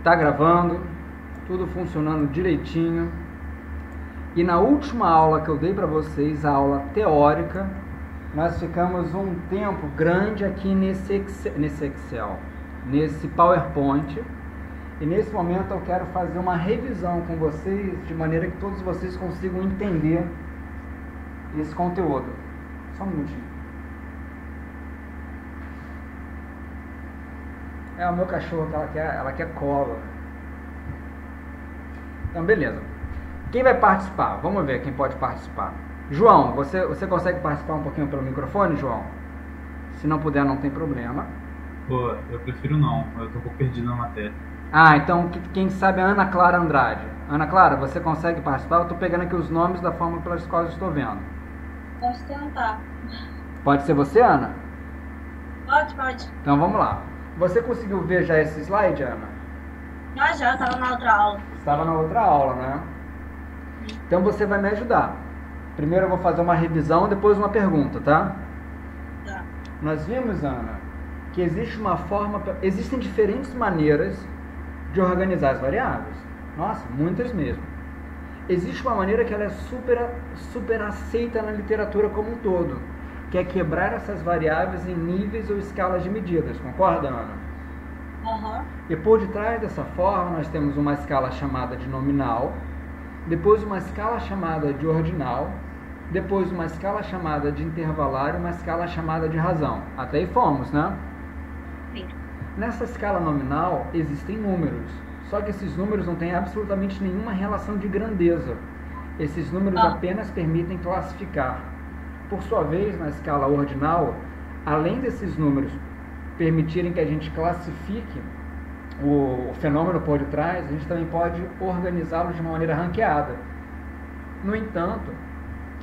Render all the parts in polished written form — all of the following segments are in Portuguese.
Tá gravando, tudo funcionando direitinho. E na última aula que eu dei para vocês, a aula teórica, nós ficamos um tempo grande aqui nesse Excel, nesse PowerPoint. E nesse momento eu quero fazer uma revisão com vocês, de maneira que todos vocês consigam entender esse conteúdo. Só um minutinho. É o meu cachorro que ela quer cola. Então, beleza. Quem vai participar? Vamos ver quem pode participar. João, você consegue participar um pouquinho pelo microfone, João? Se não puder, não tem problema. Pô, eu prefiro não. Eu tô um pouco perdido na matéria. Ah, então quem sabe é a Ana Clara Andrade. Ana Clara, você consegue participar? Eu tô pegando aqui os nomes da forma pelas quais eu estou vendo. Posso tentar. Pode ser você, Ana? Pode. Então vamos lá. Você conseguiu ver já esse slide, Ana? Já, estava na outra aula. Estava na outra aula, né? Então você vai me ajudar. Primeiro eu vou fazer uma revisão, depois uma pergunta, tá? Tá. Nós vimos, Ana, que existem diferentes maneiras de organizar as variáveis. Nossa, muitas mesmo. Existe uma maneira que ela é super aceita na literatura como um todo, que é quebrar essas variáveis em níveis ou escalas de medidas. Concorda, Ana? Uhum. E por detrás dessa forma nós temos uma escala chamada de nominal, depois uma escala chamada de ordinal, depois uma escala chamada de intervalar e uma escala chamada de razão. Até aí fomos, né? Sim. Nessa escala nominal existem números, só que esses números não têm absolutamente nenhuma relação de grandeza. Esses números apenas permitem classificar. Por sua vez, na escala ordinal, além desses números permitirem que a gente classifique o fenômeno por detrás, a gente também pode organizá-los de uma maneira ranqueada. No entanto,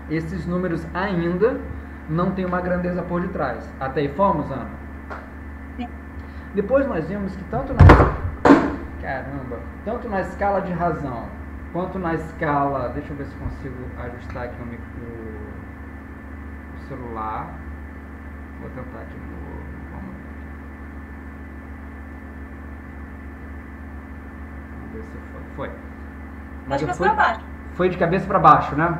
esses números ainda não têm uma grandeza por detrás. Até aí fomos, Ana? Sim. Depois nós vimos que tanto na escala de razão, quanto na escala... Deixa eu ver se consigo ajustar aqui o celular. Vou tentar de novo. Vamos ver se foi. Mas de cabeça para baixo. Foi de cabeça para baixo, né? Uhum.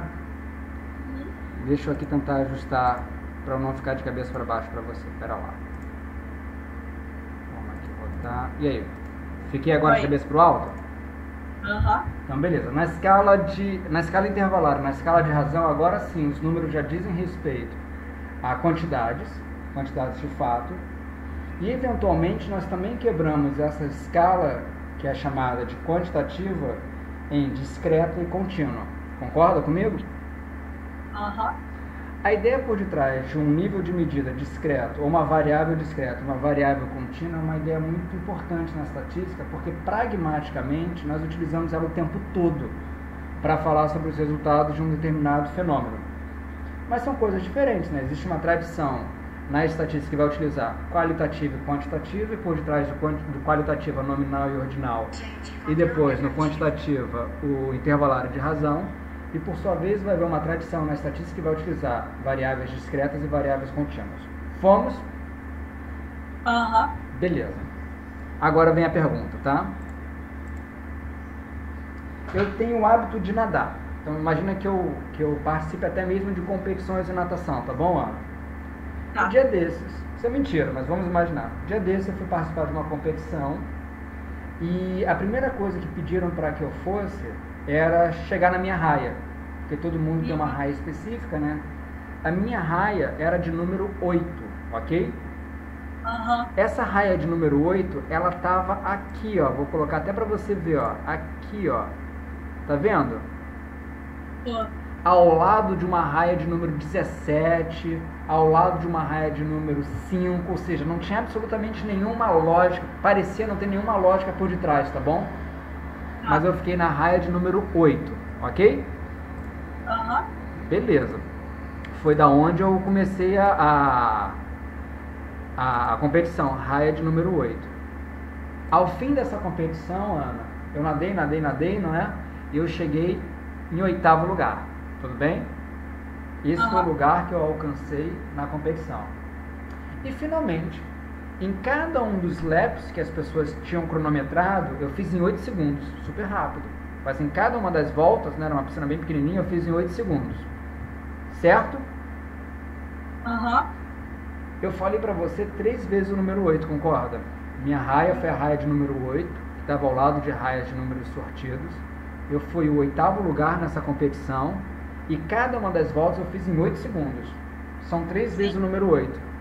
Deixa eu aqui tentar ajustar para não ficar de cabeça para baixo para você. Espera lá. Vamos aqui botar. E aí? Fiquei agora de cabeça para o alto? Uhum. Então, beleza. Na escala intervalar, na escala de razão, agora sim, os números já dizem respeito a quantidades de fato. E, eventualmente, nós também quebramos essa escala, que é chamada de quantitativa, em discreta e contínua. Concorda comigo? Uhum. A ideia por detrás de um nível de medida discreto, ou uma variável discreta, uma variável contínua, é uma ideia muito importante na estatística, porque pragmaticamente nós utilizamos ela o tempo todo para falar sobre os resultados de um determinado fenômeno. Mas são coisas diferentes, né? Existe uma tradição na estatística que vai utilizar qualitativa e quantitativa, e por detrás do qualitativa nominal e ordinal, e depois no quantitativa o intervalário de razão. E por sua vez vai haver uma tradição na estatística que vai utilizar variáveis discretas e variáveis contínuas. Fomos? Uhum. Beleza. Agora vem a pergunta, tá? Eu tenho o hábito de nadar. Então imagina que eu participe até mesmo de competições de natação, tá bom, Ana? Tá. Um dia desses, isso é mentira, mas vamos imaginar. Um dia desses eu fui participar de uma competição e a primeira coisa que pediram para que eu fosse era chegar na minha raia, porque todo mundo tem uma raia específica, né? A minha raia era de número 8, ok? Uhum. Essa raia de número 8, ela tava aqui, ó. Vou colocar até pra você ver, ó. Aqui, ó. Tá vendo? Uhum. Ao lado de uma raia de número 17, ao lado de uma raia de número 5, ou seja, não tinha absolutamente nenhuma lógica, parecia não ter nenhuma lógica por detrás, tá bom? Mas eu fiquei na raia de número 8, ok? Uhum. Beleza. Foi da onde eu comecei a competição, raia de número 8. Ao fim dessa competição, Ana, eu nadei, não é? E eu cheguei em 8º lugar, tudo bem? Esse foi o lugar que eu alcancei na competição. E finalmente, Em cada um dos laps que as pessoas tinham cronometrado, eu fiz em 8 segundos, super rápido. Mas em cada uma das voltas, né, era uma piscina bem pequenininha, eu fiz em 8 segundos. Certo? Aham. Eu falei pra você 3 vezes o número 8, concorda? Minha raia foi a raia de número 8, que estava ao lado de raias de números sortidos. Eu fui o 8º lugar nessa competição e cada uma das voltas eu fiz em 8 segundos. São 3 vezes o número 8.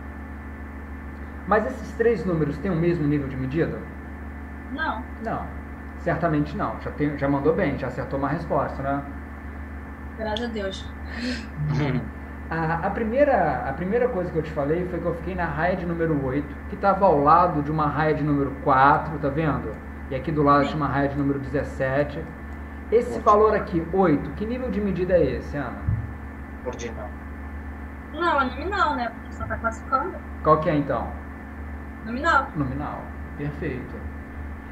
Mas esses 3 números têm o mesmo nível de medida? Não. Não, certamente não. Já mandou bem, já acertou uma resposta, né? Graças a Deus. A primeira coisa que eu te falei foi que eu fiquei na raia de número 8, que estava ao lado de uma raia de número 4, tá vendo? E aqui do lado tinha uma raia de número 17. Esse valor aqui, 8, que nível de medida é esse, Ana? Ordinal. Não, é nominal, né? Porque só tá classificando. Qual que é então? Nominal. Nominal. Perfeito.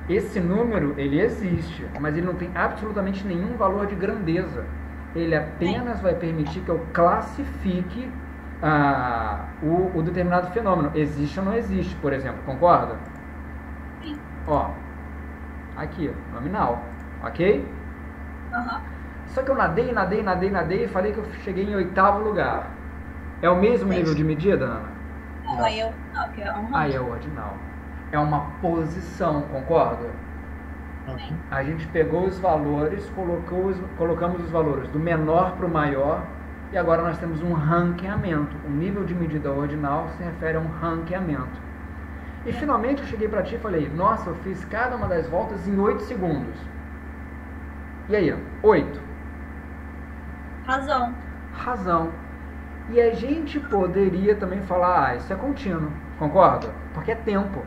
Esse número, ele existe, mas ele não tem absolutamente nenhum valor de grandeza. Ele apenas vai permitir que eu classifique o determinado fenômeno. Existe ou não existe, por exemplo. Concorda? Sim. Ó, aqui, nominal. Ok? Aham. Só que eu nadei e falei que eu cheguei em 8º lugar. É o mesmo nível de medida, Ana? Não, aí eu. Não, que é um Aí é o ordinal. É uma posição, concorda? A gente pegou os valores, colocamos os valores do menor para o maior e agora nós temos um ranqueamento. O nível de medida ordinal se refere a um ranqueamento. E finalmente eu cheguei para ti e falei, nossa, eu fiz cada uma das voltas em 8 segundos. E aí, 8. Razão. Razão. E a gente poderia também falar, isso é contínuo, concorda? Porque é tempo.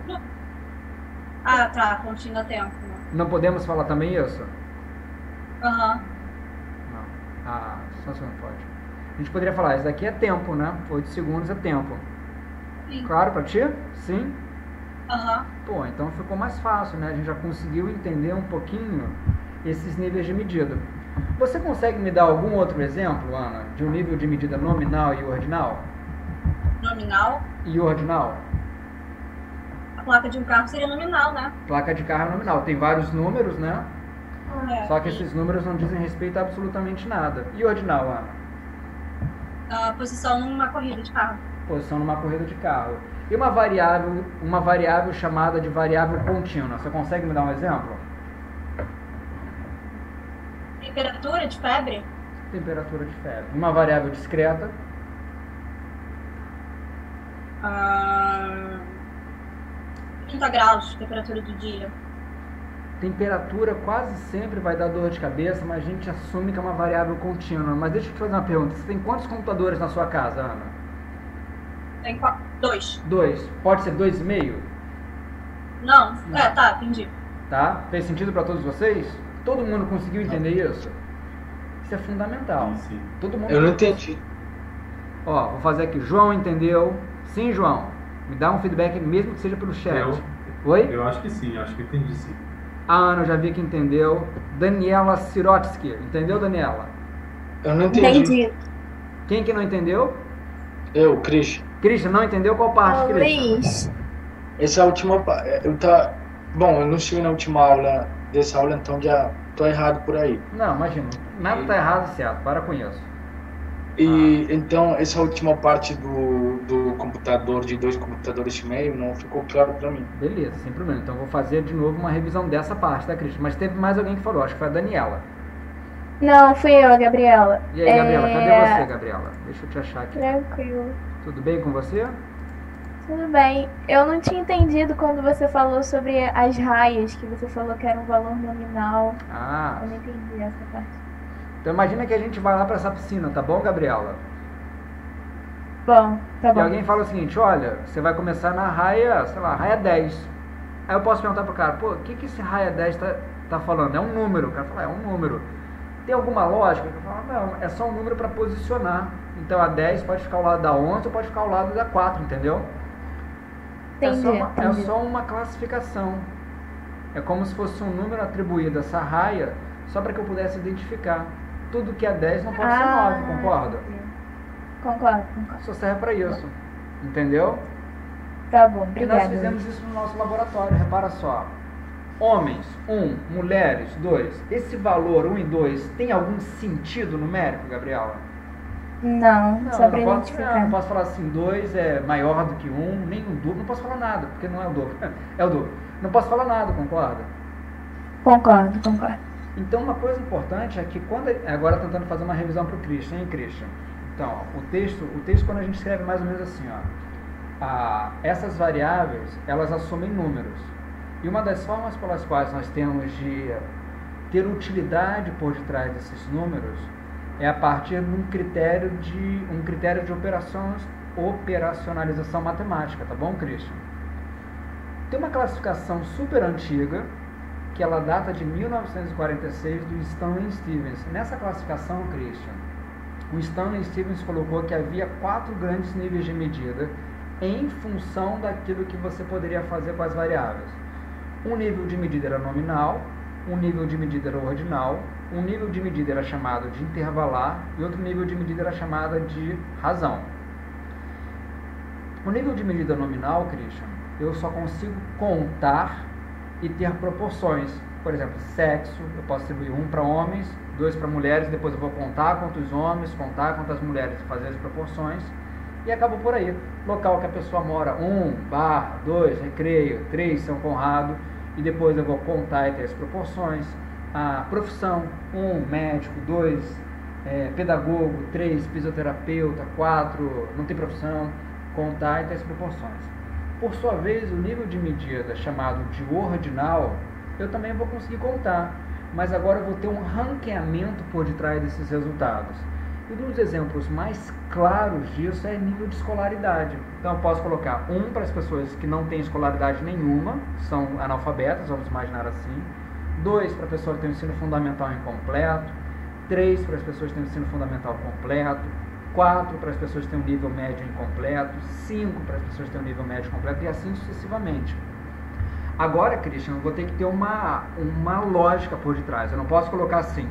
Ah, tá. Contínua tempo. Não podemos falar também isso? Aham. Não. Ah, só se não pode. A gente poderia falar, isso daqui é tempo, né? 8 segundos é tempo. Sim. Claro pra ti? Sim? Aham. Pô, então ficou mais fácil, né? A gente já conseguiu entender um pouquinho esses níveis de medida. Você consegue me dar algum outro exemplo, Ana, de um nível de medida nominal e ordinal? Nominal. E ordinal? A placa de um carro seria nominal, né? Placa de carro é nominal. Tem vários números, né? É. Só que esses números não dizem respeito a absolutamente nada. E ordinal, Ana? A posição numa corrida de carro. Posição numa corrida de carro. E uma variável chamada de variável contínua. Você consegue me dar um exemplo? Temperatura de febre. Temperatura de febre. Uma variável discreta. 30 graus, temperatura do dia. Temperatura quase sempre vai dar dor de cabeça, mas a gente assume que é uma variável contínua. Mas deixa eu te fazer uma pergunta. Você tem quantos computadores na sua casa, Ana? Tem 2. 2. Pode ser 2,5? Não. É, tá, entendi. Tá? Fez sentido para todos vocês? Todo mundo conseguiu entender isso? Isso é fundamental. Sim. Todo mundo. Eu não entendi. Ó, vou fazer aqui. João entendeu? Sim, João. Me dá um feedback mesmo que seja pelo chat. Oi? Eu acho que sim, acho que entendi sim. A Ana, eu já vi que entendeu. Daniela Sirotsky. Entendeu, Daniela? Eu não entendi. Entendi. Quem que não entendeu? Eu, Christian. Christian, não entendeu qual parte, Christian? Luiz. Essa é a última parte. Bom, eu não estive na última aula dessa aula, então já tô errado por aí. Não, imagina. Nada tá errado e certo. Para com isso. E então essa última parte do computador, de 2 computadores e meio, não ficou claro para mim. Beleza, sem problema. Então vou fazer de novo uma revisão dessa parte, tá, Christian? Mas teve mais alguém que falou, acho que foi a Daniela. Não, fui eu, a Gabriela. E aí, Gabriela, cadê você, Gabriela? Deixa eu te achar aqui. Tranquilo. Tudo bem com você? Tudo bem. Eu não tinha entendido quando você falou sobre as raias, que você falou que era um valor nominal. Ah, Eu não entendi essa parte. então imagina que a gente vai lá pra essa piscina, tá bom, Gabriela? Bom, tá E bom. alguém fala o seguinte, olha, você vai começar na raia, sei lá, raia 10. Aí eu posso perguntar pro cara, pô, o que esse raia 10 tá falando? É um número. O cara fala, é um número. Tem alguma lógica? Eu falo, não, é só um número para posicionar. Então a 10 pode ficar ao lado da 11 ou pode ficar ao lado da 4, entendeu? Entendi, É entendi. só uma classificação. É como se fosse um número atribuído a essa raia, só para que eu pudesse identificar. Tudo que é 10 não pode ser 9, concorda? entendi. Concordo. Só serve para isso. Entendeu? Tá bom, E nós obrigada. fizemos isso no nosso laboratório, repara só. Homens, 1, mulheres, 2. Esse valor 1 e 2 tem algum sentido numérico, Gabriela? Não, só pra não posso, identificar. não posso falar assim, 2 é maior do que 1, nem o dobro, não posso falar nada, porque não é o dobro, é o dobro. Não posso falar nada, concorda? Concordo. Então uma coisa importante é que quando, agora tentando fazer uma revisão para o Christian, hein, Christian? Então, ó, o texto quando a gente escreve mais ou menos assim, ó, essas variáveis, elas assumem números. E uma das formas pelas quais nós temos de ter utilidade por detrás desses números é a partir de um critério de operacionalização matemática, tá bom, Christian? Tem uma classificação super antiga, que ela data de 1946, do Stanley Stevens. Nessa classificação, Christian, o Stanley Stevens colocou que havia 4 grandes níveis de medida em função daquilo que você poderia fazer com as variáveis. Um nível de medida era nominal, um nível de medida era ordinal, um nível de medida era chamado de intervalar e outro nível de medida era chamado de razão. O nível de medida nominal, Christian, eu só consigo contar e ter proporções. Por exemplo, sexo, eu posso atribuir 1 para homens, 2 para mulheres, depois eu vou contar quantos homens, contar quantas mulheres, fazer as proporções e acabou por aí. Local que a pessoa mora, 1, bar, 2, recreio, 3, São Conrado, e depois eu vou contar e ter as proporções. A profissão, 1, médico, 2, pedagogo, 3, fisioterapeuta, 4, não tem profissão, contar e ter as proporções. Por sua vez, o nível de medida chamado de ordinal, eu também vou conseguir contar, mas agora eu vou ter um ranqueamento por detrás desses resultados. E um dos exemplos mais claros disso é nível de escolaridade. Então eu posso colocar 1 para as pessoas que não têm escolaridade nenhuma, são analfabetas, vamos imaginar assim. 2 para a pessoa que tem o ensino fundamental incompleto. 3 para as pessoas que têm o ensino fundamental completo. 4 para as pessoas que têm um nível médio incompleto, 5 para as pessoas que têm um nível médio completo e assim sucessivamente. Agora, Christian, eu vou ter que ter uma lógica por detrás. Eu não posso colocar assim,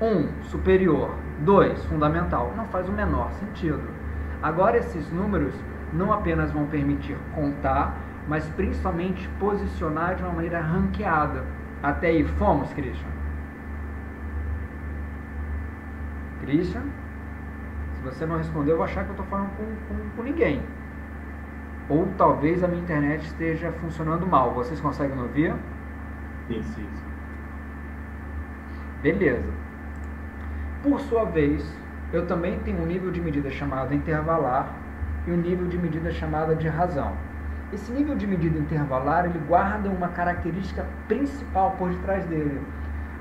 1, superior, 2, fundamental. Não faz o menor sentido. Agora, esses números não apenas vão permitir contar, mas principalmente posicionar de uma maneira ranqueada. Até aí, fomos, Christian? Christian? Se você não respondeu, eu vou achar que eu estou falando com ninguém. Ou talvez a minha internet esteja funcionando mal. Vocês conseguem me ouvir? Isso. Beleza. Por sua vez, eu também tenho um nível de medida chamado intervalar e um nível de medida chamada de razão. Esse nível de medida intervalar, ele guarda uma característica principal por detrás dele.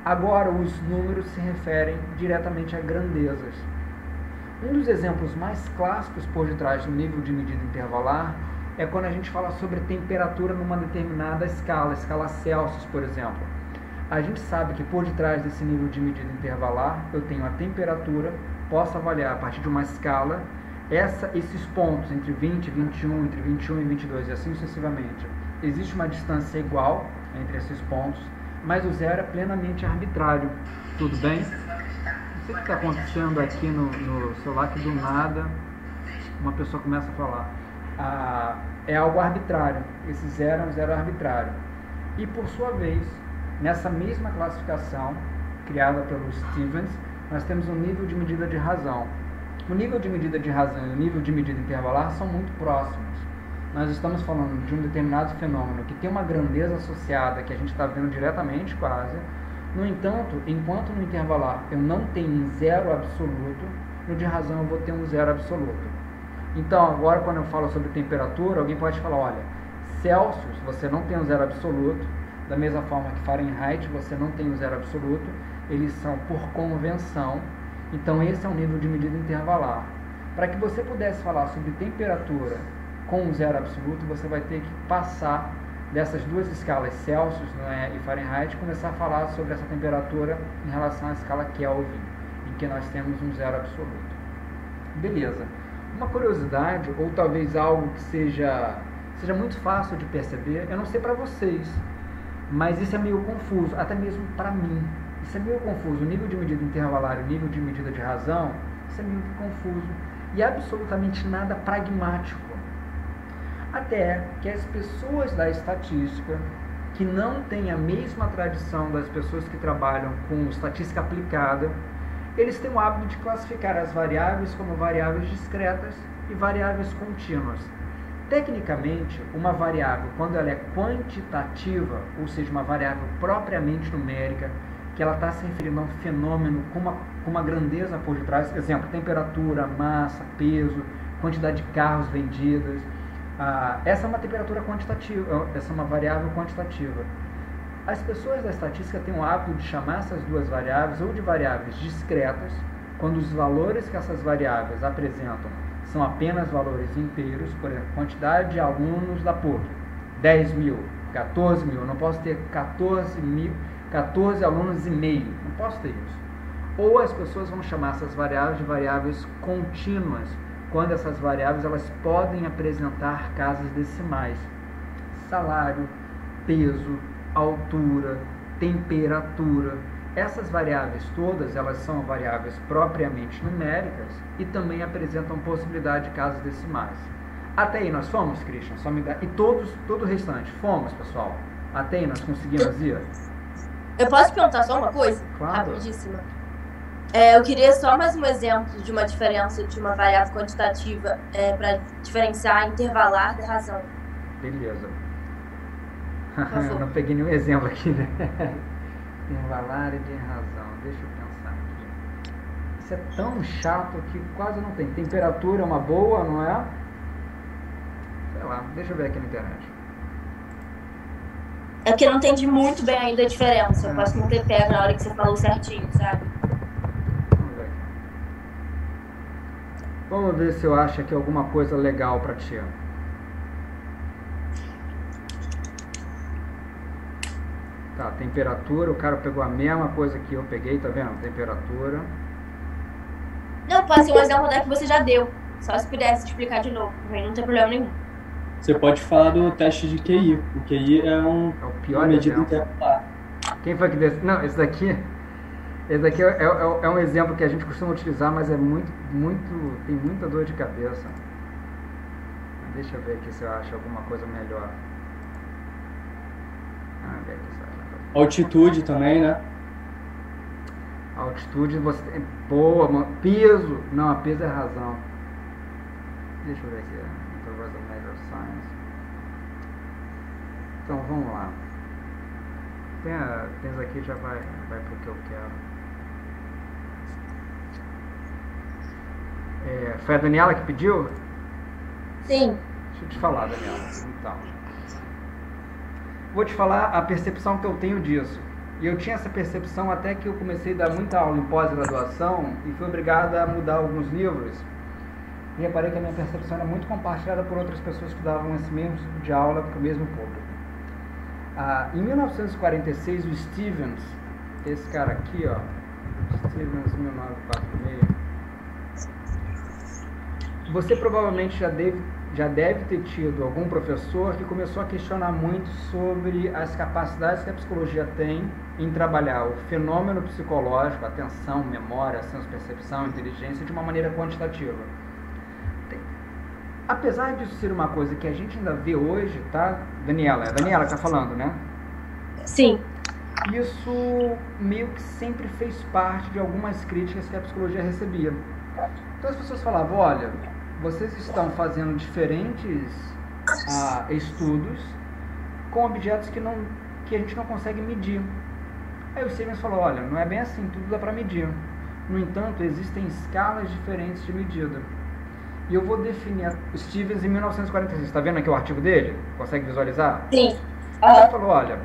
Agora, os números se referem diretamente a grandezas. Um dos exemplos mais clássicos por detrás do nível de medida intervalar é quando a gente fala sobre temperatura numa determinada escala Celsius, por exemplo. A gente sabe que por detrás desse nível de medida intervalar, eu tenho a temperatura, posso avaliar a partir de uma escala, esses pontos entre 20 e 21, entre 21 e 22 e assim sucessivamente. Existe uma distância igual entre esses pontos, mas o zero é plenamente arbitrário. Tudo bem? Não sei o que está acontecendo aqui no celular, que do nada uma pessoa começa a falar. É algo arbitrário. Esse zero é um zero arbitrário. E por sua vez, nessa mesma classificação criada pelo Stevens, nós temos um nível de medida de razão. O nível de medida de razão e o nível de medida intervalar são muito próximos. Nós estamos falando de um determinado fenômeno que tem uma grandeza associada que a gente está vendo diretamente quase. No entanto, enquanto no intervalar eu não tenho um zero absoluto, no de razão eu vou ter um zero absoluto. Então, agora quando eu falo sobre temperatura, alguém pode falar, olha, Celsius você não tem um zero absoluto, da mesma forma que Fahrenheit você não tem um zero absoluto, eles são por convenção, então esse é um nível de medida intervalar. Para que você pudesse falar sobre temperatura com um zero absoluto, você vai ter que passar dessas duas escalas Celsius, e Fahrenheit, começar a falar sobre essa temperatura em relação à escala Kelvin, em que nós temos um zero absoluto. Beleza. Uma curiosidade, ou talvez algo que seja muito fácil de perceber, eu não sei para vocês, mas isso é meio confuso, até mesmo para mim. Isso é meio confuso. O nível de medida intervalar e o nível de medida de razão, isso é meio confuso. E absolutamente nada pragmático. Até que as pessoas da estatística, que não têm a mesma tradição das pessoas que trabalham com estatística aplicada, eles têm o hábito de classificar as variáveis como variáveis discretas e variáveis contínuas. Tecnicamente, uma variável, quando ela é quantitativa, ou seja, uma variável propriamente numérica, que ela está se referindo a um fenômeno com uma grandeza por detrás, exemplo, temperatura, massa, peso, quantidade de carros vendidos, essa é uma temperatura quantitativa, essa é uma variável quantitativa. As pessoas da estatística têm o hábito de chamar essas duas variáveis ou de variáveis discretas, quando os valores que essas variáveis apresentam são apenas valores inteiros, por exemplo, quantidade de alunos da PUC, 10 mil, 14 mil, eu não posso ter 14 alunos e meio, não posso ter isso. Ou as pessoas vão chamar essas variáveis de variáveis contínuas, quando essas variáveis elas podem apresentar casas decimais, salário, peso, altura, temperatura. Essas variáveis todas, elas são variáveis propriamente numéricas e também apresentam possibilidade de casas decimais. Até aí nós fomos, Christian? E todo o restante, fomos, pessoal? Até aí nós conseguimos ir? Eu posso perguntar só uma coisa? Claro. Rapidíssima. Eu queria só mais um exemplo de uma diferença de uma variável quantitativa para diferenciar intervalar de razão. Beleza. favor. Eu não peguei nenhum exemplo aqui, né? Intervalar e de razão. Deixa eu pensar aqui. Isso é tão chato que quase não tem. Temperatura é uma boa, não é? Sei lá, deixa eu ver aqui na internet. É porque eu não entendi muito bem ainda a diferença. Eu posso não ter pego na hora que você falou certinho, sabe? Vamos ver aqui. Vamos ver se eu acho aqui alguma coisa legal pra ti. Tá, temperatura, o cara pegou a mesma coisa que eu peguei, tá vendo? Temperatura. Não, pode ser um exemplo da que você já deu. Só se pudesse explicar de novo, também não tem problema nenhum. Você pode falar do teste de QI. O QI é o pior uma medida exemplo. intervalar. Quem foi que desse? Não, esse daqui é um exemplo que a gente costuma utilizar, mas é tem muita dor de cabeça. Deixa eu ver aqui se eu acho alguma coisa melhor. Ver aqui se eu acho. Altitude também, né? Altitude, você tem... Boa, mano. Peso. Não, peso é razão. Deixa eu ver aqui. Interval Measure Science. Então, vamos lá. Tem essa aqui, já vai pro que eu quero. Foi a Daniela que pediu? Sim. Deixa eu te falar, Daniela. Então, vou te falar a percepção que eu tenho disso. E eu tinha essa percepção até que eu comecei a dar muita aula em pós-graduação e fui obrigado a mudar alguns livros. E reparei que a minha percepção era muito compartilhada por outras pessoas que davam esse mesmo tipo de aula para o mesmo público. Em 1946, o Stevens, esse cara aqui, ó, Stevens 1946, você provavelmente já deve ter tido algum professor que começou a questionar muito sobre as capacidades que a psicologia tem em trabalhar o fenômeno psicológico, atenção, memória, senso-percepção, inteligência, de uma maneira quantitativa. Apesar disso ser uma coisa que a gente ainda vê hoje, tá? Daniela, é a Daniela que tá falando, né? Sim. Isso meio que sempre fez parte de algumas críticas que a psicologia recebia. Então as pessoas falavam, olha, vocês estão fazendo diferentes estudos com objetos que a gente não consegue medir. Aí o Stevens falou, olha, não é bem assim, tudo dá para medir. No entanto, existem escalas diferentes de medida. E eu vou definir o Stevens em 1946. Está vendo aqui o artigo dele? Consegue visualizar? Sim. Ele falou, olha,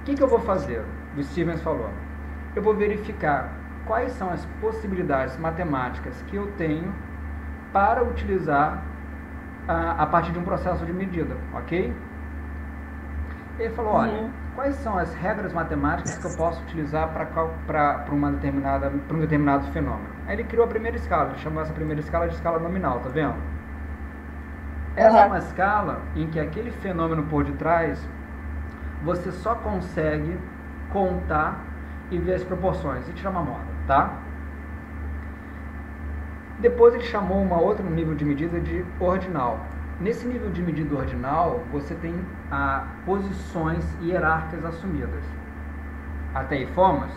o que eu vou fazer? O Stevens falou, eu vou verificar quais são as possibilidades matemáticas que eu tenho para utilizar a partir de um processo de medida, ok? Ele falou, olha, quais são as regras matemáticas que eu posso utilizar para um determinado fenômeno? Aí ele criou a primeira escala, ele chamou essa primeira escala de escala nominal, tá vendo? Essa é uma escala em que aquele fenômeno por detrás, você só consegue contar e ver as proporções e tirar uma moda, tá? Depois ele chamou uma outra nível de medida de ordinal. Nesse nível de medida ordinal, você tem posições hierárquicas assumidas. Até aí fomos?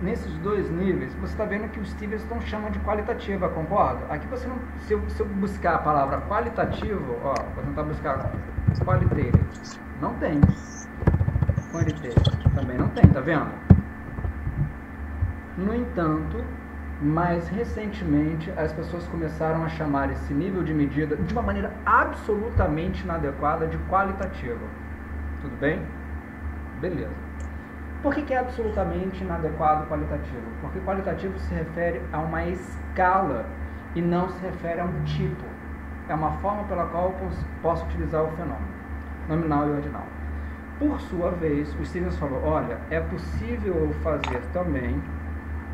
Nesses dois níveis, você está vendo que os Stevenson chamam de qualitativa, concorda? Aqui você não, se eu buscar a palavra qualitativo, ó, vou tentar buscar qualitative, não tem. Quantitative também não tem, tá vendo? No entanto, mais recentemente, as pessoas começaram a chamar esse nível de medida de uma maneira absolutamente inadequada de qualitativo. Tudo bem? Beleza. Por que é absolutamente inadequado qualitativo? Porque qualitativo se refere a uma escala e não se refere a um tipo. É uma forma pela qual eu posso utilizar o fenômeno, nominal e ordinal. Por sua vez, o Stevens falou, olha, é possível eu fazer também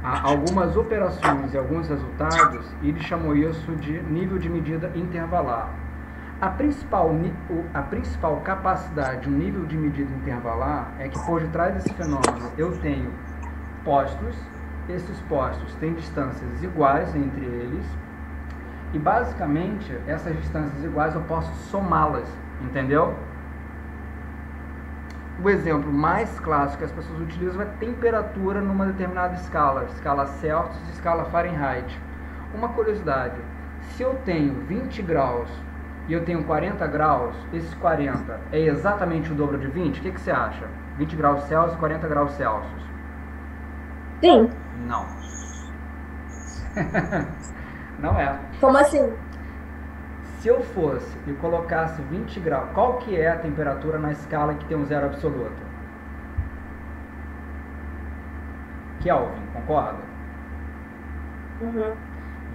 algumas operações e alguns resultados, e ele chamou isso de nível de medida intervalar. A principal capacidade de um nível de medida intervalar é que por detrás desse fenômeno eu tenho postos, esses postos têm distâncias iguais entre eles, e basicamente essas distâncias iguais eu posso somá-las, entendeu? O exemplo mais clássico que as pessoas utilizam é temperatura numa determinada escala Celsius e escala Fahrenheit. Uma curiosidade, se eu tenho 20 graus e eu tenho 40 graus, esses 40 é exatamente o dobro de 20? O que você acha? 20 graus Celsius, 40 graus Celsius? Sim. Não. Não é. Como assim? Se eu fosse e colocasse 20 graus, qual que é a temperatura na escala que tem um zero absoluto? Kelvin, concorda? Uhum.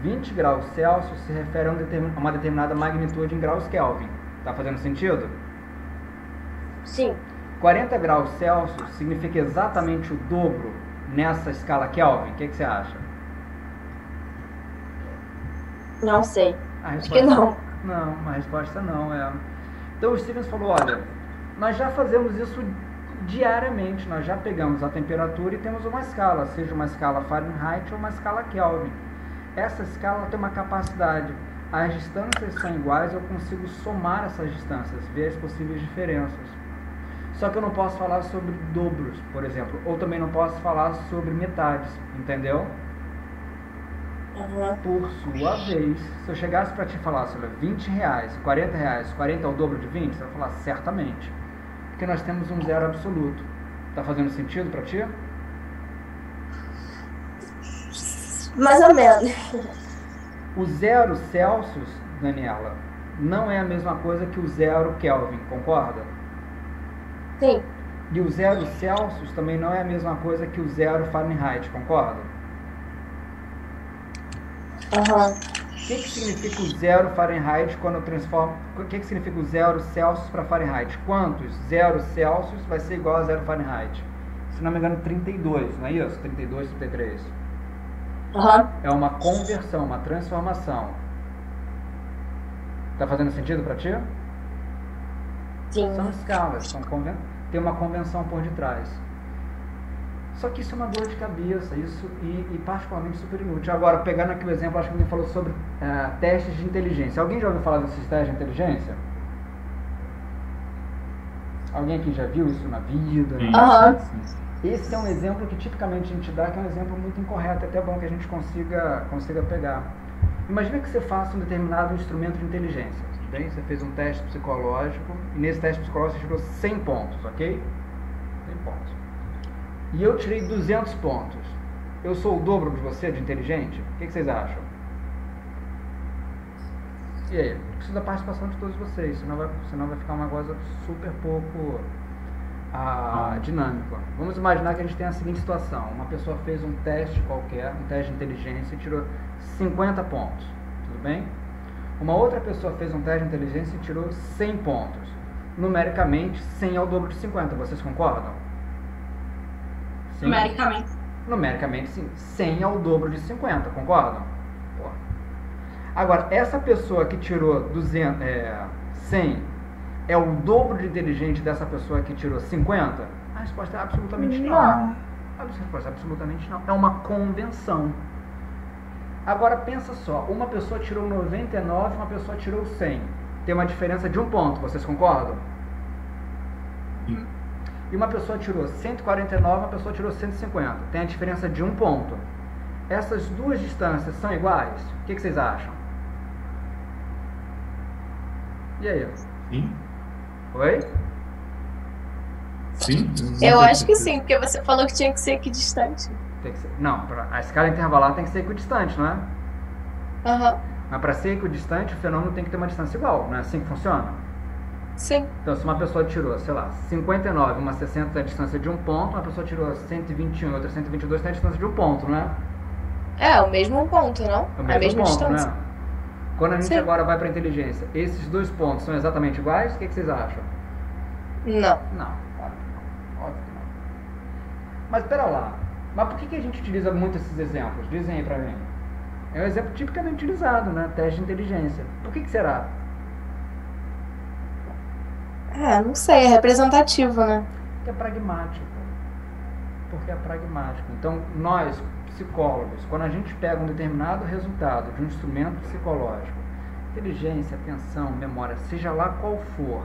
20 graus Celsius se refere a uma determinada magnitude em graus Kelvin. Tá fazendo sentido? Sim. 40 graus Celsius significa exatamente o dobro nessa escala Kelvin. O que você acha? Não sei. Acho que não. Não, a resposta não é. Então o Stevens falou, olha, nós já fazemos isso diariamente, nós já pegamos a temperatura e temos uma escala, seja uma escala Fahrenheit ou uma escala Kelvin. Essa escala tem uma capacidade, as distâncias são iguais, eu consigo somar essas distâncias, ver as possíveis diferenças. Só que eu não posso falar sobre dobros, por exemplo, ou também não posso falar sobre metades, entendeu? Uhum. Por sua vez, se eu chegasse para te falar sobre 20 reais, 40 reais, 40 é o dobro de 20, você vai falar certamente. Porque nós temos um zero absoluto. Tá fazendo sentido para ti? Mais ou menos. O zero Celsius, Daniela, não é a mesma coisa que o zero Kelvin, concorda? Sim. E o zero Celsius também não é a mesma coisa que o zero Fahrenheit, concorda? Uhum. O que significa o zero Fahrenheit quando eu transformo... O que significa o zero Celsius para Fahrenheit? Quantos zero Celsius vai ser igual a zero Fahrenheit? Se não me engano, 32, não é isso? 32, 33. Uhum. É uma conversão, uma transformação. Tá fazendo sentido para ti? Sim. São escalas, tem uma convenção por detrás. Só que isso é uma dor de cabeça, isso e particularmente super inútil. Agora, pegando aqui o exemplo, acho que alguém falou sobre testes de inteligência. Alguém já ouviu falar desses testes de inteligência? Alguém aqui já viu isso na vida? Uhum. Esse é um exemplo que tipicamente a gente dá, que é um exemplo muito incorreto, é até bom que a gente consiga pegar. Imagina que você faça um determinado instrumento de inteligência, tudo bem? Você fez um teste psicológico, e nesse teste psicológico você tirou 100 pontos, ok? 100 pontos. E eu tirei 200 pontos. Eu sou o dobro de você, de inteligente? O que vocês acham? E aí? Preciso da participação de todos vocês, senão vai ficar uma coisa super pouco dinâmica. Vamos imaginar que a gente tem a seguinte situação. Uma pessoa fez um teste qualquer, um teste de inteligência, e tirou 50 pontos. Tudo bem? Uma outra pessoa fez um teste de inteligência e tirou 100 pontos. Numericamente, 100 é o dobro de 50. Vocês concordam? Sim. Numericamente, sim. 100 é o dobro de 50, concordam? Pô. Agora, essa pessoa que tirou 100 é o dobro de inteligente dessa pessoa que tirou 50? A resposta é absolutamente não. A resposta é absolutamente não. É uma convenção. Agora pensa só, uma pessoa tirou 99, uma pessoa tirou 100. Tem uma diferença de 1 ponto, vocês concordam? Sim. E uma pessoa tirou 149, uma pessoa tirou 150. Tem a diferença de 1 ponto. Essas duas distâncias são iguais? O que vocês acham? E aí? Sim. Oi? Sim. Eu acho que sim, porque você falou que tinha que ser equidistante. Tem que ser. Não, a escala intervalar tem que ser equidistante, não é? Aham. Mas para ser equidistante, o fenômeno tem que ter uma distância igual. Não é assim que funciona? Sim. Então, se uma pessoa tirou, sei lá, 59, uma 60 tem a distância de 1 ponto, uma pessoa tirou 121 e outra 122 tem a distância de 1 ponto, não é? É, o mesmo ponto, não? É o A mesmo mesma ponto, distância. né? Quando a gente Sim. agora vai para a inteligência, esses dois pontos são exatamente iguais? O que vocês acham? Não. Não, claro que não. Óbvio que não. Mas pera lá. Mas por que a gente utiliza muito esses exemplos? Dizem aí pra mim. É um exemplo tipicamente utilizado, né? Teste de inteligência. Por que será? Não sei, é representativo, né? Porque é pragmático. Porque é pragmático. Então, nós, psicólogos, quando a gente pega um determinado resultado de um instrumento psicológico, inteligência, atenção, memória, seja lá qual for,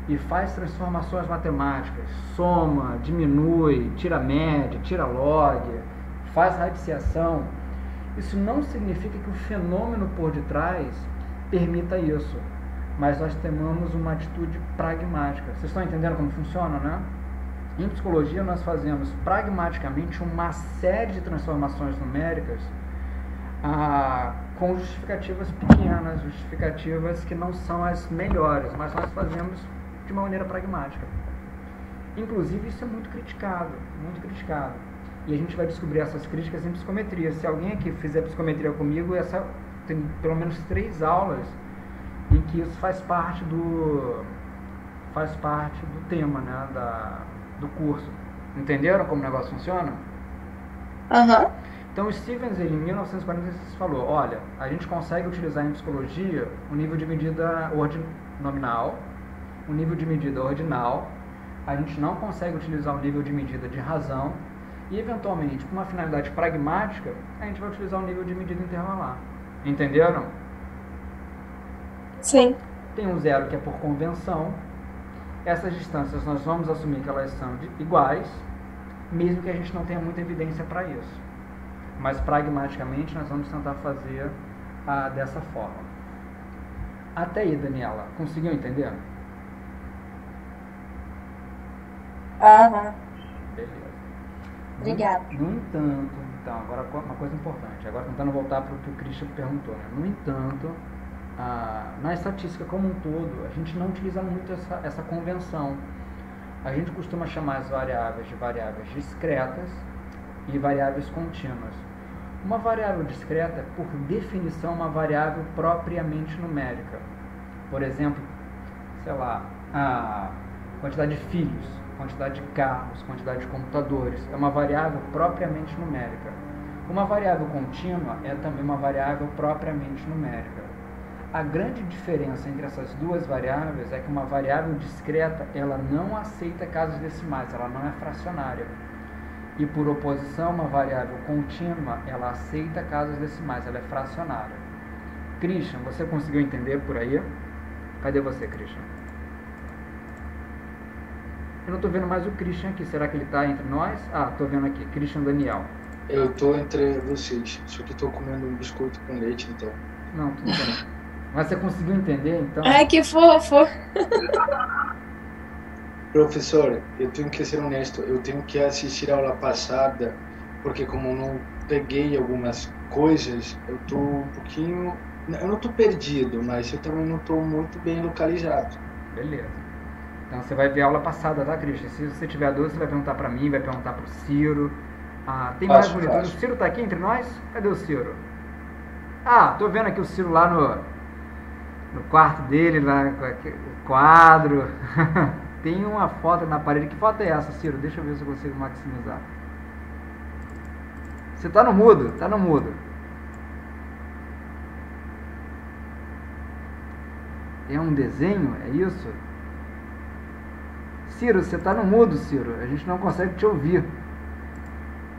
e faz transformações matemáticas, soma, diminui, tira média, tira log, faz radiciação, isso não significa que o fenômeno por detrás permita isso, mas nós tomamos uma atitude pragmática. Vocês estão entendendo como funciona, né? Em psicologia nós fazemos pragmaticamente uma série de transformações numéricas com justificativas pequenas, justificativas que não são as melhores, mas nós fazemos de uma maneira pragmática. Inclusive isso é muito criticado, muito criticado. E a gente vai descobrir essas críticas em psicometria. Se alguém aqui fizer psicometria comigo, tem pelo menos 3 aulas em que isso faz parte do tema, né, do curso. Entenderam como o negócio funciona? Aham. Então, o Stevens, ele, em 1946, falou, olha, a gente consegue utilizar em psicologia o nível de medida nominal, o nível de medida ordinal, a gente não consegue utilizar o nível de medida de razão e, eventualmente, com uma finalidade pragmática, a gente vai utilizar o nível de medida intervalar. Entenderam? Sim. Tem um zero que é por convenção. Essas distâncias nós vamos assumir que elas são iguais, mesmo que a gente não tenha muita evidência para isso. Mas pragmaticamente nós vamos tentar fazer dessa forma. Até aí, Daniela, conseguiu entender? Aham. Beleza. Obrigada. No entanto, então, agora uma coisa importante, agora tentando voltar para o que o Christian perguntou, né? No entanto, na estatística como um todo, a gente não utiliza muito essa convenção. A gente costuma chamar as variáveis de variáveis discretas e variáveis contínuas. Uma variável discreta é, por definição, uma variável propriamente numérica. Por exemplo, sei lá, a quantidade de filhos, quantidade de carros, quantidade de computadores, é uma variável propriamente numérica. Uma variável contínua é também uma variável propriamente numérica. A grande diferença entre essas duas variáveis é que uma variável discreta, ela não aceita casas decimais, ela não é fracionária. E, por oposição, uma variável contínua, ela aceita casas decimais, ela é fracionária. Christian, você conseguiu entender por aí? Cadê você, Christian? Eu não estou vendo mais o Christian aqui. Será que ele está entre nós? Ah, estou vendo aqui. Christian Daniel. Eu estou entre vocês, só que estou comendo um biscoito com leite, então. Não, tudo bem. Mas você conseguiu entender, então? Ai, que fofo. Professor, eu tenho que ser honesto, eu tenho que assistir a aula passada, porque como eu não peguei algumas coisas, eu estou um pouquinho... Eu não estou perdido, mas eu também não estou muito bem localizado. Beleza. Então você vai ver a aula passada, tá, Christian? Se você tiver dúvida, você vai perguntar para mim, vai perguntar para o Ciro. Tem mais monitores. O Ciro está aqui entre nós? Cadê o Ciro? Tô vendo aqui o Ciro lá no quarto dele, lá com o quadro. Tem uma foto na parede. Que foto é essa, Ciro? Deixa eu ver se eu consigo maximizar. Você tá no mudo? Tá no mudo. É um desenho? É isso? Ciro, você tá no mudo, Ciro. A gente não consegue te ouvir.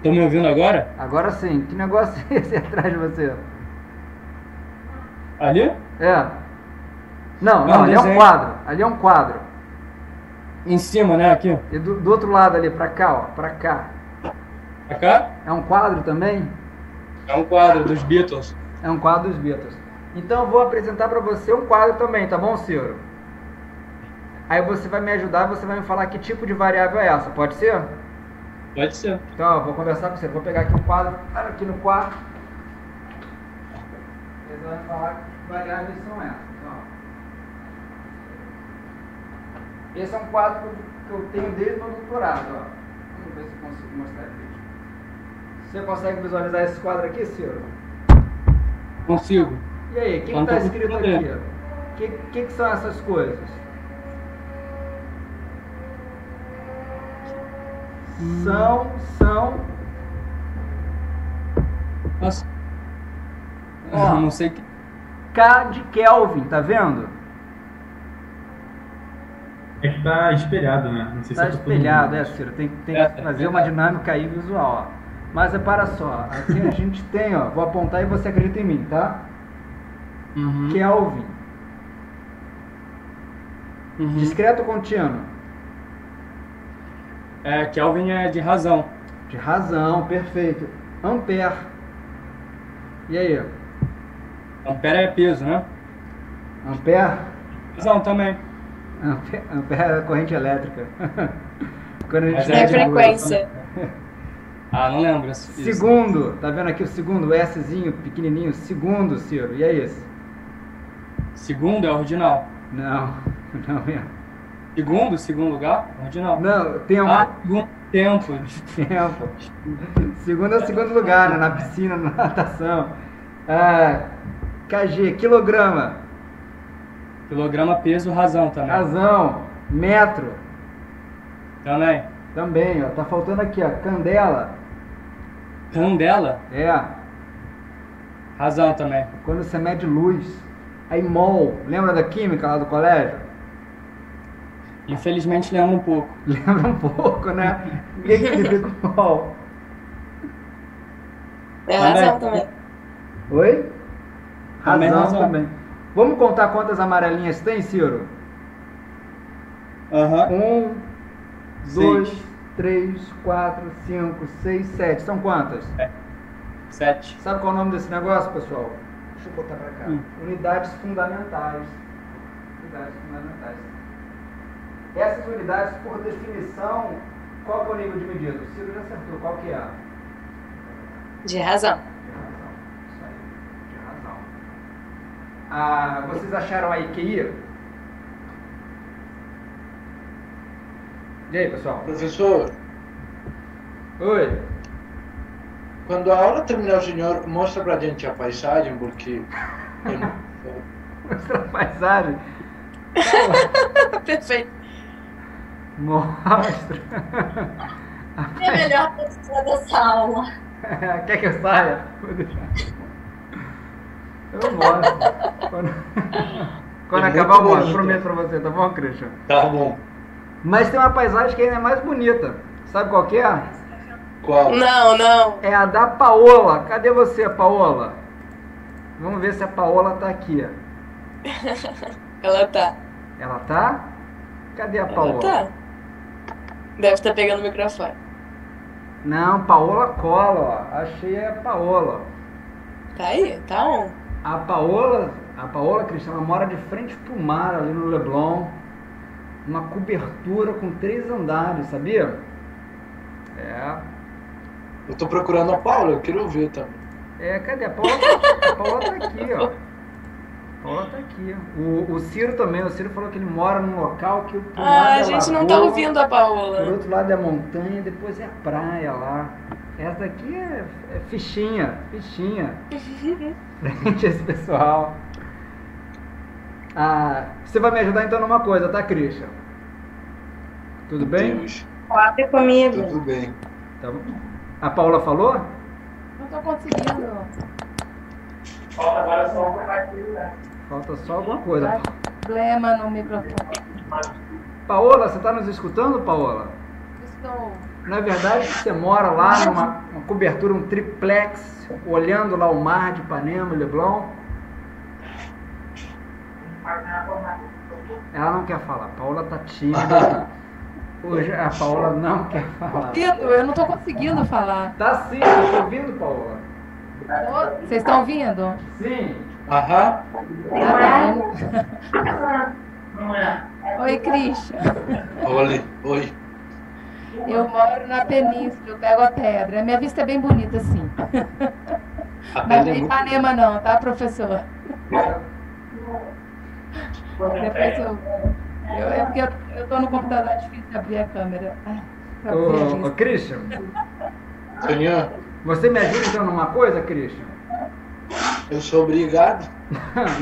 Estão me ouvindo agora? Agora sim. Que negócio é esse atrás de você? Ali? É. Não, Não, ali é um desenho. quadro. Ali é um quadro. Em cima, né? Aqui. E do outro lado ali, pra cá, ó. Pra cá. Pra cá? É um quadro também? É um quadro dos Beatles. É um quadro dos Beatles. Então eu vou apresentar pra você um quadro também, tá bom, Ciro? Aí você vai me ajudar, você vai me falar que tipo de variável é essa, pode ser? Pode ser. Então, ó, vou conversar com você. Vou pegar aqui um quadro, aqui no quarto. Você vai falar que variáveis são essas. Ó. Esse é um quadro que eu tenho desde o meu doutorado. Ó. Vamos ver se eu consigo mostrar aqui. Você consegue visualizar esse quadro aqui, Ciro? Consigo. E aí, o que Quanto está eu escrito puder. aqui? O que são essas coisas? São Nossa. Ó. Não sei que. K de Kelvin, tá vendo? É que tá espelhado, né? Não sei Tá se eu tô espelhado, Ciro. Tem que fazer uma dinâmica aí visual, ó. Mas repara só, aqui a gente tem, ó, vou apontar e você acredita em mim, tá? Uhum. Kelvin, Uhum. discreto ou contínuo? É, Kelvin é de razão. De razão, perfeito. Ampere. E aí? Ampere é peso, né? Ampere? Razão também. Ampere é corrente elétrica. Quando a gente Mas É mede frequência. Ah, não lembro. Isso. segundo, tá vendo aqui o segundo, o Szinho pequenininho, segundo, Ciro. E é isso? Segundo é ordinal. Não, não é. Segundo lugar, ordinal. Não, tempo. Ah, segundo tempo. Tempo. Segundo é o segundo lugar, né? Na piscina, na natação. Ah, KG, quilograma. Quilograma, peso, razão também. Razão. Metro. Também. Também, ó. Tá faltando aqui, ó. Candela. Candela, É. razão também. Quando você mede luz. Aí mol. Lembra da química lá do colégio? Infelizmente lembro um pouco. Lembra um pouco, né? O que significa mol? É razão também. Oi? Também Razão razão. também. Vamos contar quantas amarelinhas tem, Ciro? Aham. 1, 2, Seis. 3, 4, 5, 6, 7. São quantas? 7. Sabe qual é o nome desse negócio, pessoal? Deixa eu botar pra cá. Hum. Unidades fundamentais. Unidades fundamentais. Essas unidades, por definição, qual que é o nível de medida? O Ciro já acertou. Qual que é? De razão. De razão. Isso aí. De razão. Ah, vocês acharam a IQI? E aí, pessoal? Professor, Oi. quando a aula terminar, o senhor mostra pra gente a paisagem, porque eu não... Mostra a paisagem. Perfeito. Mostra. É melhor participar dessa aula. Quer que eu saia? Vou deixar. Eu mostro. Quando É acabar, eu muito mostro. bonito. Prometo pra você, tá bom, Christian? Tá bom. Mas tem uma paisagem que ainda é mais bonita. Sabe qual que é? Qual? Não. É a da Paola. Cadê você, Paola? Vamos ver se a Paola tá aqui. Ela tá. Ela tá? Cadê a Ela Paola? tá. Deve estar pegando o microfone. Não, Paola cola, ó. Achei a Paola. Tá aí? Tá on. A Paola, Cristiano, ela mora de frente pro mar ali no Leblon. Uma cobertura com 3 andares, sabia? É. Eu tô procurando a Paula, eu quero ver também. Cadê? A Paola tá aqui, ó. A Paola tá aqui. O Ciro também, o Ciro falou que ele mora num local que por um lado Ah, é a gente não tá lagoa, ouvindo a por Paola. outro lado é a montanha, depois é a praia lá. Essa aqui é fichinha. Frente a esse pessoal. Ah, você vai me ajudar então numa coisa, tá, Christian? Tudo bem? Deus, Quatro comigo. tudo bem. Tá bom. A Paola falou? Não tô conseguindo. Falta só alguma coisa. Problema no microfone. Paola, você tá nos escutando, Paola? Estou. Na verdade, você mora lá numa uma cobertura, um triplex, olhando lá o mar de Ipanema e Leblon. Ela não quer falar. A Paula tá tímida. Hoje a Paula não quer falar. Eu não tô conseguindo falar. Tá sim, eu tô ouvindo, Paula. Vocês estão ouvindo? Sim. Aham. Oi, Christian. Oi. Eu moro na península, eu pego a pedra. Minha vista é bem bonita, sim. A Não pedra é é muito... Ipanema não, tá, professor? Depois é porque eu tô no computador, é difícil abrir a câmera. Pra ver a Ô, vista. Christian, Senhor, você me ajuda então numa coisa, Christian? eu sou obrigado.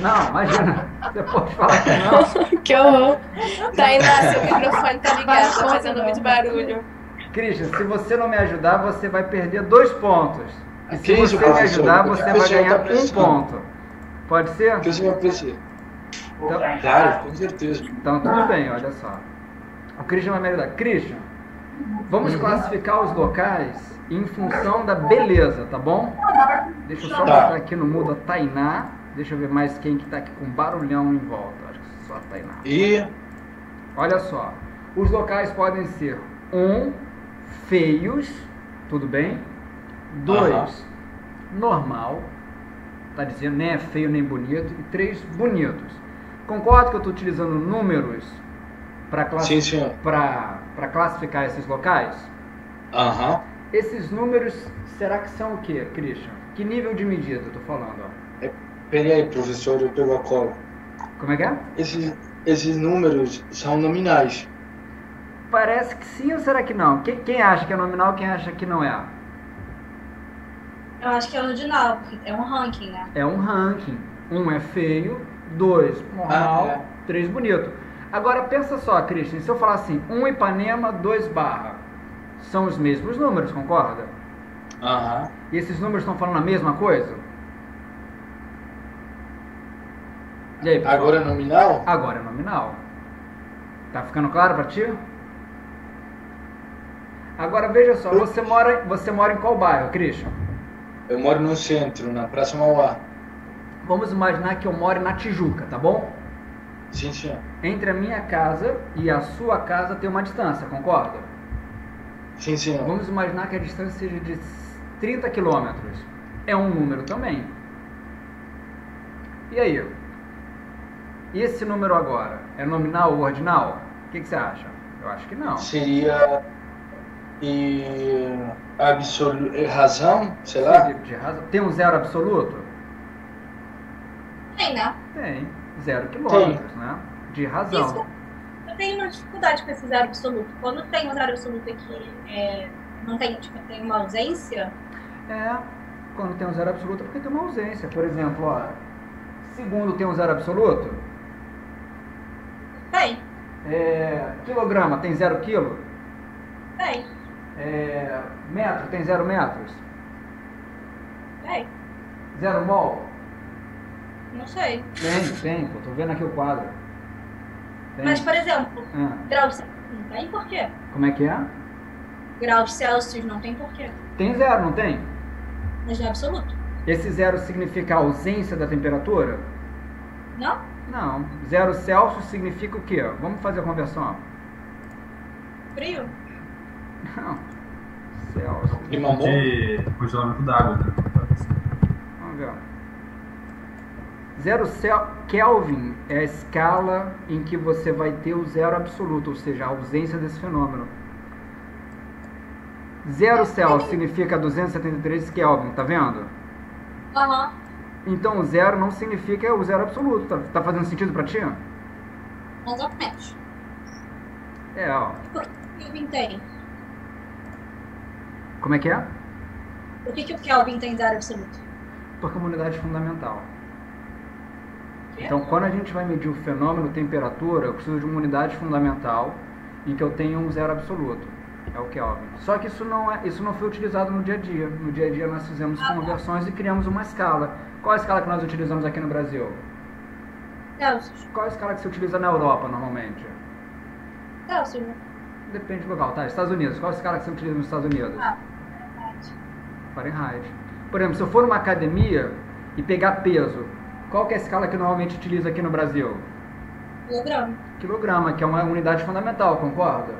Não, imagina. Você pode falar que não. Que horror. Tainá, seu microfone tá ligado, tá fazendo muito barulho. Christian, se você não me ajudar, você vai perder 2 pontos. E se Que isso, você me professor? ajudar, O você vai professor ganhar tá 1 pensando? ponto. Pode ser? Que o senhor precisa. Então, Claro, com certeza. então tudo bem, olha só. O Christian vai me ajudar. Christian, vamos classificar os locais em função da beleza, tá bom? Deixa eu só Tá. botar aqui no mudo a Tainá. Deixa eu ver mais quem que tá aqui com barulhão em volta. Acho que só a Tainá. E Olha só, os locais podem ser 1, feios, tudo bem? 2, normal, tá dizendo nem é feio nem bonito, e 3, bonitos. Concordo que eu estou utilizando números para sim, senhor. classificar esses locais? Aham. Esses números, será que são o quê, Christian? Que nível de medida eu estou falando? Ó? Peraí, professor, eu pego a cola. Como é que é? Esses números são nominais. Parece que sim ou será que não? Quem acha que é nominal, quem acha que não é? Eu acho que é ordinal, porque é um ranking, né? É um ranking. 1 é feio, 2 normal, Ah, é. 3 bonito. Agora pensa só, Christian, se eu falar assim, 1 Ipanema, 2 Barra, são os mesmos números, concorda? Aham. E esses números estão falando a mesma coisa? E aí, pessoal? Agora é nominal? Agora é nominal. Tá ficando claro pra ti? Agora veja só, você mora em qual bairro, Christian? Eu moro no centro, na Praça Mauá. Vamos imaginar que eu moro na Tijuca, tá bom? Sim, senhor. Entre a minha casa e a sua casa tem uma distância, concorda? Sim, senhor. Vamos imaginar que a distância seja de 30 quilômetros. É um número também. E aí? E esse número agora? É nominal ou ordinal? O que você acha? Eu acho que não. Seria... razão, sei lá? De razão. Tem um zero absoluto? Tem, né? Tem. 0 quilômetros, né? De razão. Isso. Eu tenho uma dificuldade com esse zero absoluto. Quando tem um zero absoluto aqui, não tem, tipo, tem uma ausência. É, quando tem um zero absoluto é porque tem uma ausência. Por exemplo, ó, segundo tem um zero absoluto? Tem, Quilograma tem 0 quilo? tem, Metro tem 0 metros? tem. 0 mol? Não sei. Tem, pô, tô vendo aqui o quadro. Tem. Mas, por exemplo, Ah, graus Celsius não tem porquê. como é que é? Graus Celsius não tem porquê. Tem 0, não tem? Mas não é absoluto. Esse 0 significa a ausência da temperatura? Não? Não. 0 Celsius significa o quê? Vamos fazer a conversão. Frio. Não. Celsius. Clima bom? De congelamento d'água, né? Vamos ver. 0 Kelvin é a escala em que você vai ter o zero absoluto, ou seja, a ausência desse fenômeno. 0 Celsius significa 273 Kelvin, tá vendo? Aham. Então o zero não significa o zero absoluto. Tá fazendo sentido pra ti? Mais ou menos. Ó. Por que o Kelvin tem? Como é que é? Por que o Kelvin tem zero absoluto? Porque é uma unidade fundamental. Quê? Então, quando a gente vai medir o fenômeno temperatura, eu preciso de uma unidade fundamental em que eu tenha um zero absoluto. É o Kelvin. Só que isso não foi utilizado no dia a dia. No dia a dia nós fizemos conversões e criamos uma escala. Qual a escala que nós utilizamos aqui no Brasil? Celsius. Qual a escala que se utiliza na Europa normalmente? Celsius, né? Depende do local. Tá, Estados Unidos. Qual é a escala que você utiliza nos Estados Unidos? Fahrenheit. Por exemplo, se eu for numa academia e pegar peso, qual que é a escala que normalmente utiliza aqui no Brasil? Quilograma. Quilograma, que é uma unidade fundamental, concorda?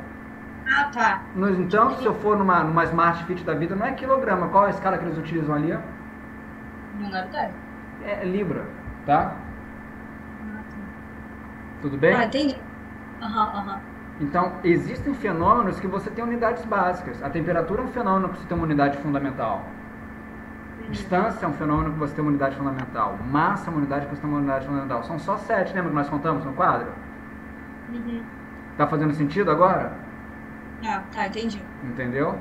Ah, tá. No entanto, se eu for numa Smart Fit da vida, não é quilograma. Qual é a escala que eles utilizam ali? Unidade. É libra, tá? Tudo bem? Ah, entendi. Aham. Então, existem fenômenos que você tem unidades básicas. A temperatura é um fenômeno que você tem uma unidade fundamental. Distância é um fenômeno que você tem uma unidade fundamental. Massa é uma unidade que você tem uma unidade fundamental. São só 7, lembra que nós contamos no quadro? Tá fazendo sentido agora? Ah, tá, entendi. Entendeu?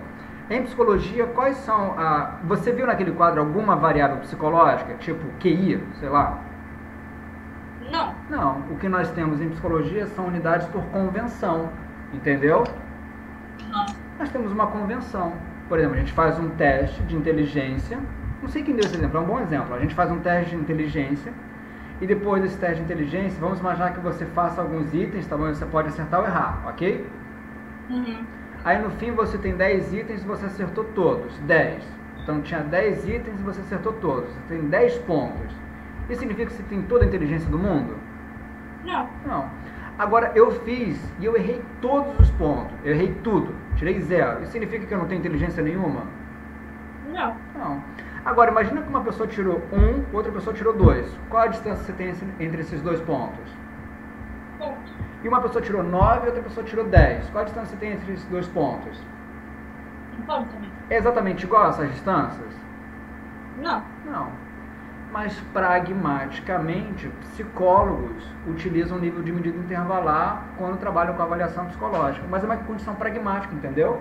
Em psicologia, quais são Você viu naquele quadro alguma variável psicológica? Tipo QI, sei lá? Não. Não. O que nós temos em psicologia são unidades por convenção. Entendeu? Nós temos uma convenção. Por exemplo, a gente faz um teste de inteligência. Não sei quem deu esse exemplo, é um bom exemplo. A gente faz um teste de inteligência e depois desse teste de inteligência, vamos imaginar que você faça alguns itens, tá bom? Você pode acertar ou errar, ok? Aí no fim você tem 10 itens e você acertou todos. 10. Então tinha 10 itens e você acertou todos. Você tem 10 pontos. Isso significa que você tem toda a inteligência do mundo? Não. Não. Agora eu fiz e eu errei todos os pontos. Eu errei tudo. Tirei 0. Isso significa que eu não tenho inteligência nenhuma? Não. Não. Agora imagina que uma pessoa tirou 1, outra pessoa tirou 2. Qual a distância que você tem entre esses dois pontos? Ponto. E uma pessoa tirou 9 e outra pessoa tirou 10. Qual a distância você tem entre esses dois pontos? Um ponto também. É exatamente igual essas distâncias? Não. Não. Mas pragmaticamente, psicólogos utilizam o nível de medida intervalar quando trabalham com avaliação psicológica. Mas é uma condição pragmática, entendeu?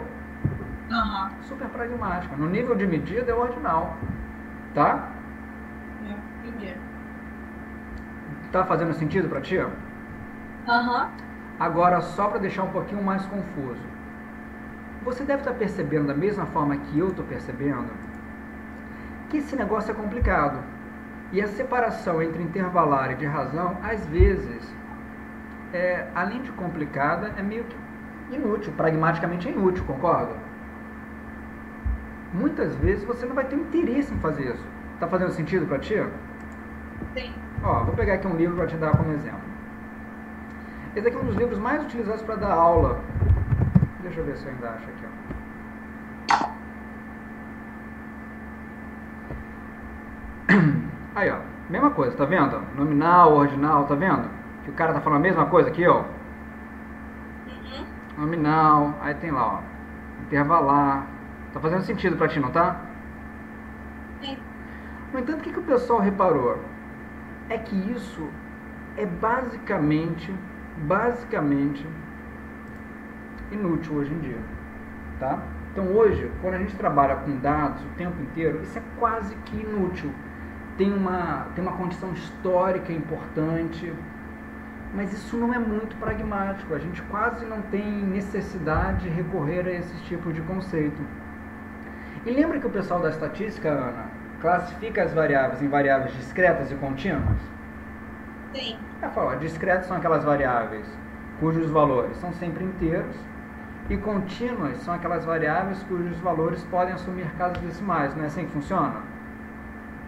Super pragmática. No nível de medida é ordinal. Tá? Entendi. Tá fazendo sentido pra ti? Agora, só para deixar um pouquinho mais confuso. Você deve estar percebendo da mesma forma que eu estou percebendo que esse negócio é complicado. E a separação entre intervalar e de razão, às vezes, além de complicada, é meio que inútil. Pragmaticamente é inútil, concorda? Muitas vezes você não vai ter interesse em fazer isso. Tá fazendo sentido para ti? Sim. Ó, vou pegar aqui um livro para te dar como exemplo. Esse aqui é um dos livros mais utilizados para dar aula. Deixa eu ver se eu ainda acho aqui, ó. Aí, ó. Mesma coisa, tá vendo? Nominal, ordinal, tá vendo? Que o cara tá falando a mesma coisa aqui, ó. Nominal, aí tem lá, ó. Intervalar. Tá fazendo sentido pra ti, não tá? Sim. No entanto, o que o pessoal reparou? É que isso é basicamente inútil hoje em dia, tá? Então hoje, quando a gente trabalha com dados o tempo inteiro, isso é quase que inútil. Tem uma condição histórica importante, mas isso não é muito pragmático. A gente quase não tem necessidade de recorrer a esse tipo de conceito. E lembra que o pessoal da estatística, Ana, classifica as variáveis em variáveis discretas e contínuas? Sim. Discretas são aquelas variáveis cujos valores são sempre inteiros, e contínuas são aquelas variáveis cujos valores podem assumir casas decimais. Não é assim que funciona?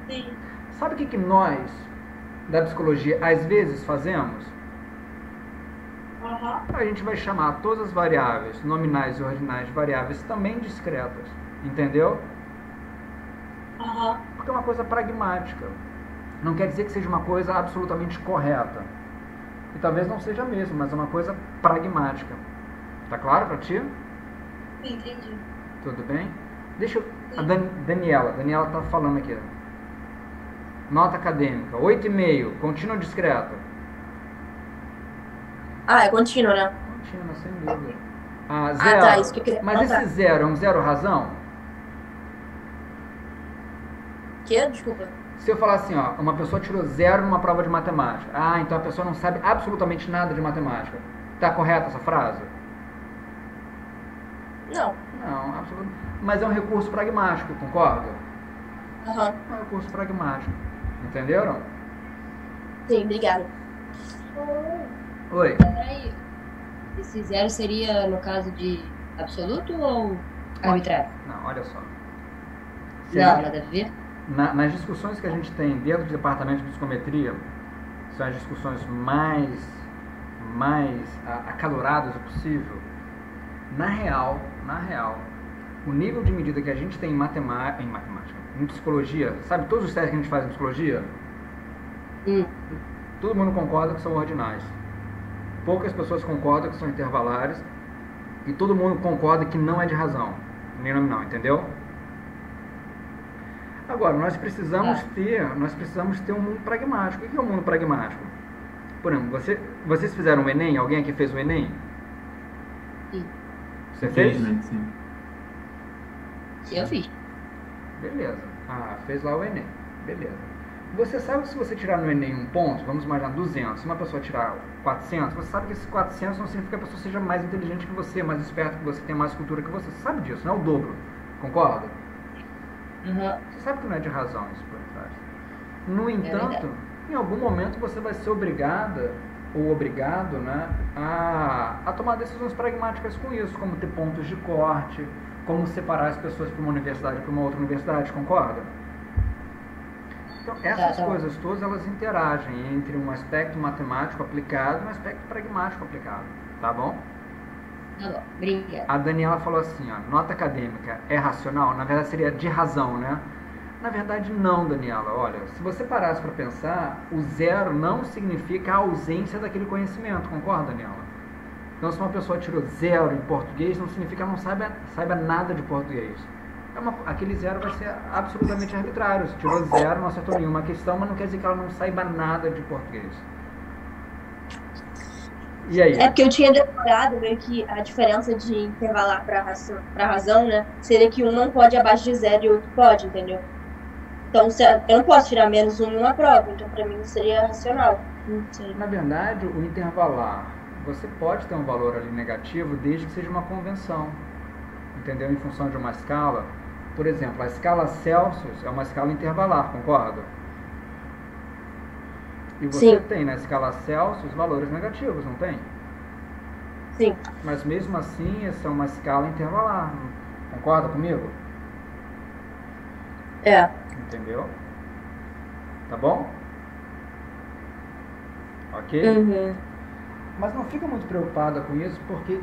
Sim. Sabe o que nós, da psicologia, às vezes fazemos? A gente vai chamar todas as variáveis nominais e ordinais de variáveis também discretas. Entendeu? Porque é uma coisa pragmática. Não quer dizer que seja uma coisa absolutamente correta. E talvez não seja mesmo, mas é uma coisa pragmática. Tá claro pra ti? Sim, entendi. Tudo bem? Deixa eu... A Daniela tá falando aqui. Nota acadêmica, 8,5, contínua ou discreta? É contínuo, né? Contínua, sem dúvida. Zero. Tá, isso que eu queria Mas notar. esse zero é um zero razão? Que? Desculpa. Se eu falar assim, ó, uma pessoa tirou 0 numa prova de matemática. Então a pessoa não sabe absolutamente nada de matemática. Tá correta essa frase? Não. Não, absolutamente. Mas é um recurso pragmático, concorda? É um recurso pragmático. Esse zero seria no caso de absoluto ou arbitrário? Não, olha só. Não, nada a ver. Nas discussões que a gente tem dentro do departamento de psicometria, são as discussões mais acaloradas possível. Na real, o nível de medida que a gente tem em matemática, em psicologia, sabe todos os testes que a gente faz em psicologia? Todo mundo concorda que são ordinais. Poucas pessoas concordam que são intervalares. E todo mundo concorda que não é de razão, nem nominal, entendeu? Agora, nós precisamos ter um mundo pragmático. O que é um mundo pragmático? Por exemplo, vocês fizeram o Enem? Alguém aqui fez o Enem? Sim. Você fez? Sim. Eu fiz. Beleza. Fez lá o Enem. Beleza. Você sabe que se você tirar no Enem um ponto, vamos imaginar 200, se uma pessoa tirar 400, você sabe que esses 400 não significa que a pessoa seja mais inteligente que você, mais esperta que você, tenha mais cultura que você. Você sabe disso, não é o dobro. Concorda? Você sabe que não é de razão isso por trás. No entanto, em algum momento você vai ser obrigada ou obrigado, né, a tomar decisões pragmáticas com isso, como ter pontos de corte, como separar as pessoas para uma universidade e para uma outra universidade, concorda? Então, essas coisas todas, elas interagem entre um aspecto matemático aplicado e um aspecto pragmático aplicado, tá bom? Tá bom, obrigada. A Daniela falou assim, nota acadêmica é racional? Na verdade seria de razão, né? Na verdade não, Daniela. Olha, se você parasse para pensar, o zero não significa a ausência daquele conhecimento, concorda, Daniela? Então, se uma pessoa tirou zero em português, não significa que ela não saiba nada de português. Aquele zero vai ser absolutamente arbitrário. Se tirou zero, não acertou nenhuma questão, mas não quer dizer que ela não saiba nada de português. E aí? É porque eu tinha decorado meio que a diferença de intervalar para razão, né? Seria que um não pode abaixo de zero e o outro pode, entendeu? Então, eu não posso tirar menos um em uma prova, então para mim seria racional. Na verdade, o intervalar, você pode ter um valor ali negativo desde que seja uma convenção, entendeu? Em função de uma escala. Por exemplo, a escala Celsius é uma escala intervalar, concorda? E você tem na escala Celsius valores negativos, não tem? Sim. Mas mesmo assim, essa é uma escala intervalar, concorda comigo? É. Entendeu? Tá bom? Ok? Uhum. Mas não fica muito preocupada com isso, porque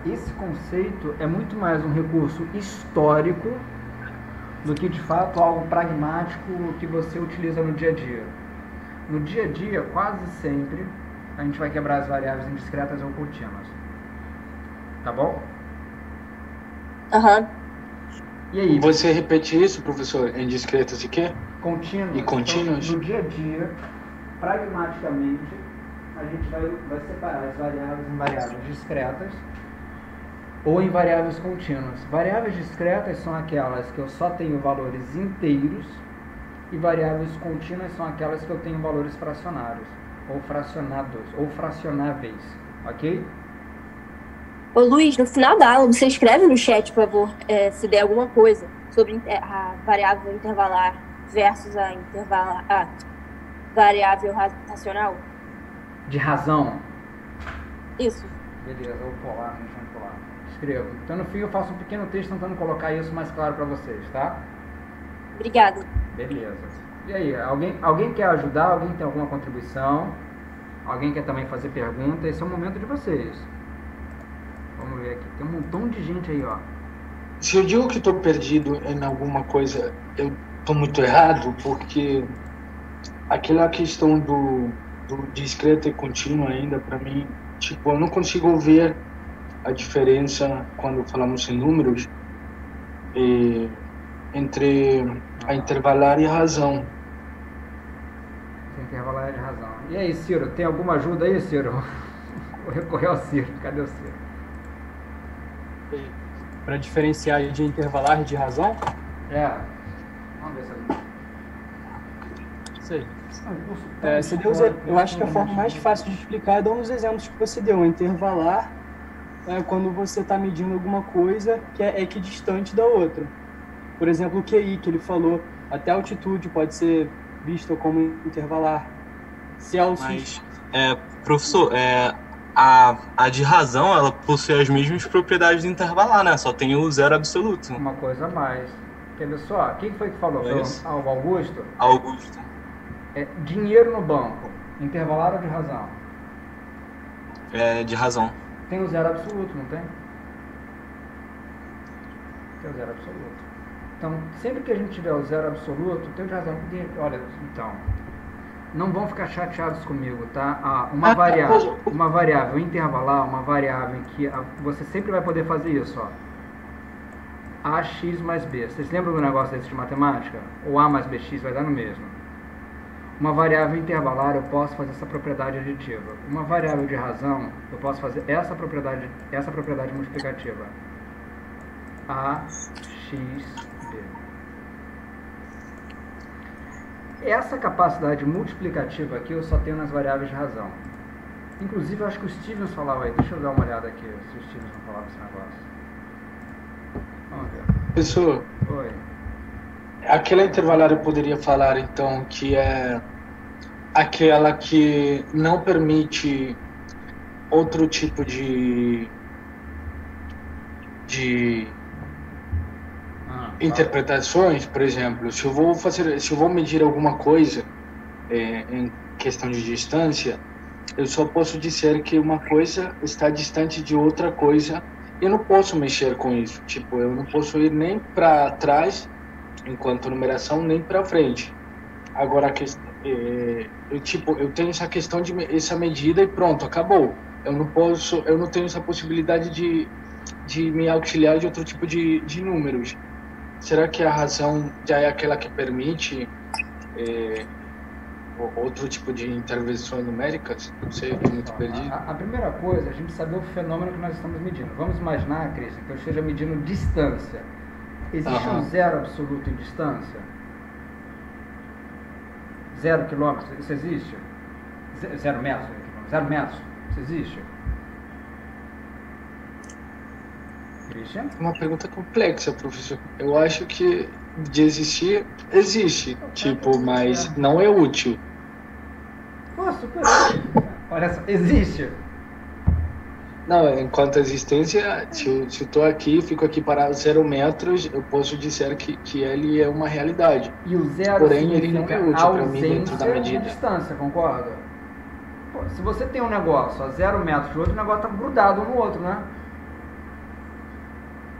esse conceito é muito mais um recurso histórico do que, de fato, algo pragmático que você utiliza no dia a dia. No dia a dia, quase sempre, a gente vai quebrar as variáveis em discretas ou contínuas. Tá bom? Aham. E aí? Você repete isso, professor, em discretas e quê? Contínuas. E contínuas? Então, no dia a dia, pragmaticamente, a gente vai separar as variáveis em variáveis discretas ou em variáveis contínuas. Variáveis discretas são aquelas que eu só tenho valores inteiros e variáveis contínuas são aquelas que eu tenho valores fracionários, ou fracionados, ou fracionáveis, ok? Ô Luiz, no final da aula, você escreve no chat, por favor, se der alguma coisa sobre a variável intervalar versus a variável racional. De razão? Isso. Beleza, eu vou colar, deixa eu colar. Escrevo. Então no fim eu faço um pequeno texto tentando colocar isso mais claro para vocês, tá? Obrigada. Beleza. E aí, alguém quer ajudar? Alguém tem alguma contribuição? Alguém quer também fazer pergunta? Esse é o momento de vocês. Vamos ver aqui. Tem um montão de gente aí, ó. Se eu digo que estou perdido em alguma coisa, eu estou muito errado, porque aquela questão do discreto e contínuo ainda, para mim, tipo, eu não consigo ver a diferença quando falamos em números entre a intervalar e a razão. Intervalar e a razão. E aí, Ciro, tem alguma ajuda aí, Ciro? Vou recorrer ao Ciro. Cadê o Ciro? Para diferenciar de intervalar e de razão? Vamos ver se Isso aí. Você deu, eu acho que a forma mais fácil de explicar é dando os exemplos que você deu. Intervalar é quando você está medindo alguma coisa que é equidistante da outra. Por exemplo, o QI, que ele falou, até a altitude pode ser vista como intervalar. Celsius. Mas, professor, A de razão, ela possui as mesmas propriedades do intervalar, né? Só tem o zero absoluto. Uma coisa a mais. Quer ver só? Quem foi que falou? Foi o Augusto? Augusto. Dinheiro no banco. Intervalar ou de razão? É de razão. Tem o zero absoluto, não tem? Tem o zero absoluto. Então, sempre que a gente tiver o zero absoluto, tem o de razão. Olha, então... Não vão ficar chateados comigo, tá? Uma variável intervalar, uma variável em que você sempre vai poder fazer isso, ó. AX mais B. Vocês lembram do negócio desse de matemática? O A mais BX vai dar no mesmo. Uma variável intervalar, eu posso fazer essa propriedade aditiva. Uma variável de razão, eu posso fazer essa propriedade multiplicativa. AX B. Essa capacidade multiplicativa aqui eu só tenho nas variáveis de razão. Inclusive, eu acho que o Stevens falava aí. Deixa eu dar uma olhada aqui, se o Stevens não falava esse negócio. Vamos ver. Professor, Oi. aquela intervalar eu poderia falar, então, que é aquela que não permite outro tipo de interpretações. Por exemplo, se eu vou medir alguma coisa em questão de distância, eu só posso dizer que uma coisa está distante de outra coisa. Eu não posso mexer com isso. Tipo, eu não posso ir nem para trás enquanto numeração, nem para frente. Agora eu tenho essa questão essa medida e pronto, acabou. Eu não tenho essa possibilidade de me auxiliar de outro tipo de números. Será que a razão já é aquela que permite outro tipo de intervenções numéricas? Não sei, estou muito perdido. A primeira coisa é a gente saber o fenômeno que nós estamos medindo. Vamos imaginar, Cris, que eu esteja medindo distância. Existe um zero absoluto em distância? 0 quilômetros, isso existe? 0 metros? 0 metros, isso existe? Christian? Uma pergunta complexa, professor. Eu acho que de existir, existe, mas não é útil. Pô, super útil. Olha só, existe. Não, enquanto existência, se eu estou aqui, fico aqui para 0 metros, eu posso dizer que ele é uma realidade. E o zero porém, ele não é útil para mim dentro da medida. De distância, concorda? Pô, se você tem um negócio a 0 metros de outro, o negócio está grudado um no outro, né?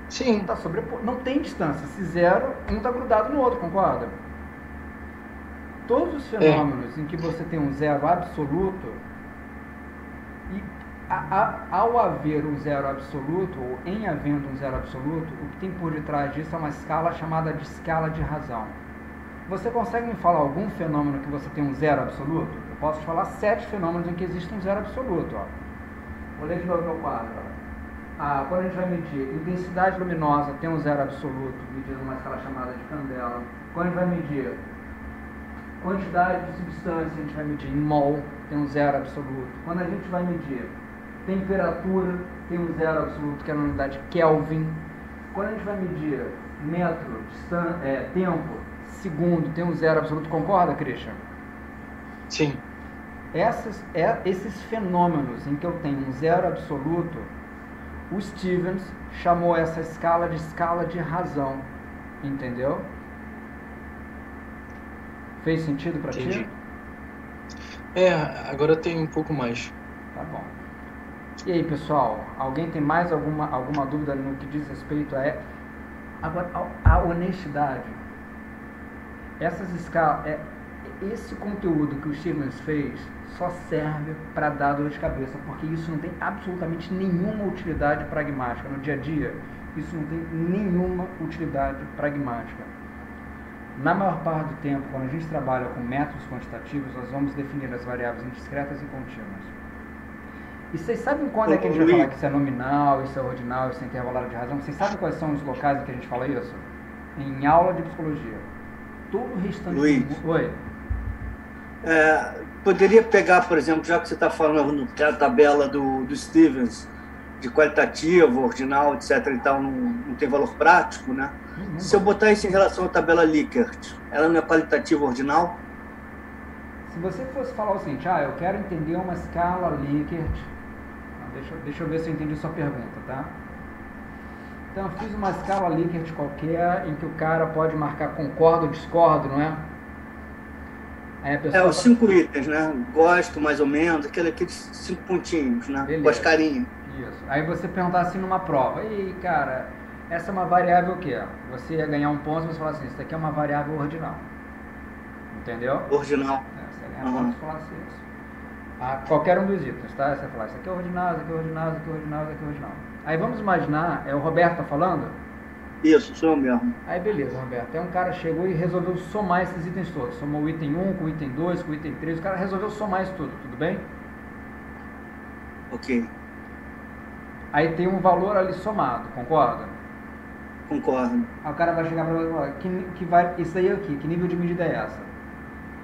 Sim. Tá não tem distância. Se zero, um está grudado no outro, concorda? Todos os fenômenos em que você tem um zero absoluto, e ao haver um zero absoluto, ou em havendo um zero absoluto, o que tem por detrás disso é uma escala chamada de escala de razão. Você consegue me falar algum fenômeno que você tem um zero absoluto? Eu posso te falar 7 fenômenos em que existe um zero absoluto. Ó. Vou ler de novo meu quadro. Quando a gente vai medir intensidade luminosa, tem um zero absoluto, medido numa escala chamada de candela. Quando a gente vai medir quantidade de substância, a gente vai medir em mol, tem um zero absoluto. Quando a gente vai medir temperatura, tem um zero absoluto, que é na unidade Kelvin. Quando a gente vai medir metro, tempo, segundo, tem um zero absoluto. Concorda, Christian? Sim. Esses fenômenos em que eu tenho um zero absoluto, o Stevens chamou essa escala de razão. Entendeu? Fez sentido para ti? Agora tem um pouco mais. Tá bom. E aí, pessoal, alguém tem mais alguma dúvida no que diz respeito a honestidade? Essas escalas, esse conteúdo que o Stevens fez só serve para dar dor de cabeça, porque isso não tem absolutamente nenhuma utilidade pragmática. No dia a dia, isso não tem nenhuma utilidade pragmática. Na maior parte do tempo, quando a gente trabalha com métodos quantitativos, nós vamos definir as variáveis indiscretas e contínuas. E vocês sabem quando é que a gente vai falar que isso é nominal, isso é ordinal, isso é intervalado de razão? Vocês sabem quais são os locais em que a gente fala isso? Em aula de psicologia. Todo o restante... Luiz. Oi. Poderia pegar, por exemplo, já que você está falando da tabela do Stevens, de qualitativo, ordinal, etc. e tal, não tem valor prático, né? Se eu botar isso em relação à tabela Likert, ela não é qualitativa ordinal? Se você fosse falar o seguinte, eu quero entender uma escala Likert Deixa eu ver se eu entendi sua pergunta, tá? Então eu fiz uma escala Likert qualquer em que o cara pode marcar concordo ou discordo, não é? Aí a pessoa os 5 itens, né? Gosto, mais ou menos, aqueles 5 pontinhos, né? Beleza. Com as carinhas. Isso. Aí você perguntar assim numa prova, e cara, essa é uma variável o quê? Você ia ganhar um ponto e você falar assim, isso daqui é uma variável ordinal. Entendeu? Ordinal. Você ia ganhar um ponto e falar assim, isso. Qualquer um dos itens, tá? Você vai falar, isso aqui é ordinal, isso aqui é ordinal, isso aqui é ordinal, isso aqui é ordinal. Aí vamos imaginar, o Roberto tá falando? Isso, sou eu mesmo. Aí beleza, Roberto. Aí um cara chegou e resolveu somar esses itens todos. Somou o item 1 com o item 2, com o item 3. O cara resolveu somar isso tudo bem? Ok. Aí tem um valor ali somado, concorda? Concordo. Aí o cara vai chegar para você e falar, isso aí é o quê? Que nível de medida é essa?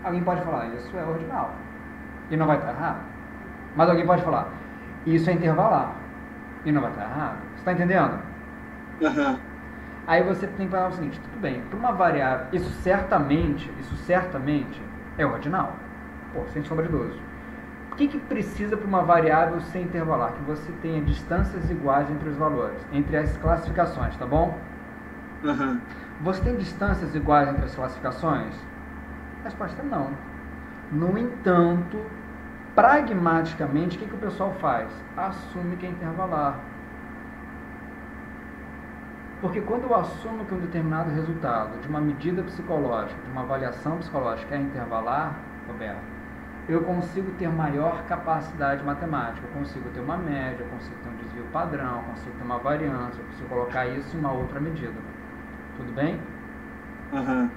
Alguém pode falar, isso é ordinal. E não vai estar errado. Mas alguém pode falar, isso é intervalar. E não vai estar errado. Você está entendendo? Uhum. Aí você tem que falar o seguinte, tudo bem, para uma variável, isso certamente é ordinal. Pô, sem sombra de dúvida. O que precisa para uma variável ser intervalar? Que você tenha distâncias iguais entre os valores, entre as classificações, tá bom? Uhum. Você tem distâncias iguais entre as classificações? A resposta é não. No entanto, pragmaticamente, o que o pessoal faz? Assume que é intervalar. Porque quando eu assumo que um determinado resultado de uma medida psicológica, de uma avaliação psicológica é intervalar, Roberto, eu consigo ter maior capacidade matemática, eu consigo ter uma média, eu consigo ter um desvio padrão, eu consigo ter uma variância, eu consigo colocar isso em uma outra medida. Tudo bem? Uhum.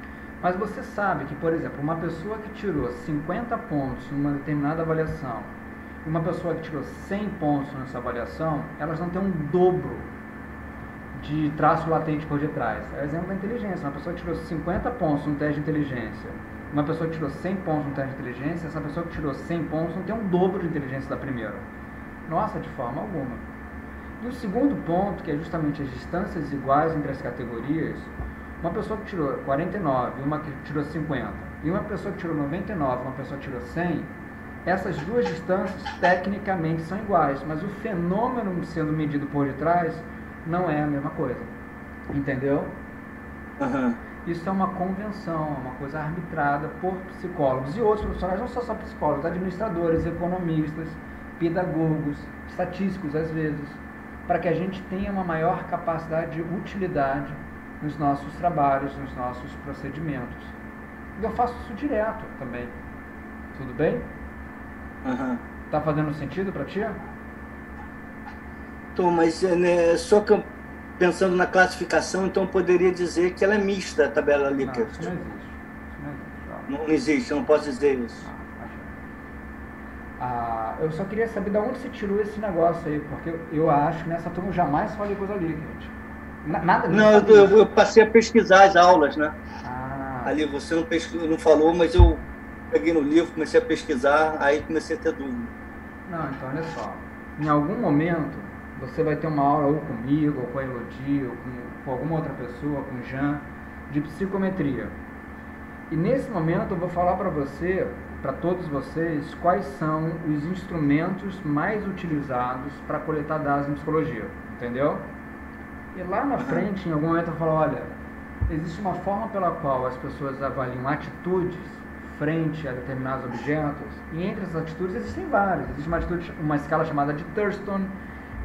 Mas você sabe que, por exemplo, uma pessoa que tirou 50 pontos numa determinada avaliação e uma pessoa que tirou 100 pontos nessa avaliação, elas não têm um dobro de traço latente por detrás. É o exemplo da inteligência. Uma pessoa que tirou 50 pontos no teste de inteligência, uma pessoa que tirou 100 pontos no teste de inteligência, essa pessoa que tirou 100 pontos não tem um dobro de inteligência da primeira. Nossa, de forma alguma. E o segundo ponto, que é justamente as distâncias iguais entre as categorias, uma pessoa que tirou 49 e uma que tirou 50, e uma pessoa que tirou 99 e uma pessoa que tirou 100, essas duas distâncias tecnicamente são iguais, mas o fenômeno sendo medido por detrás não é a mesma coisa. Entendeu? Uhum. Isso é uma convenção, é uma coisa arbitrada por psicólogos e outros profissionais, não só psicólogos, administradores, economistas, pedagogos, estatísticos às vezes, para que a gente tenha uma maior capacidade de utilidade nos nossos trabalhos, nos nossos procedimentos. E eu faço isso direto também. Tudo bem? Uhum. Tá fazendo sentido para ti? Tô, mas né, só que eu, pensando na classificação, então eu poderia dizer que ela é mista, a tabela Likert. Não, isso não existe. Isso não existe. Não existe, eu não posso dizer isso. Eu só queria saber de onde você tirou esse negócio aí, porque eu acho que nessa turma eu jamais falei coisa Likert. Nada disso. Não, eu passei a pesquisar as aulas, né? Ali você não falou, mas eu peguei no livro, comecei a pesquisar, aí comecei a ter dúvida. Não, então olha só. Em algum momento, você vai ter uma aula ou comigo, ou com a Elodie, ou com alguma outra pessoa, com o Jean, de psicometria. E nesse momento eu vou falar para você, para todos vocês, quais são os instrumentos mais utilizados para coletar dados em psicologia. Entendeu? E lá na frente, em algum momento, eu falo, olha, existe uma forma pela qual as pessoas avaliam atitudes frente a determinados objetos, e entre essas atitudes existem várias. Existe uma escala chamada de Thurston,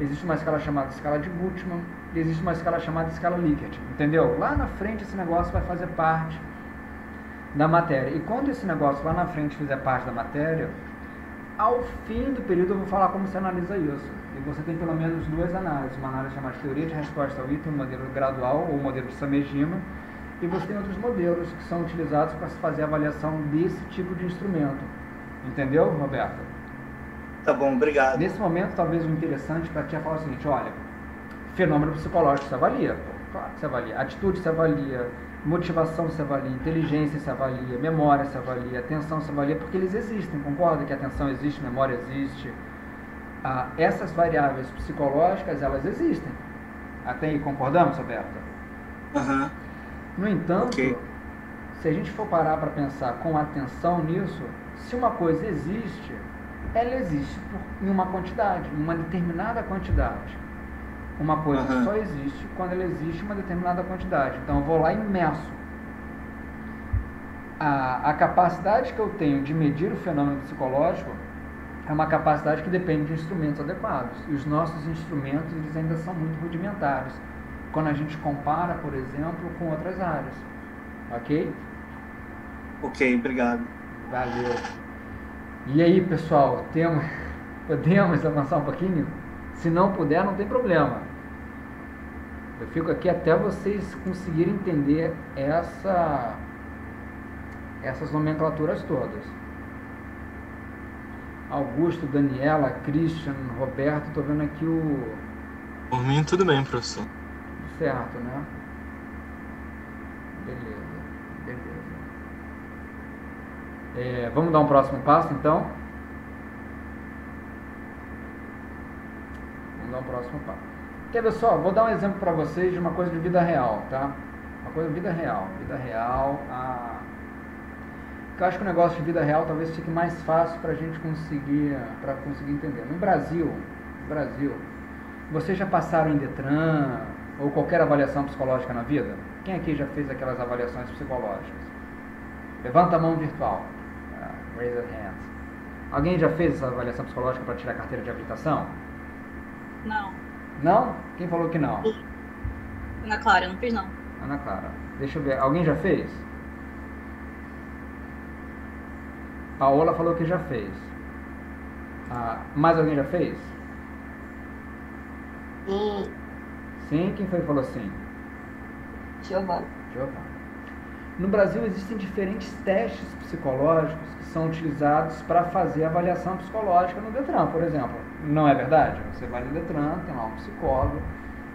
existe uma escala chamada escala de Gutmann, e existe uma escala chamada escala Likert, entendeu? Lá na frente esse negócio vai fazer parte da matéria. E quando esse negócio lá na frente fizer parte da matéria, ao fim do período eu vou falar como se analisa isso. E você tem pelo menos duas análises, uma análise chamada de teoria de resposta ao item, um modelo gradual ou um modelo de Samejima, e você tem outros modelos que são utilizados para se fazer a avaliação desse tipo de instrumento. Entendeu, Roberto? Tá bom, obrigado. Nesse momento, talvez o interessante para ti é falar o seguinte, olha, fenômeno psicológico se avalia, claro que se avalia, atitude se avalia, motivação se avalia, inteligência se avalia, memória se avalia, atenção se avalia, porque eles existem, concorda que atenção existe, memória existe. Essas variáveis psicológicas, elas existem. Até aí concordamos, Roberto? Uhum. No entanto, se a gente for parar para pensar com atenção nisso, se uma coisa existe, ela existe em uma quantidade, em uma determinada quantidade. Uma coisa só existe quando ela existe em uma determinada quantidade. Então eu vou lá e meço. A capacidade que eu tenho de medir o fenômeno psicológico é uma capacidade que depende de instrumentos adequados. E os nossos instrumentos, eles ainda são muito rudimentares, quando a gente compara, por exemplo, com outras áreas. Ok? Ok, obrigado. Valeu. E aí, pessoal, podemos avançar um pouquinho? Se não puder, não tem problema. Eu fico aqui até vocês conseguirem entender essas nomenclaturas todas. Augusto, Daniela, Christian, Roberto, estou vendo aqui o... Por mim, tudo bem, professor. Certo, né? Beleza. Vamos dar um próximo passo, então? Vamos dar um próximo passo. Quer ver só? Vou dar um exemplo para vocês de uma coisa de vida real, tá? Uma coisa de vida real. Que eu acho que o negócio de vida real talvez fique mais fácil para a gente conseguir entender. No Brasil, vocês já passaram em Detran ou qualquer avaliação psicológica na vida? Quem aqui já fez aquelas avaliações psicológicas? Levanta a mão virtual. Raise your hands. Alguém já fez essa avaliação psicológica para tirar a carteira de habilitação? Não. Não? Quem falou que não? Ana Clara, eu não fiz não. Ana Clara. Deixa eu ver. Alguém já fez? Paola falou que já fez. Mais alguém já fez? Sim. Sim? Quem foi que falou sim? Giovana. No Brasil existem diferentes testes psicológicos que são utilizados para fazer avaliação psicológica no Detran, por exemplo. Não é verdade? Você vai no Detran, tem lá um psicólogo.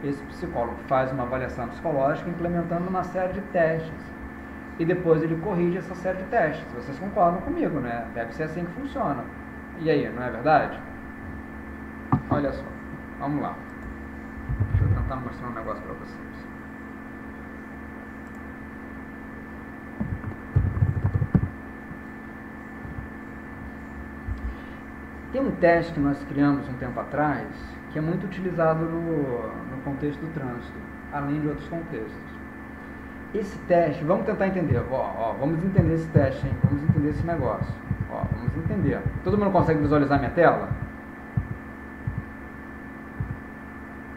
Esse psicólogo faz uma avaliação psicológica implementando uma série de testes. E depois ele corrige essa série de testes. Vocês concordam comigo, né? Deve ser assim que funciona. E aí, não é verdade? Olha só. Vamos lá. Deixa eu tentar mostrar um negócio para vocês. Tem um teste que nós criamos um tempo atrás que é muito utilizado no contexto do trânsito, além de outros contextos. Esse teste, vamos tentar entender, vamos entender esse teste, hein? Vamos entender esse negócio. Vamos entender. Todo mundo consegue visualizar minha tela?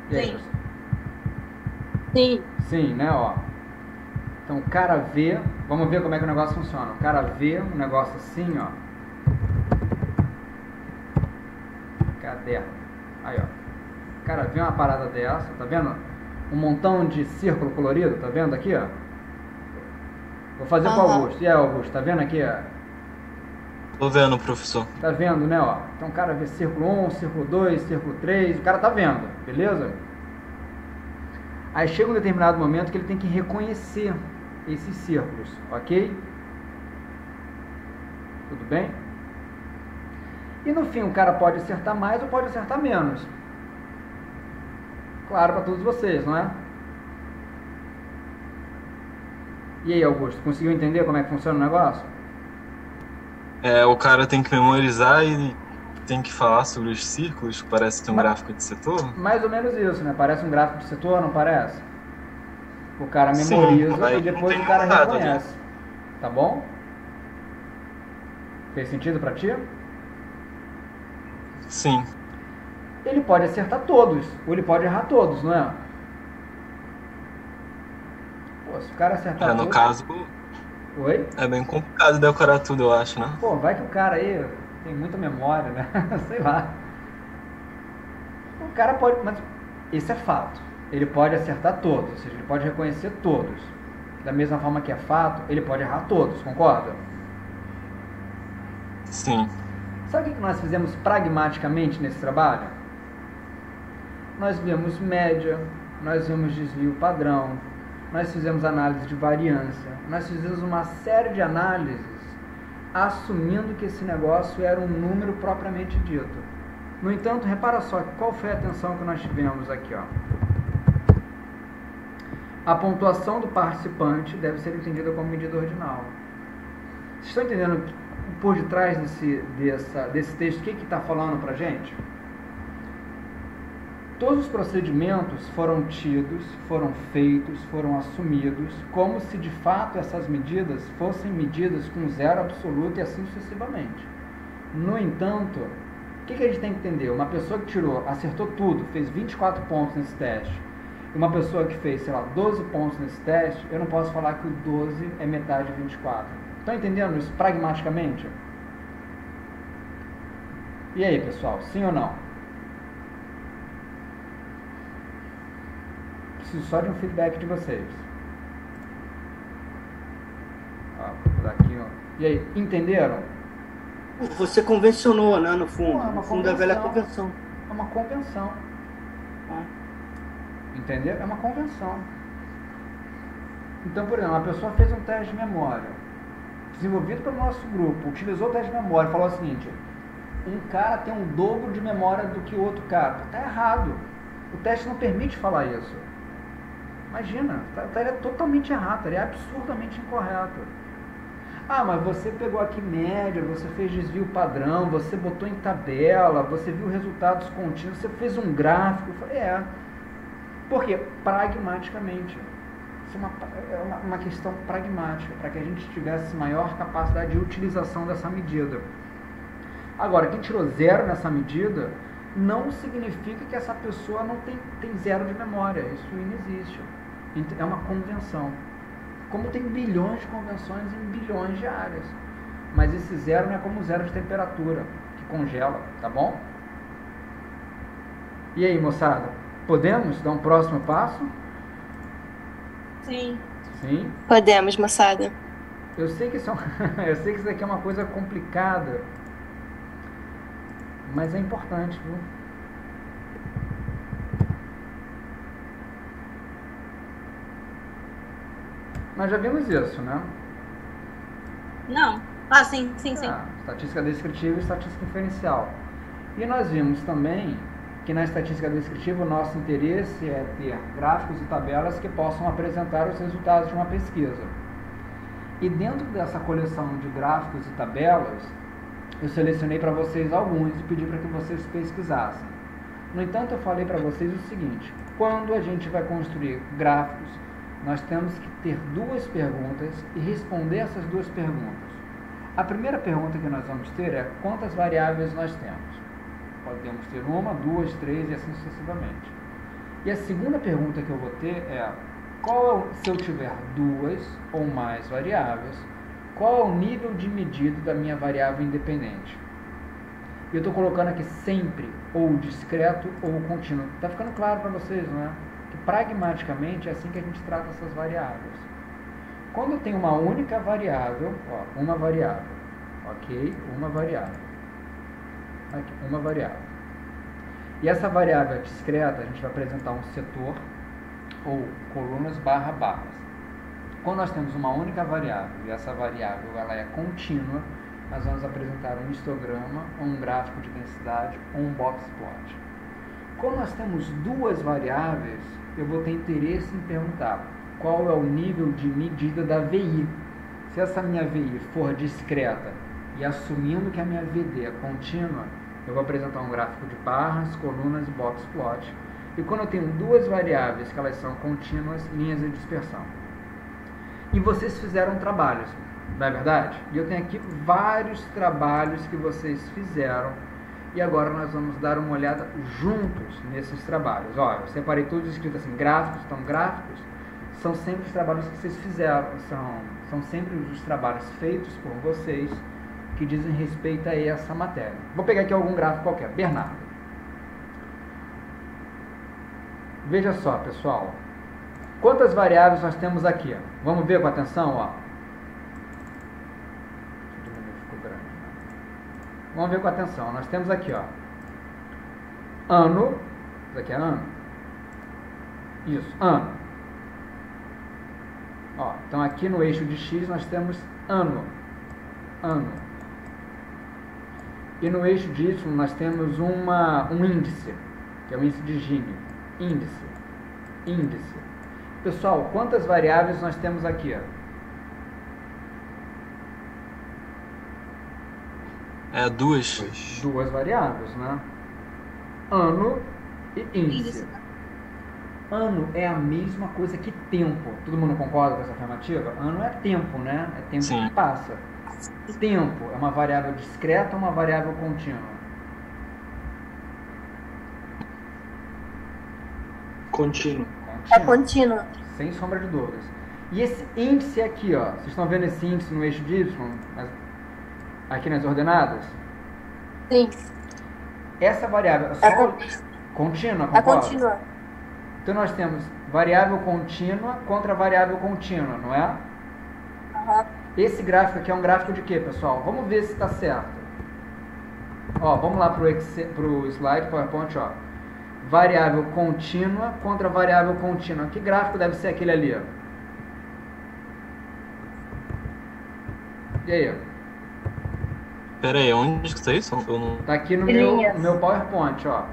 E aí, pessoal? Sim. Sim, né? Então o cara vê, vamos ver como é que o negócio funciona. O cara vê um negócio assim, ó. Caderno. Aí, ó. O cara vê uma parada dessa, tá vendo? Um montão de círculo colorido, tá vendo aqui, ó? Vou fazer com o Augusto. E aí, Augusto, tá vendo aqui, ó? Tô vendo, professor. Tá vendo, né, ó? Então o cara vê círculo 1, círculo 2, círculo 3, o cara tá vendo, beleza? Aí chega um determinado momento que ele tem que reconhecer esses círculos, ok? Tudo bem? E no fim o cara pode acertar mais ou pode acertar menos. Claro para todos vocês, não é? E aí, Augusto, conseguiu entender como é que funciona o negócio? O cara tem que memorizar e tem que falar sobre os círculos, que parece ter um gráfico de setor? Mais ou menos isso, né? Parece um gráfico de setor, não parece? O cara memoriza e depois o cara reconhece. Tá bom? Fez sentido pra ti? Sim. Ele pode acertar todos, ou ele pode errar todos, não é? Pô, se o cara acertar todos... No caso... Oi? É bem complicado decorar tudo, eu acho, né? Pô, vai que o cara aí tem muita memória, né? Sei lá. O cara pode... Mas isso é fato. Ele pode acertar todos, ou seja, ele pode reconhecer todos. Da mesma forma que é fato, ele pode errar todos, concorda? Sim. Sabe o que nós fizemos pragmaticamente nesse trabalho? Nós vimos média, nós vimos desvio padrão, nós fizemos análise de variância, nós fizemos uma série de análises assumindo que esse negócio era um número propriamente dito. No entanto, repara só, qual foi a atenção que nós tivemos aqui, ó. A pontuação do participante deve ser entendida como medida ordinal. Vocês estão entendendo por detrás desse texto, o que está falando para a gente? Todos os procedimentos foram tidos, foram feitos, foram assumidos, como se de fato essas medidas fossem medidas com zero absoluto e assim sucessivamente. No entanto, o que a gente tem que entender? Uma pessoa que acertou tudo, fez 24 pontos nesse teste, e uma pessoa que fez, sei lá, 12 pontos nesse teste, eu não posso falar que o 12 é metade de 24. Estão entendendo isso pragmaticamente? E aí, pessoal, sim ou não? Preciso só de um feedback de vocês. Vou mudar aqui, ó. E aí, entenderam? Você convencionou, né, no fundo. É uma no fundo da velha convenção. convenção. É uma convenção. Entendeu? É uma convenção. Então, por exemplo, a pessoa fez um teste de memória, desenvolvido pelo nosso grupo, utilizou o teste de memória e falou o seguinte: um cara tem um dobro de memória do que o outro cara. Está errado. O teste não permite falar isso. Imagina, estaria totalmente errado, estaria absurdamente incorreto. Ah, mas você pegou aqui média, você fez desvio padrão, você botou em tabela, você viu resultados contínuos, você fez um gráfico. Eu falei, porque pragmaticamente, isso é uma questão pragmática, para que a gente tivesse maior capacidade de utilização dessa medida. Agora, quem tirou zero nessa medida, não significa que essa pessoa não tem zero de memória. Isso não existe. É uma convenção. Como tem bilhões de convenções em bilhões de áreas. Mas esse zero não é como zero de temperatura, que congela, tá bom? E aí, moçada? Podemos dar um próximo passo? Sim. Sim? Podemos, moçada. Eu sei que isso aqui é uma coisa complicada, mas é importante, viu? Nós já vimos isso, né? Não. Sim. Estatística descritiva e estatística inferencial. E nós vimos também que na estatística descritiva o nosso interesse é ter gráficos e tabelas que possam apresentar os resultados de uma pesquisa. E dentro dessa coleção de gráficos e tabelas, eu selecionei para vocês alguns e pedi para que vocês pesquisassem. No entanto, eu falei para vocês o seguinte: quando a gente vai construir gráficos, nós temos que ter duas perguntas e responder essas duas perguntas. A primeira pergunta que nós vamos ter é: quantas variáveis nós temos? Podemos ter uma, duas, três e assim sucessivamente. E a segunda pergunta que eu vou ter é: se eu tiver duas ou mais variáveis, qual é o nível de medida da minha variável independente? E eu estou colocando aqui sempre ou discreto ou contínuo. Está ficando claro para vocês, não é? Que pragmaticamente é assim que a gente trata essas variáveis. Quando eu tenho uma única variável, uma variável, ok? Uma variável. Aqui, uma variável. E essa variável discreta, a gente vai apresentar um setor ou colunas barras. Quando nós temos uma única variável e essa variável ela é contínua, nós vamos apresentar um histograma, um gráfico de densidade ou um box plot. Quando nós temos duas variáveis, eu vou ter interesse em perguntar qual é o nível de medida da VI. Se essa minha VI for discreta e assumindo que a minha VD é contínua, eu vou apresentar um gráfico de barras, colunas e box plot. E quando eu tenho duas variáveis que elas são contínuas, linhas de dispersão. E vocês fizeram trabalhos, não é verdade? E eu tenho aqui vários trabalhos que vocês fizeram. E agora nós vamos dar uma olhada juntos nesses trabalhos. Olha, eu separei todos escritos assim, gráficos. Então, gráficos são sempre os trabalhos que vocês fizeram. São sempre os trabalhos feitos por vocês que dizem respeito a essa matéria. Vou pegar aqui algum gráfico qualquer. Bernardo. Veja só, pessoal. Quantas variáveis nós temos aqui? Vamos ver com atenção, Vamos ver com atenção. Nós temos aqui, ano. Isso aqui é ano? Isso, ano. Então aqui no eixo de X nós temos ano. E no eixo de Y nós temos um índice, que é o índice de Gini. Índice. Pessoal, quantas variáveis nós temos aqui? Duas. Duas variáveis, né? Ano e índice. Ano é a mesma coisa que tempo. Todo mundo concorda com essa afirmativa? Ano é tempo, né? É tempo Sim. que passa. Tempo é uma variável discreta ou uma variável contínua? Contínuo. É contínuo. Sem sombra de dúvidas. E esse índice aqui, ó. Vocês estão vendo esse índice no eixo de Y? Aqui nas ordenadas? Sim. Essa variável é só contínua, É concorda? contínua. Então nós temos variável contínua contra variável contínua, não é? Uhum. Esse gráfico aqui é um gráfico de quê, pessoal? Vamos ver se está certo. Ó, vamos lá pro slide PowerPoint, ó. Variável contínua contra variável contínua. Que gráfico deve ser aquele ali, ó? E aí, ó? Pera aí, onde que tá isso? Eu não... Tá aqui no meu PowerPoint, ó.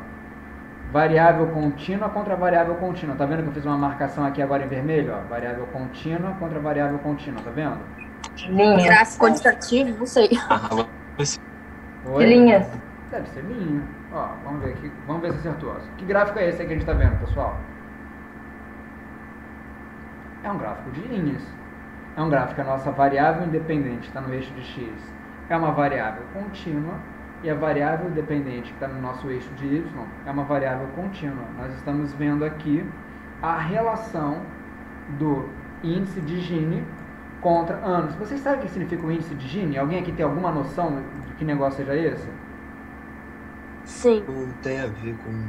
Variável contínua contra variável contínua. Tá vendo que eu fiz uma marcação aqui agora em vermelho, ó? Variável contínua contra variável contínua, tá vendo? Gráfico quantitativo, não sei. Oi? Linhas. Deve ser linha. Ó, vamos ver aqui. Vamos ver se acertou. Que gráfico é esse aí que a gente tá vendo, pessoal? É um gráfico de linhas. É um gráfico que a nossa variável independente está no eixo de x. É uma variável contínua. E a variável dependente que está no nosso eixo de y é uma variável contínua. Nós estamos vendo aqui a relação do índice de Gini contra anos. Vocês sabem o que significa o índice de Gini? Alguém aqui tem alguma noção de que negócio seja esse? Sim. Não tem a ver com...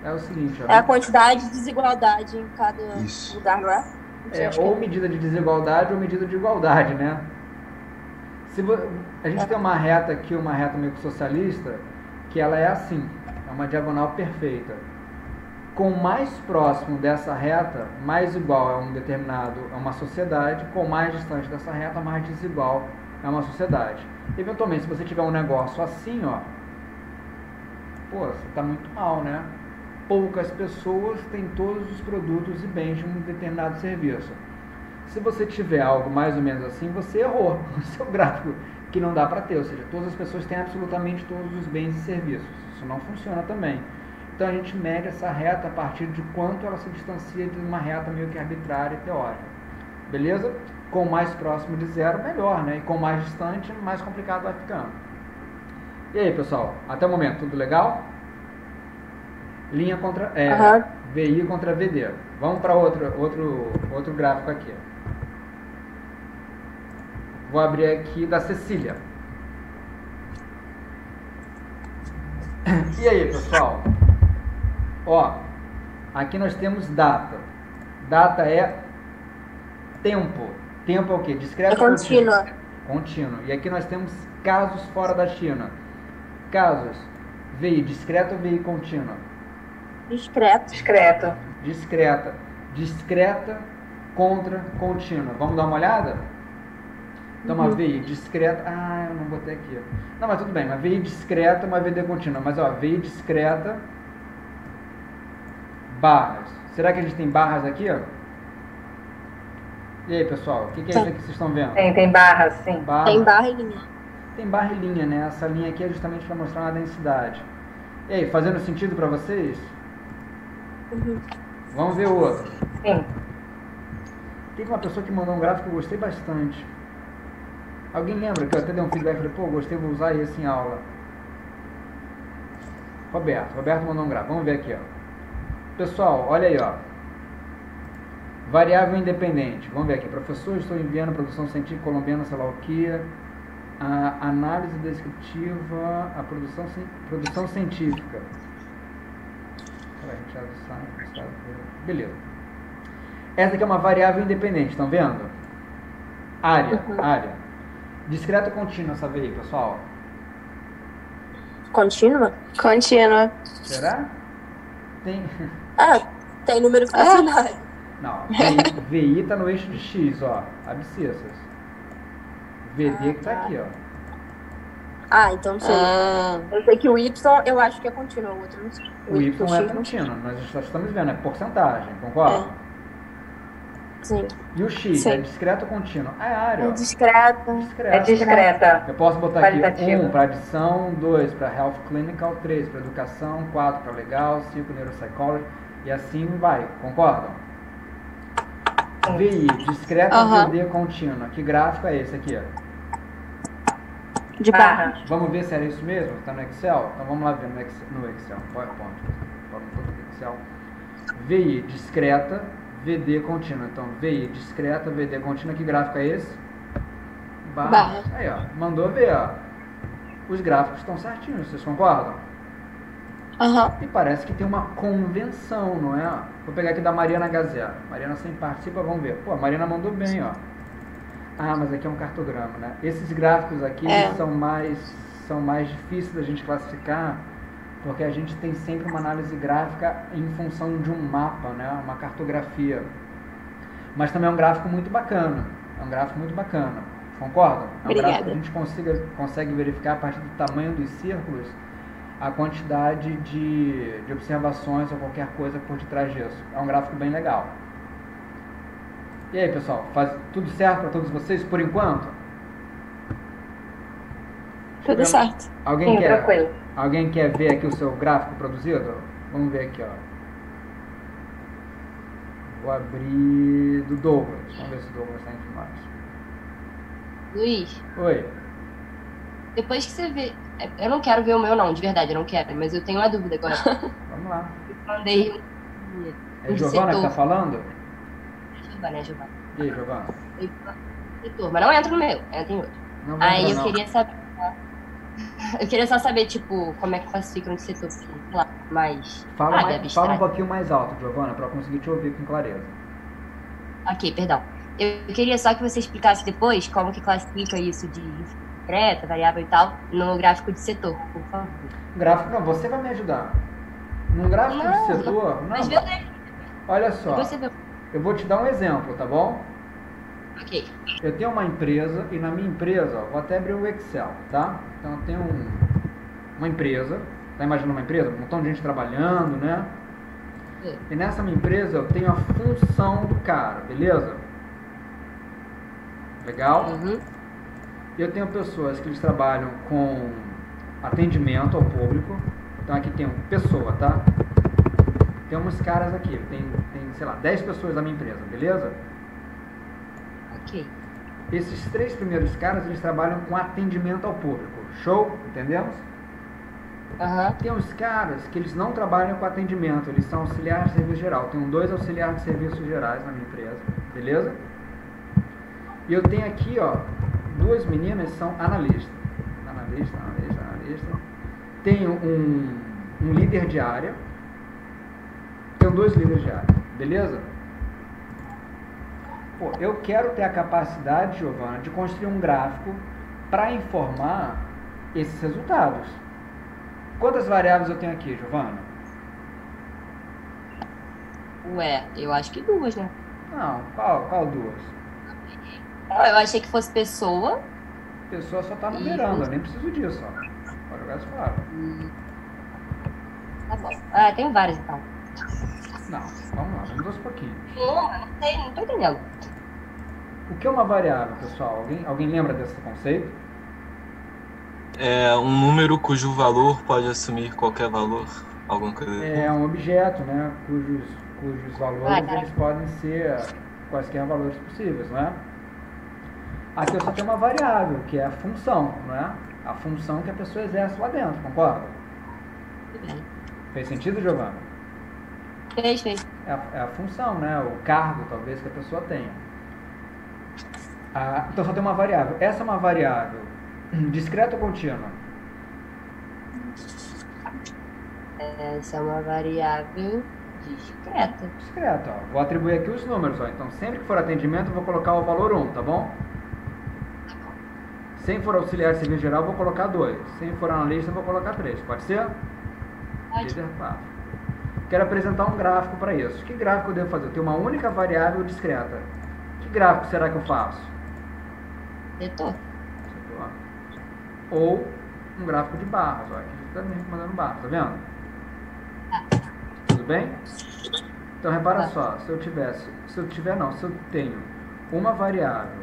É o seguinte, ó. É a quantidade de desigualdade em cada lugar, não é? Ou medida de desigualdade ou medida de igualdade, né? A gente tem uma reta aqui, uma reta meio que socialista, que ela é assim, é uma diagonal perfeita. Com mais próximo dessa reta, mais igual é uma sociedade, com mais distante dessa reta, mais desigual é uma sociedade. Eventualmente, se você tiver um negócio assim, ó, pô, você está muito mal, né? Poucas pessoas têm todos os produtos e bens de um determinado serviço. Se você tiver algo mais ou menos assim, você errou no seu gráfico, que não dá para ter. Ou seja, todas as pessoas têm absolutamente todos os bens e serviços. Isso não funciona também. Então a gente mede essa reta a partir de quanto ela se distancia de uma reta meio que arbitrária e teórica. Beleza? Com mais próximo de zero, melhor, né? E com mais distante, mais complicado vai ficando. E aí, pessoal? Até o momento, tudo legal? Linha contra... VI contra VD. Vamos para outro gráfico aqui. Vou abrir aqui da Cecília. E aí, pessoal? Ó, aqui nós temos data. Data é tempo. Tempo é o quê? Discreto? É contínua. Contínuo. E aqui nós temos casos fora da China. Casos. VI discreto ou VI contínua? Discreto. Discreta. Discreta contra contínua. Vamos dar uma olhada? Então, uma VI discreta... Ah, eu não botei aqui. Não, mas tudo bem. Uma VI discreta, uma VD contínua. Mas, ó, VI discreta, barras. Será que a gente tem barras aqui, ó? E aí, pessoal? O que é isso aqui que vocês estão vendo? Tem barras, sim. Barra. Tem barra e linha. Tem barra e linha, né? Essa linha aqui é justamente para mostrar uma densidade. E aí, fazendo sentido para vocês? Uhum. Vamos ver o outro. Sim. Teve uma pessoa que mandou um gráfico que eu gostei bastante. Alguém lembra que eu até dei um feedback e falei, pô, gostei, vou usar esse em aula. Roberto mandou um gráfico. Vamos ver aqui, ó. Pessoal, olha aí, ó. Variável independente. Vamos ver aqui. Professor, estou enviando produção científica colombiana, sei lá o que. A análise descritiva, a produção científica. Beleza. Essa aqui é uma variável independente, estão vendo? Área. Discreta ou contínua essa veio, pessoal? Contínua? Contínua. Será? Tem. Tem número fracionário. Não, VI está no eixo de X, ó. Abscissas. VD que tá aqui, ó. Então não sei. Eu sei que o Y eu acho que é contínuo, o outro não sei. O Y é contínuo, nós estamos vendo, é porcentagem, concorda? Sim. E o X, Sim. é discreto ou contínuo? É área, É ó. discreto. É discreta. Eu posso botar aqui Qualitativa. 1 para adição, 2 para health clinical, 3 para educação, 4 para legal, 5 neuropsychology e assim vai, concordam? VI, discreto Aham. VD contínua. Que gráfico é esse aqui? Ó? De barra. Vamos ver se era isso mesmo? Está no Excel? Então vamos lá ver no Excel, no PowerPoint. No Excel. VI, discreta, VD contínua. Então, VI, discreta, VD contínua. Que gráfico é esse? Barra. Aí, ó. Mandou ver, ó. Os gráficos estão certinhos, vocês concordam? Aham. E parece que tem uma convenção, não é? Vou pegar aqui da Mariana Gazera. Mariana sempre participa, vamos ver. Pô, a Mariana mandou bem, ó. Ah, mas aqui é um cartograma, né? Esses gráficos aqui eles são mais difíceis da gente classificar, porque a gente tem sempre uma análise gráfica em função de um mapa, né? Uma cartografia. Mas também é um gráfico muito bacana. É um gráfico muito bacana. Concordam? É um gráfico que a gente consegue verificar a partir do tamanho dos círculos a quantidade de observações ou qualquer coisa por detrás disso. É um gráfico bem legal. E aí, pessoal, faz tudo certo para todos vocês por enquanto? Tudo certo. Alguém quer ver aqui o seu gráfico produzido? Vamos ver aqui, ó. Vou abrir do Douglas. Vamos ver se o Douglas está em mais. Luiz. Oi. Depois que você vê... Eu não quero ver o meu não, de verdade, eu não quero. Mas eu tenho uma dúvida agora. Vamos lá. Eu mandei É Giovana que tá falando? É Giovana. E aí, Giovana? Setor, mas não entra no meu, entra em outro. Aí eu queria saber... Eu queria só saber, tipo, como é que classificam de setor, sei lá, mais... Fala um pouquinho mais alto, Giovana, para eu conseguir te ouvir com clareza. Ok, perdão. Eu queria só que você explicasse depois como que classifica isso de discreta, variável e tal, no gráfico de setor, por favor. Gráfico, não, você vai me ajudar. Num gráfico de setor... Não, mas olha só, eu vou te dar um exemplo, tá bom? Ok. Eu tenho uma empresa e na minha empresa, ó, vou até abrir o Excel, tá? Então eu tenho uma empresa, tá imaginando uma empresa? Um montão de gente trabalhando, né? E nessa minha empresa eu tenho a função do cara, beleza? Legal? Eu tenho pessoas que eles trabalham com atendimento ao público. Então aqui tem uma pessoa, tá? Tem uns caras aqui, tem sei lá, 10 pessoas na minha empresa, beleza? Ok. Esses 3 primeiros caras, eles trabalham com atendimento ao público. Show? Entendemos? Tem uns caras que eles não trabalham com atendimento, eles são auxiliares de serviço geral. Tem 2 auxiliares de serviços gerais na minha empresa, beleza? E eu tenho aqui, ó, 2 meninas que são analistas. Analista. Tenho um líder de área. Tenho 2 líderes de área, beleza? Pô, eu quero ter a capacidade, Giovana, de construir um gráfico para informar esses resultados. Quantas variáveis eu tenho aqui, Giovana? Ué, eu acho que 2, né? Não, qual 2? Eu achei que fosse pessoa. Pessoa só tá numerando, eu nem preciso disso, ó. Pode jogar isso fora. Tá bom. Tem várias então. Não, vamos lá, vamos aos pouquinhos. Não tô entendendo. O que é uma variável, pessoal? Alguém lembra desse conceito? É um número cujo valor pode assumir qualquer valor, alguma coisa assim. É um objeto, né? Cujos valores eles podem ser quaisquer valores possíveis, não é? Aqui eu só tenho uma variável, que é a função, não é? A função que a pessoa exerce lá dentro, concorda? Fez sentido, Giovana? Fez. É a função, né? O cargo, talvez, que a pessoa tenha. Então só tem uma variável. Essa é uma variável discreta ou contínua? Essa é uma variável discreta. Discreta, ó. Vou atribuir aqui os números, ó. Então sempre que for atendimento eu vou colocar o valor 1, tá bom? Se for auxiliar de serviço geral, eu vou colocar 2. Se for analista, eu vou colocar 3. Pode ser? Pode. Quero apresentar um gráfico para isso. Que gráfico eu devo fazer? Eu tenho uma única variável discreta. Que gráfico será que eu faço? Setor. Ou um gráfico de barras. Ó. Aqui está me recomendando barras, tá vendo? Tudo bem? Então repara só, se eu tenho uma variável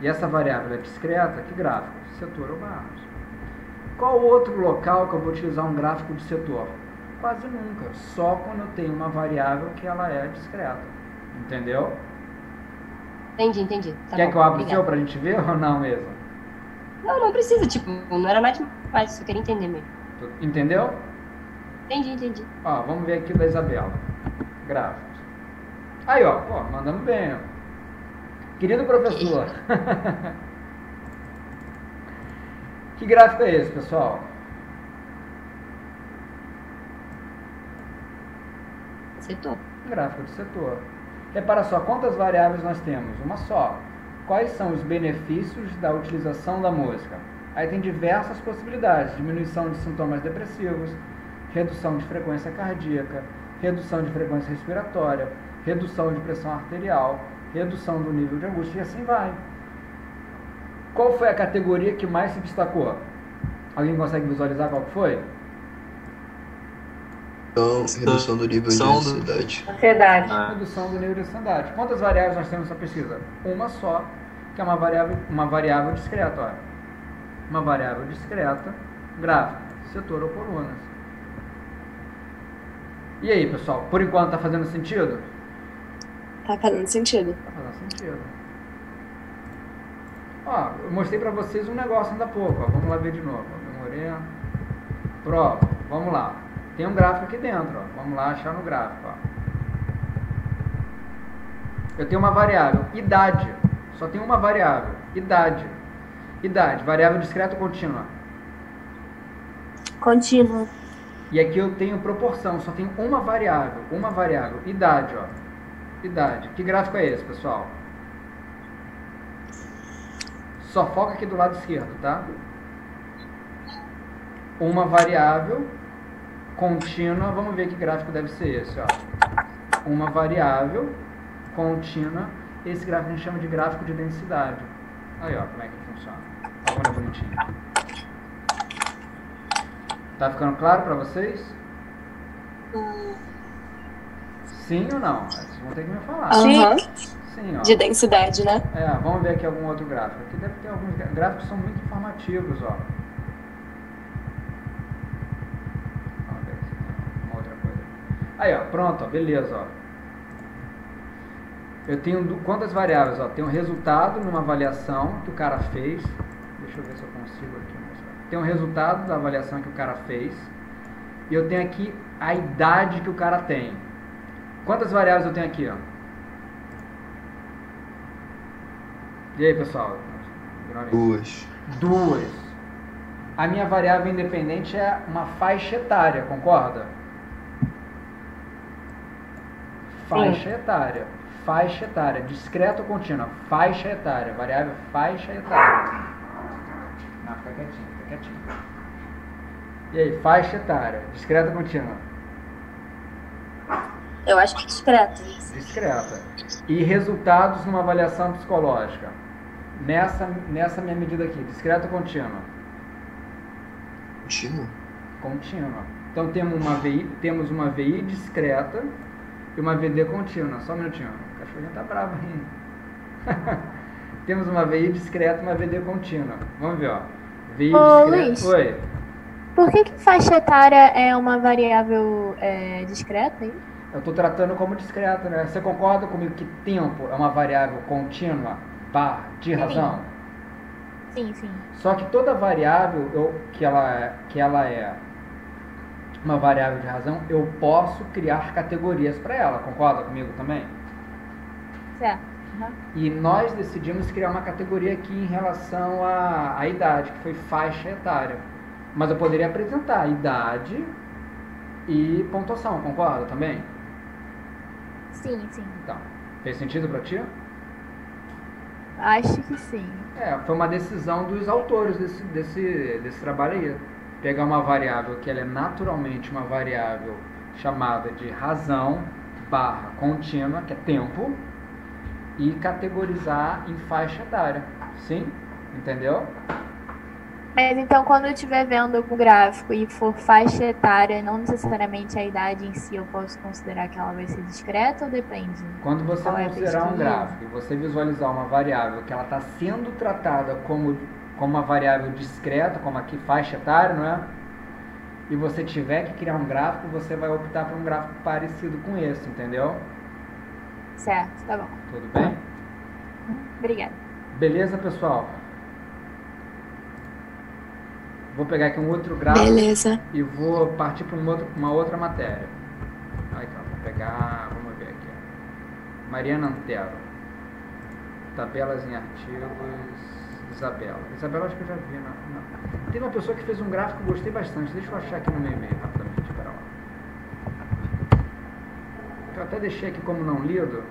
e essa variável é discreta, que gráfico? Setor ou barras. Qual outro local que eu vou utilizar um gráfico de setor? Quase nunca, só quando eu tenho uma variável que ela é discreta. Entendeu? Entendi. Tá Quer bom, que eu abra o obrigada. seu pra gente ver ou não mesmo? Não precisa, tipo, não era nada demais, só queria entender mesmo. Entendeu? Entendi. Ó, vamos ver aqui o da Isabela. Gráficos. Aí, ó, pô, mandando bem, ó. Querido professor. Que gráfico é esse, pessoal? Setor. Gráfico de setor. Repara só, quantas variáveis nós temos? Uma só. Quais são os benefícios da utilização da música? Aí tem diversas possibilidades. Diminuição de sintomas depressivos, redução de frequência cardíaca, redução de frequência respiratória, redução de pressão arterial, redução do nível de angústia e assim vai. Qual foi a categoria que mais se destacou? Alguém consegue visualizar qual que foi? Então, redução do nível de ansiedade. Redução do nível de ansiedade. Quantas variáveis nós temos nessa pesquisa? Uma só, que é uma variável discreta. Olha. Uma variável discreta, gráfico, setor ou colunas. E aí, pessoal? Por enquanto tá fazendo sentido? Tá fazendo sentido. Tá fazendo sentido. Ó, eu mostrei pra vocês um negócio ainda há pouco. Ó. Vamos lá ver de novo. Demorei. Prova. Vamos lá. Tem um gráfico aqui dentro. Ó. Vamos lá achar no gráfico. Ó. Eu tenho uma variável, idade. Só tem uma variável, idade. Idade, variável discreta ou contínua? Contínua. E aqui eu tenho proporção, só tem uma variável, idade, ó. Idade. Que gráfico é esse, pessoal? Só foca aqui do lado esquerdo, tá? Uma variável contínua, vamos ver que gráfico deve ser esse, ó. Uma variável contínua, esse gráfico a gente chama de gráfico de densidade. Aí, ó, como é que funciona. Olha bonitinho. Tá ficando claro para vocês? Sim ou não? Vocês vão ter que me falar. Sim. Sim, ó. De densidade, né? É, vamos ver aqui algum outro gráfico. Aqui deve ter alguns gráficos que são muito informativos, ó. Vamos ver se tem uma outra coisa. Aí, ó, pronto, ó, beleza, ó. Eu tenho quantas variáveis? Ó? Tem um resultado numa avaliação que o cara fez. Deixa eu ver se eu consigo aqui mostrar. Tem um resultado da avaliação que o cara fez. E eu tenho aqui a idade que o cara tem. Quantas variáveis eu tenho aqui? Ó? E aí, pessoal? Duas. A minha variável independente é uma faixa etária, concorda? Faixa etária. Faixa etária, discreta ou contínua? Faixa etária, variável faixa etária. Não, fica quietinho. E aí, faixa etária, discreta ou contínua? Eu acho que discreta. Discreta. E resultados numa avaliação psicológica? Nessa minha medida aqui, discreta ou contínua? Contínua. Então temos uma VI discreta e uma VD contínua. Só um minutinho. O cachorrinho tá bravo ainda. Temos uma VI discreta e uma VD contínua. Vamos ver, ó. VI discreta. Luiz, Oi. por que faixa etária é uma variável discreta aí? Eu estou tratando como discreta, né? Você concorda comigo que tempo é uma variável contínua de razão? Sim. Só que toda variável que ela é uma variável de razão, eu posso criar categorias para ela. Concorda comigo também? Certo. E nós decidimos criar uma categoria aqui em relação à idade, que foi faixa etária. Mas eu poderia apresentar idade e pontuação, concorda também? Sim. Então, fez sentido para ti? Acho que sim. Foi uma decisão dos autores desse trabalho aí. Pegar uma variável que ela é naturalmente uma variável chamada de razão / contínua, que é tempo, e categorizar em faixa etária. Sim? Entendeu? Mas então, quando eu estiver vendo algum gráfico e for faixa etária, não necessariamente a idade em si, eu posso considerar que ela vai ser discreta ou depende? Quando você considerar um gráfico e você visualizar uma variável que ela está sendo tratada como uma variável discreta, como aqui faixa etária, não é? E você tiver que criar um gráfico, você vai optar por um gráfico parecido com esse, entendeu? Certo, tá bom. Tudo bem? Obrigada. Beleza, pessoal? Vou pegar aqui um outro gráfico. Beleza. E vou partir para uma outra matéria. Aqui, ó, vou pegar, vamos ver aqui. Mariana Antero. Tabelas em artigos. Isabela. Isabela acho que eu já vi. Não. Tem uma pessoa que fez um gráfico que eu gostei bastante. Deixa eu achar aqui no meu e-mail rapidamente. Espera lá. Eu até deixei aqui como não lido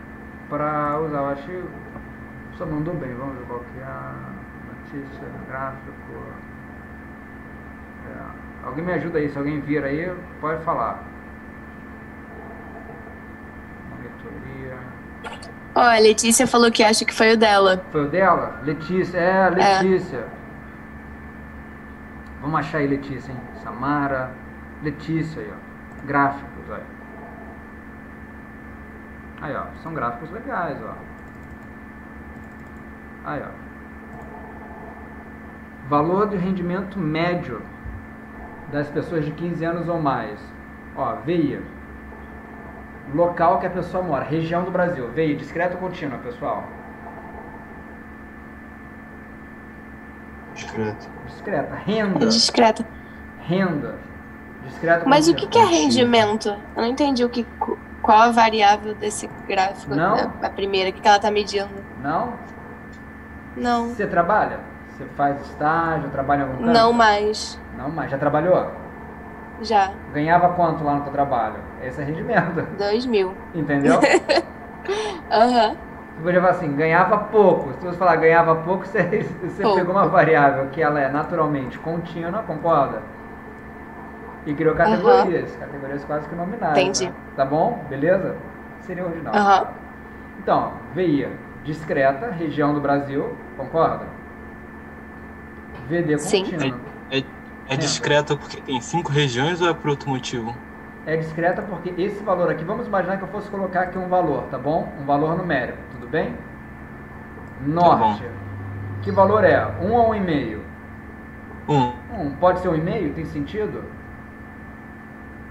para usar. Eu acho que só mandou bem. Vamos ver qual que é a notícia, gráfico. Alguém me ajuda aí, se alguém vir aí, pode falar. Monitoria. Ó, a Letícia falou que acha que foi o dela. Foi o dela? Letícia, Letícia. É. Vamos achar aí, Letícia, hein? Samara. Letícia aí, ó. Gráficos, aí. Aí, ó. São gráficos legais, ó. Aí, ó. Valor de rendimento médio das pessoas de 15 anos ou mais. Ó, VI. Local que a pessoa mora. Região do Brasil. VI, discreta ou contínua, pessoal? Discreta. Discreta. Renda. Discreta. Renda. Discreta ou Mas contínua? o que é rendimento? Eu não entendi qual a variável desse gráfico. Não? A primeira, o que ela tá medindo. Não? Não. Você trabalha? Você faz estágio, trabalha em algum canto? Não mais. Não mais. Já trabalhou? Já. Ganhava quanto lá no teu trabalho? Esse é rendimento. 2.000. Entendeu? Aham. Você podia falar assim, ganhava pouco. Se você falar ganhava pouco, você pegou uma variável que ela é naturalmente contínua, concorda? E criou categorias. Categorias quase que nominais. Entendi. Né? Tá bom? Beleza? Seria original. Então, VI, discreta, região do Brasil, concorda? VD contínua. É discreta porque tem 5 regiões ou é por outro motivo? É discreta porque esse valor aqui, vamos imaginar que eu fosse colocar aqui um valor, tá bom? Um valor numérico, tudo bem? Norte. Tá, que valor é? 1 ou 1,5? 1. Pode ser 1,5? Tem sentido?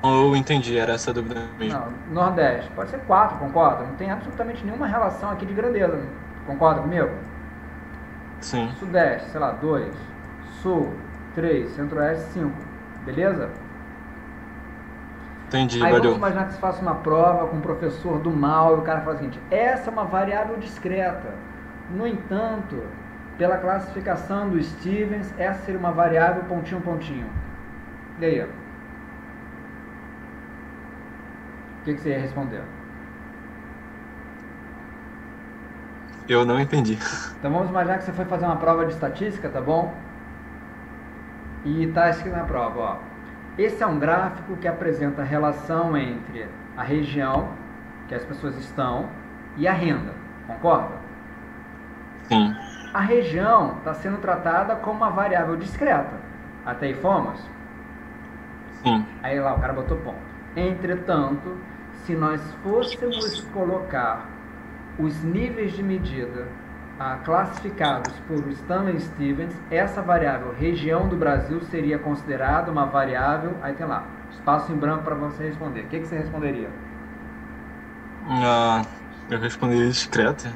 Eu entendi, era essa a dúvida mesmo. Não, Nordeste. Pode ser 4, concorda? Não tem absolutamente nenhuma relação aqui de grandeza. Concorda comigo? Sim. Sudeste, sei lá, 2. Sul, 3. Centro-Oeste, 5. Beleza? Entendi, aí valeu. Vamos imaginar que você faça uma prova com um professor do mal e o cara fala o seguinte: essa é uma variável discreta. No entanto, pela classificação do Stevens, essa seria uma variável pontinho, pontinho. E aí? O que você ia responder? Eu não entendi. Então vamos imaginar que você foi fazer uma prova de estatística, tá bom? E está escrito na prova, ó. Esse é um gráfico que apresenta a relação entre a região que as pessoas estão e a renda, concorda? Sim. A região está sendo tratada como uma variável discreta. Até aí fomos? Sim. Aí lá o cara botou ponto. Entretanto, se nós fôssemos colocar os níveis de medida classificados por Stanley Stevens, essa variável região do Brasil seria considerada uma variável, aí tem lá, espaço em branco para você responder. O que você responderia? Eu responderia discreta.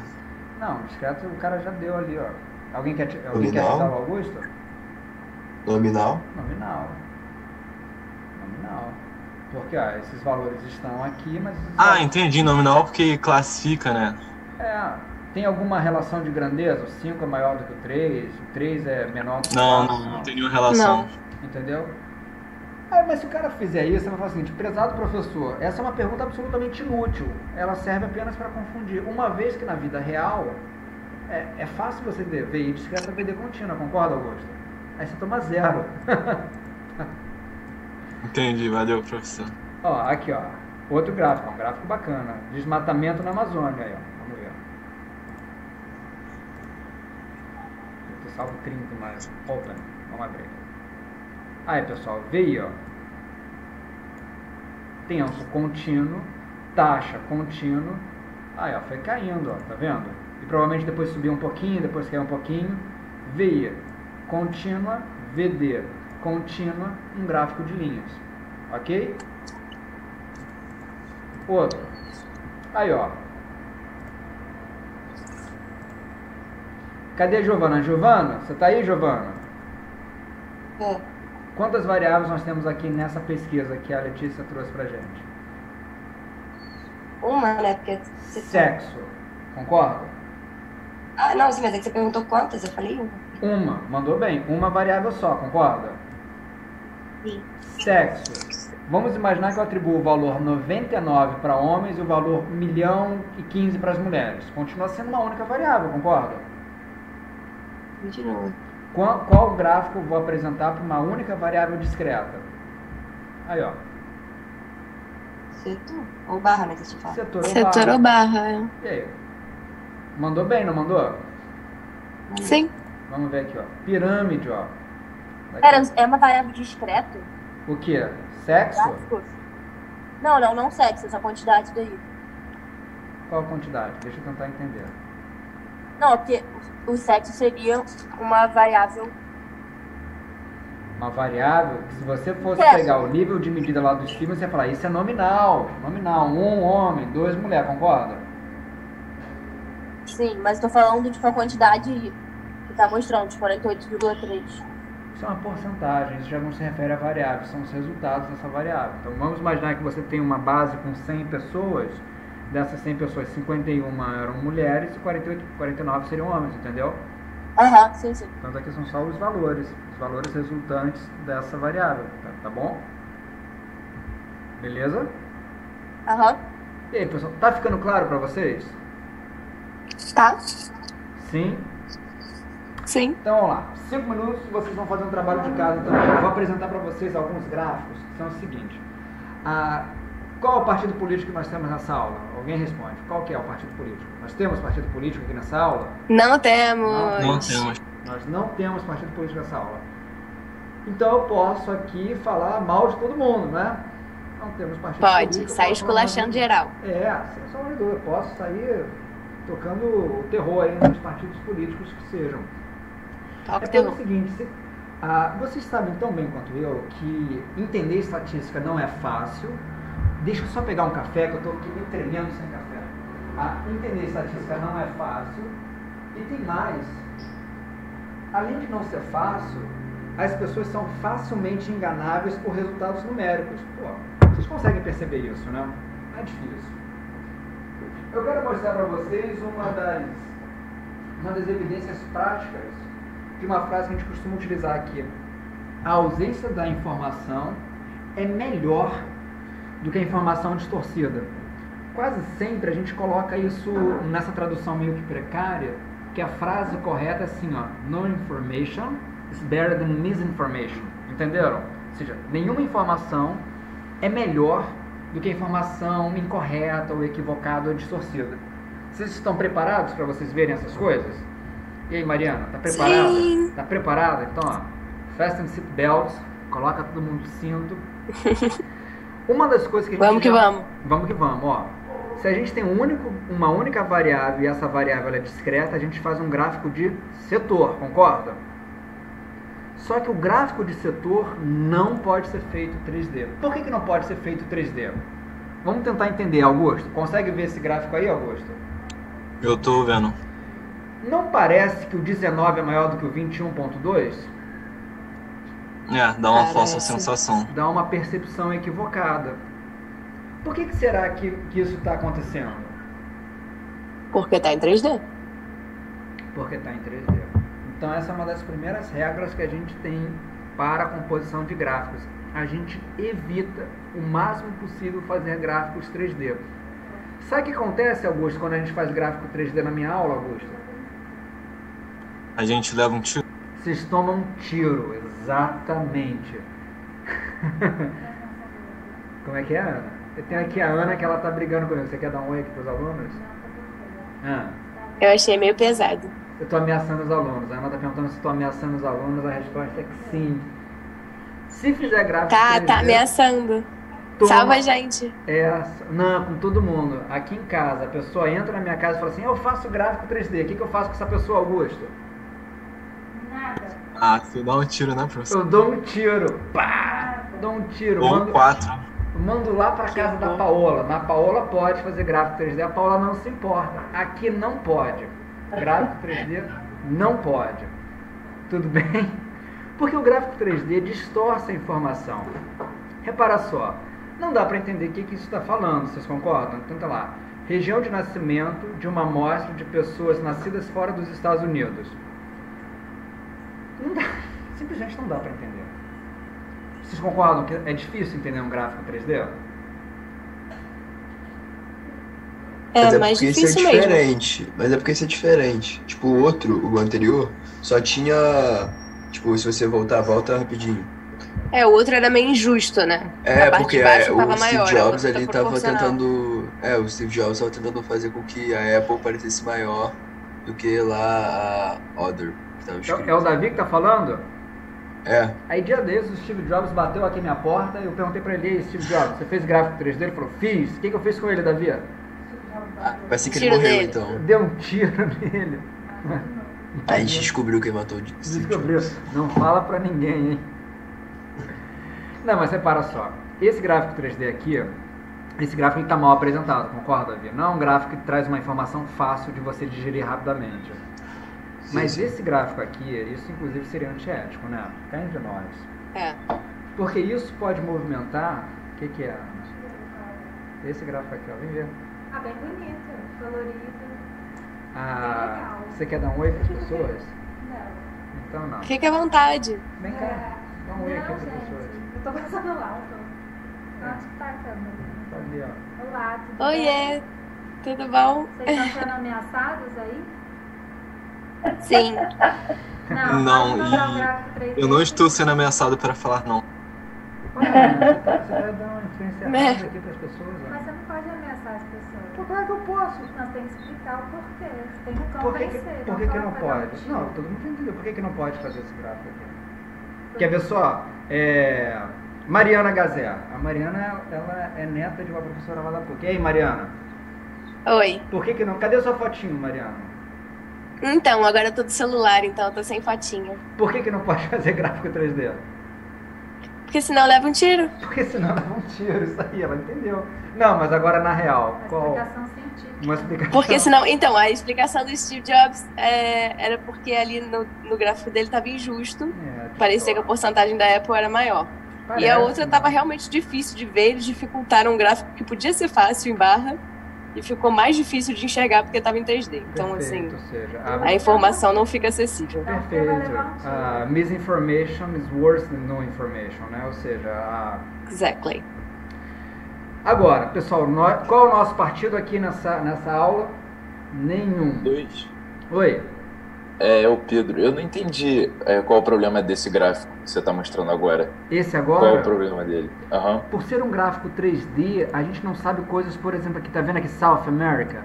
Não, discreto o cara já deu ali, ó. Alguém quer ajudar o Augusto? Nominal? Nominal. Porque, ó, esses valores estão aqui, mas... Entendi, nominal porque classifica, né? Tem alguma relação de grandeza? O 5 é maior do que o 3, o 3 é menor do que o 4? Não tem nenhuma relação. Não. Entendeu? Mas se o cara fizer isso, você vai falar o seguinte: prezado professor, essa é uma pergunta absolutamente inútil. Ela serve apenas para confundir. Uma vez que na vida real é fácil você ver VI discreta VD contínua, concorda, Augusto? Aí você toma 0. Entendi, valeu, professor. Ó, aqui, ó. Outro gráfico, um gráfico bacana. Desmatamento na Amazônia, aí, ó. Vamos ver. Eu tô salvo 30, mas... Open. Vamos abrir. Aí, pessoal, veio, ó. Tempo contínuo, taxa contínuo. Aí, ó, foi caindo, ó, tá vendo? E provavelmente depois subiu um pouquinho, depois caiu um pouquinho. VIA contínua, VD contínua, um gráfico de linhas. Ok? Outro. Aí, ó. Cadê a Giovana? Giovana, você tá aí, Giovana? É. Quantas variáveis nós temos aqui nessa pesquisa que a Letícia trouxe pra gente? Uma, né? Porque Sexo. Concorda? Ah, não, sim, mas é que você perguntou quantas, eu falei uma. Uma, mandou bem. Uma variável só, concorda? Sim. Sexo. Vamos imaginar que eu atribuo o valor 99 para homens e o valor 1.015.000 para as mulheres. Continua sendo uma única variável, concorda? Continua. Qual gráfico eu vou apresentar para uma única variável discreta? Aí, ó. Setor ou barra, né, que você fala? Setor ou barra, é. E aí? Mandou bem, não mandou? Sim. Vamos ver aqui, ó. Pirâmide, ó. Pera, é uma variável discreta? O que? Sexo? Não sexo, essa quantidade daí. Qual a quantidade? Deixa eu tentar entender. Não, porque o sexo seria uma variável. Uma variável que, se você fosse Sexo. pegar o nível de medida lá do Stevens, você ia falar, isso é nominal. Nominal. 1 homem, 2 mulher, concorda? Sim, mas eu tô falando de uma quantidade que tá mostrando, de 48,3. Isso é uma porcentagem, isso já não se refere a variável, são os resultados dessa variável. Então vamos imaginar que você tem uma base com 100 pessoas, dessas 100 pessoas, 51 eram mulheres e 49 seriam homens, entendeu? Aham, sim. Então aqui são só os valores resultantes dessa variável, tá bom? Beleza? Aham. E aí, pessoal, tá ficando claro para vocês? Tá. Sim? Sim. Então vamos lá, 5 minutos vocês vão fazer um trabalho de casa também. Eu vou apresentar para vocês alguns gráficos que são o seguinte. Qual é o partido político que nós temos nessa aula? Alguém responde. Qual que é o partido político? Nós temos partido político aqui nessa aula? Não temos. Não temos. Nós não temos partido político nessa aula. Então eu posso aqui falar mal de todo mundo, né? Não temos partido político. Pode, sai esculachando geral. Sem sombra de dúvida. Eu posso sair tocando o terror aí nos partidos políticos que sejam. É o seguinte, vocês sabem tão bem quanto eu que entender estatística não é fácil. Deixa eu só pegar um café, que eu estou aqui me tremendo sem café. Entender estatística não é fácil. E tem mais. Além de não ser fácil, as pessoas são facilmente enganáveis por resultados numéricos. Pô, vocês conseguem perceber isso, né? Não é difícil. Eu quero mostrar para vocês uma das evidências práticas de uma frase que a gente costuma utilizar aqui. A ausência da informação é melhor do que a informação distorcida. Quase sempre a gente coloca isso nessa tradução meio que precária, que a frase correta é assim, ó, no information is better than misinformation. Entenderam? Ou seja, nenhuma informação é melhor do que a informação incorreta ou equivocada ou distorcida. Vocês estão preparados para vocês verem essas coisas? E aí, Mariana, tá preparada? Sim. Tá preparada? Então, ó, fasten seat belts, coloca todo mundo de cinto. Uma das coisas que a gente Vamos que vamos. Vamos que vamos, ó. Se a gente tem uma única variável e essa variável é discreta, a gente faz um gráfico de setor, concorda? Só que o gráfico de setor não pode ser feito 3D. Por que não pode ser feito 3D? Vamos tentar entender, Augusto. Consegue ver esse gráfico aí, Augusto? Eu tô vendo. Não parece que o 19 é maior do que o 21.2? Dá uma falsa sensação. Dá uma percepção equivocada. Por que será que isso está acontecendo? Porque está em 3D. Porque está em 3D. Então essa é uma das primeiras regras que a gente tem para a composição de gráficos. A gente evita o máximo possível fazer gráficos 3D. Sabe o que acontece, Augusto, quando a gente faz gráfico 3D na minha aula, Augusto? A gente leva um tiro. Vocês tomam um tiro, exatamente. Como é que é, Ana? Eu tenho aqui a Ana que ela tá brigando comigo. Você quer dar um oi aqui pros alunos? Eu achei meio pesado. Eu tô ameaçando os alunos. A Ana tá perguntando se eu tô ameaçando os alunos. A resposta é que sim. Se fizer gráfico 3D... Tá ameaçando. Salva a gente. Não, com todo mundo. Aqui em casa, a pessoa entra na minha casa e fala assim, eu faço gráfico 3D. O que eu faço com essa pessoa, Augusto? Nada. Ah, você dá um tiro, né, professor? Eu dou um tiro. Pá! Dou um tiro. Ou 4. Mando lá pra casa da Paola. A Paola pode fazer gráfico 3D. A Paola não se importa. Aqui não pode. Gráfico 3D não pode. Tudo bem? Porque o gráfico 3D distorce a informação. Repara só. Não dá para entender o que isso está falando, vocês concordam? Então tá lá. Região de nascimento de uma amostra de pessoas nascidas fora dos Estados Unidos. Não dá, simplesmente não dá para entender. Vocês concordam que é difícil entender um gráfico 3D? É mais difícil isso é diferente, mesmo. Mas é porque isso é diferente. Tipo, o anterior, só tinha... Tipo, se você volta rapidinho. O outro era meio injusto, né? A parte porque de baixo tava o Steve maior, Jobs a outra ali tá tava proporcional. tentando... o Steve Jobs tava tentando fazer com que a Apple parecesse maior do que lá a Other, que tava escrito. É o Davi que tá falando? É. Aí dia desses o Steve Jobs bateu aqui na minha porta e eu perguntei pra ele, Steve Jobs, você fez gráfico 3D? Ele falou, fiz. O que eu fiz com ele, Davi? Parece que ele morreu, então. Deu um tiro nele. Aí a gente descobriu quem matou o Steve Descobriu. Jobs. Não fala pra ninguém, hein? Não, mas repara só. Esse gráfico 3D aqui, esse gráfico está mal apresentado, concorda, Davi? Não é um gráfico que traz uma informação fácil de você digerir rapidamente. Mas esse gráfico aqui, isso inclusive seria antiético, né? Cá entre nós. Porque isso pode movimentar... O que é? Esse gráfico aqui, ó. Vem ver. Bem bonito, colorido. Legal. Você quer dar um oi para as pessoas? Não. Então não. Fique à vontade. Vem cá. Dá um oi aqui para as gente, pessoas. eu tô passando lá, acho que tá a câmera. Tá ali, ó. Olá, tudo Oiê, bem? tudo bom? Vocês estão sendo ameaçados aí? Sim. Não, e eu não estou sendo ameaçado para falar não. Você vai dar uma influência aqui para as pessoas. Ó. Mas você não pode ameaçar as pessoas. Claro que eu posso. Nós temos que explicar o porquê. Você tem que Por convencer. que não pode? Não, todo mundo entendeu. Por que não pode fazer esse gráfico aqui? Quer ver só? Mariana Gazé. A Mariana, ela é neta de uma professora lá da PUC. E aí, Mariana? Oi. Por que não? Cadê sua fotinho, Mariana? Então, agora eu tô do celular, então eu tô sem fotinha. Por que não pode fazer gráfico 3D? Porque senão leva um tiro. Porque senão leva um tiro, isso aí, ela entendeu. Não, mas agora na real, qual? Explicação científica. Uma explicação. Porque senão, então, a explicação do Steve Jobs era porque ali no gráfico dele tava injusto. Parecia que a porcentagem da Apple era maior. Parece, e a outra tava realmente difícil de ver, eles dificultaram um gráfico que podia ser fácil em barra e ficou mais difícil de enxergar porque estava em 3D. Então, Perfeito, assim, ou seja, a informação não fica acessível. Perfeito. Misinformation is worse than no information, né? Ou seja, Exactly. Agora, pessoal, qual é o nosso partido aqui nessa aula? Nenhum. 2. Oi. É o Pedro. Eu não entendi qual o problema desse gráfico que você está mostrando agora. Esse agora? Qual é o problema dele? Por ser um gráfico 3D, a gente não sabe coisas, por exemplo, aqui, tá vendo aqui South America?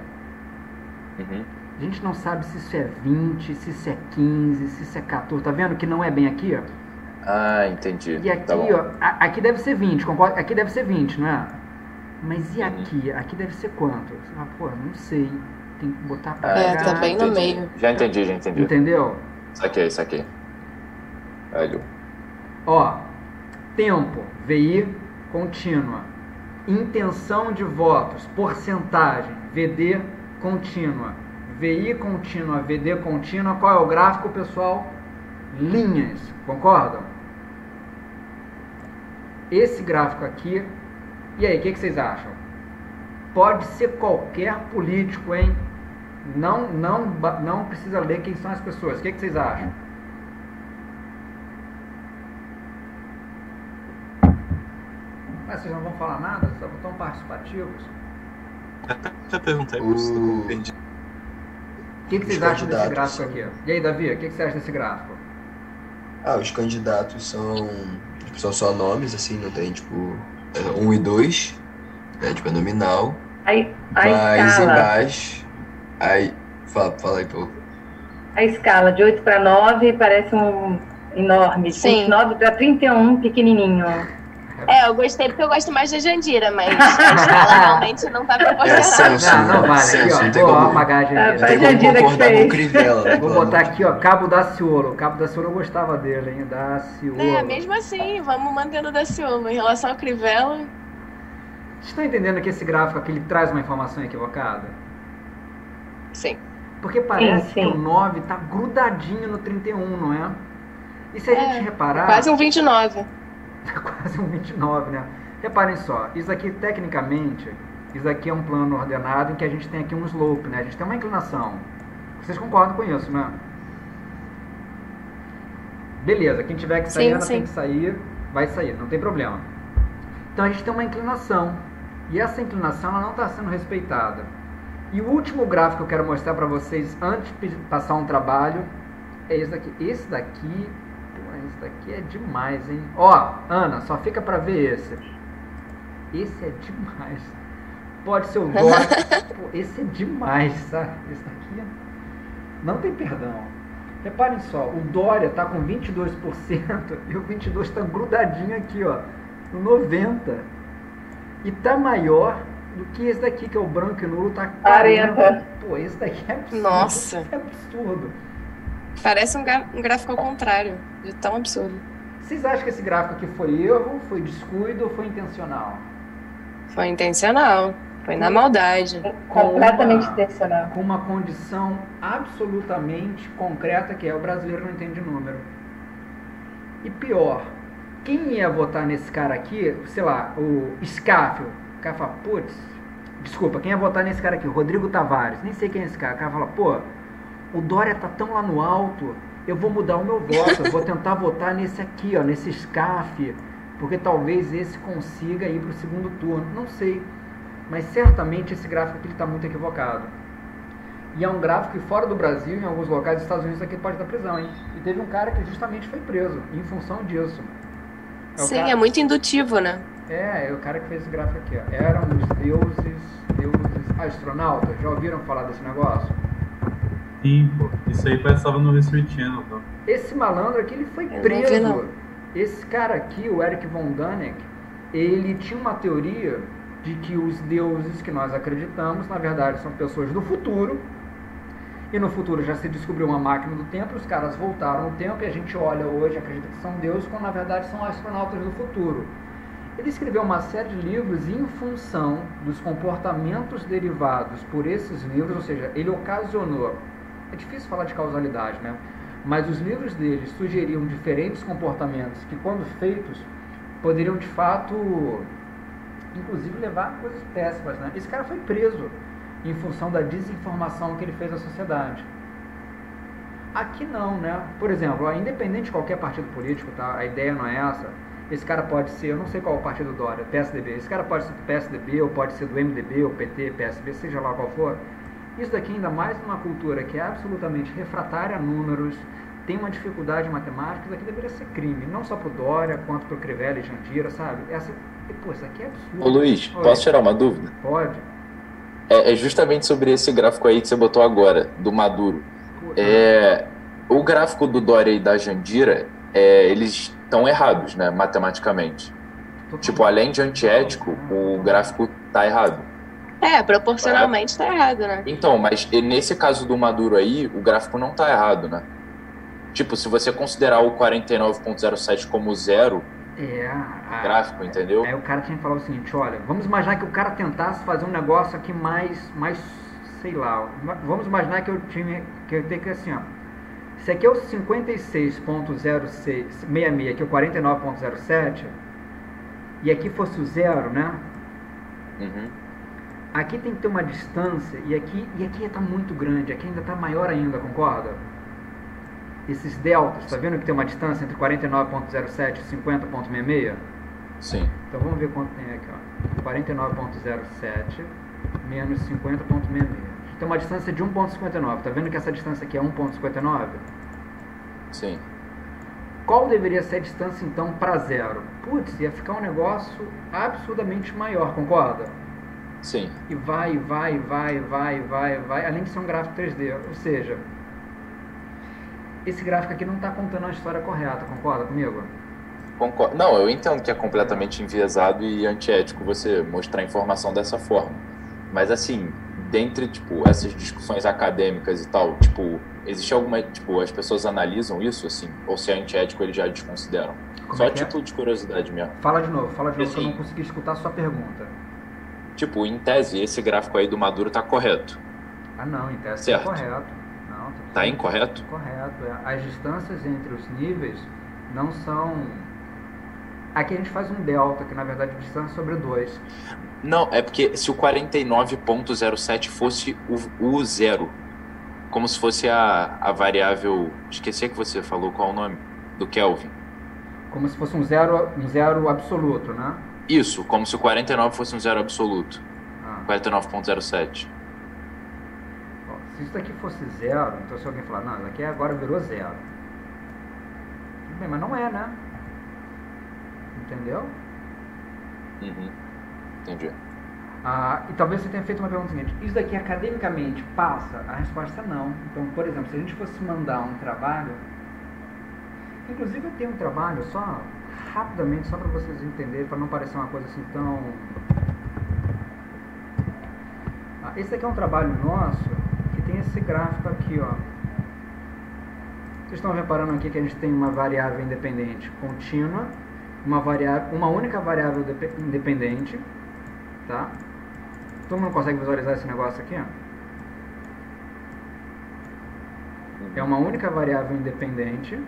A gente não sabe se isso é 20, se isso é 15, se isso é 14. Tá vendo que não é bem aqui, ó? Ah, entendi. E aqui, tá bom. ó, aqui deve ser 20, concorda? Aqui deve ser 20, não é? Mas e aqui? Aqui deve ser quanto? Você fala, pô, não sei. Tem que botar pra cá. Tá bem no meio. Já entendi. Entendeu? Saquei. Olha. Ó, tempo, VI contínua. Intenção de votos, porcentagem, VD contínua. VI contínua, VD contínua. Qual é o gráfico, pessoal? Linhas, concordam? Esse gráfico aqui. E aí, o que vocês acham? Pode ser qualquer político, hein? Não precisa ler quem são as pessoas. O que vocês acham? Mas vocês não vão falar nada? Só estão participativos? Já perguntei por isso, eu perdi. O que vocês acham desse gráfico aqui? E aí, Davi, o que você acha desse gráfico? Os candidatos são só nomes, assim, não tem, 1 e 2, né, é nominal. Aí Mas embaixo, aí, fala aí, pô. a escala de 8 para 9 parece um enorme. Sim. De 9 para 31, pequenininho. Eu gostei porque eu gosto mais da Jandira, mas a escala realmente não tá proporcional. Não vale. Senso, Aqui, não tem ó, vou como- apagar a Jandira. Não tem como concordar com o Crivella, né? Vou botar aqui, ó, Cabo Daciolo. O Cabo Daciolo eu gostava dele, hein? Daciolo. Mesmo assim, vamos mantendo o Daciolo. Em relação ao Crivella, Vocês estão entendendo que esse gráfico aqui ele traz uma informação equivocada? sim. Porque parece Sim, que sim. o 9 tá grudadinho no 31, não é? E se a gente reparar... quase um 29. Quase um 29, né? Reparem só, isso aqui tecnicamente, isso aqui é um plano ordenado em que a gente tem aqui um slope, né? A gente tem uma inclinação. Vocês concordam com isso, né? Beleza, quem tiver que sair, ela tem que sair, vai sair, não tem problema. Então a gente tem uma inclinação, e essa inclinação ela não está sendo respeitada. E o último gráfico que eu quero mostrar para vocês antes de passar um trabalho é esse daqui. Esse daqui é demais, hein? Ó, Ana, só fica para ver esse. Esse é demais. Pode ser o Dória. Pô, esse é demais, sabe? Esse daqui não tem perdão. Reparem só, o Dória tá com 22% e o 22 tá grudadinho aqui, ó, no 90. E tá maior do que esse daqui, que é o branco e nulo, tá 40. Pô, esse daqui é absurdo. Nossa. É absurdo. Parece um gráfico ao contrário, de tão absurdo. Vocês acham que esse gráfico aqui foi erro, foi descuido ou foi intencional? Foi intencional, foi na maldade. Completamente intencional. Com uma condição absolutamente concreta, que é o brasileiro não entende número. E pior, quem ia votar nesse cara aqui, sei lá, o Scáfio, o cara fala, putz, desculpa, quem ia votar nesse cara aqui, o Rodrigo Tavares, nem sei quem é esse cara, o cara fala, pô, o Dória tá tão lá no alto, eu vou mudar o meu voto, eu vou tentar votar nesse aqui, ó, nesse Scáfio, porque talvez esse consiga ir para o segundo turno, não sei, mas certamente esse gráfico aqui está muito equivocado. E é um gráfico que fora do Brasil, em alguns locais dos Estados Unidos, aqui pode dar prisão, hein? E teve um cara que justamente foi preso em função disso. Sim, é muito indutivo, né? É o cara que fez esse gráfico aqui, ó. Eram os deuses astronautas. Já ouviram falar desse negócio? Sim, pô. Isso aí passava no History Channel, tá? Esse malandro aqui, ele foi Eu não preso. vi, não. Esse cara aqui, o Eric von Däniken, ele tinha uma teoria de que os deuses que nós acreditamos, na verdade, são pessoas do futuro. E no futuro já se descobriu uma máquina do tempo, os caras voltaram no tempo e a gente olha hoje, acredita que são deuses, quando na verdade são astronautas do futuro. Ele escreveu uma série de livros em função dos comportamentos derivados por esses livros, ou seja, ele ocasionou, é difícil falar de causalidade, né? Mas os livros dele sugeriam diferentes comportamentos que, quando feitos, poderiam de fato, inclusive, levar a coisas péssimas, né? Esse cara foi preso em função da desinformação que ele fez à sociedade. Aqui não, né? Por exemplo, independente de qualquer partido político, tá? A ideia não é essa. Esse cara pode ser, eu não sei qual é o partido do Dória, PSDB. Esse cara pode ser do PSDB, ou pode ser do MDB, ou PT, PSB, seja lá qual for. Isso daqui, ainda mais numa cultura que é absolutamente refratária a números, tem uma dificuldade matemática, isso aqui deveria ser crime. Não só pro Dória, quanto pro Crivella e Jandira, sabe? Pô, isso aqui é absurdo. Ô Luiz, Oi. posso tirar uma dúvida? Pode. É justamente sobre esse gráfico aí que você botou agora, do Maduro. O gráfico do Dória e da Jandira, eles estão errados, né, matematicamente. Tipo, além de antiético, o gráfico tá errado. Proporcionalmente tá errado, né? Então, mas nesse caso do Maduro aí, o gráfico não tá errado, né? Tipo, se você considerar o 49.07 como zero, gráfico, entendeu? Aí o cara tinha que falar o seguinte, olha, vamos imaginar que o cara tentasse fazer um negócio aqui mais sei lá, vamos imaginar que eu tenho que assim, ó, esse aqui é o 56.0666, aqui é o 49.07, e aqui fosse o zero, né? Uhum. Aqui tem que ter uma distância, e aqui está muito grande, aqui ainda está maior ainda, concorda? Esses deltas, tá vendo que tem uma distância entre 49.07 e 50.66? Sim. Então vamos ver quanto tem aqui, ó. 49.07 menos 50.66. Tem uma distância de 1.59. Tá vendo que essa distância aqui é 1.59? Sim. Qual deveria ser a distância então para zero? Putz, ia ficar um negócio absurdamente maior, concorda? Sim. E vai, além de ser um gráfico 3D. Ou seja, esse gráfico aqui não está contando a história correta, concorda comigo? Concordo. Não, eu entendo que é completamente enviesado e antiético você mostrar a informação dessa forma. Mas assim, dentre, tipo, essas discussões acadêmicas e tal, tipo, existe alguma, tipo, as pessoas analisam isso, assim? Ou se é antiético eles já desconsideram? Só a título de curiosidade mesmo. Fala de novo, assim, que eu não consegui escutar a sua pergunta. Tipo, em tese, esse gráfico aí do Maduro tá correto. Ah, não, em tese certo. Tá correto. Não, tá incorreto? Correto. As distâncias entre os níveis não são... Aqui a gente faz um delta, que na verdade é distância sobre 2. Não, é porque se o 49.07 fosse o zero, como se fosse a variável... Esqueci que você falou qual o nome, do Kelvin. Como se fosse um zero absoluto, né? Isso, como se o 49 fosse um zero absoluto. 49.07. Se isso daqui fosse zero, então se alguém falar, não, isso aqui agora virou zero. Tudo bem, mas não é, né? Entendeu? Uhum. Entendi. E talvez você tenha feito uma pergunta seguinte, isso daqui academicamente passa? A resposta é não. Então, por exemplo, se a gente fosse mandar um trabalho, inclusive eu tenho um trabalho, só rapidamente, só para vocês entenderem, para não parecer uma coisa assim tão... esse daqui é um trabalho nosso, que tem esse gráfico aqui, ó. Vocês estão reparando aqui que a gente tem uma variável independente contínua, uma única variável independente, tá? Todo mundo consegue visualizar esse negócio aqui, ó? É uma única variável independente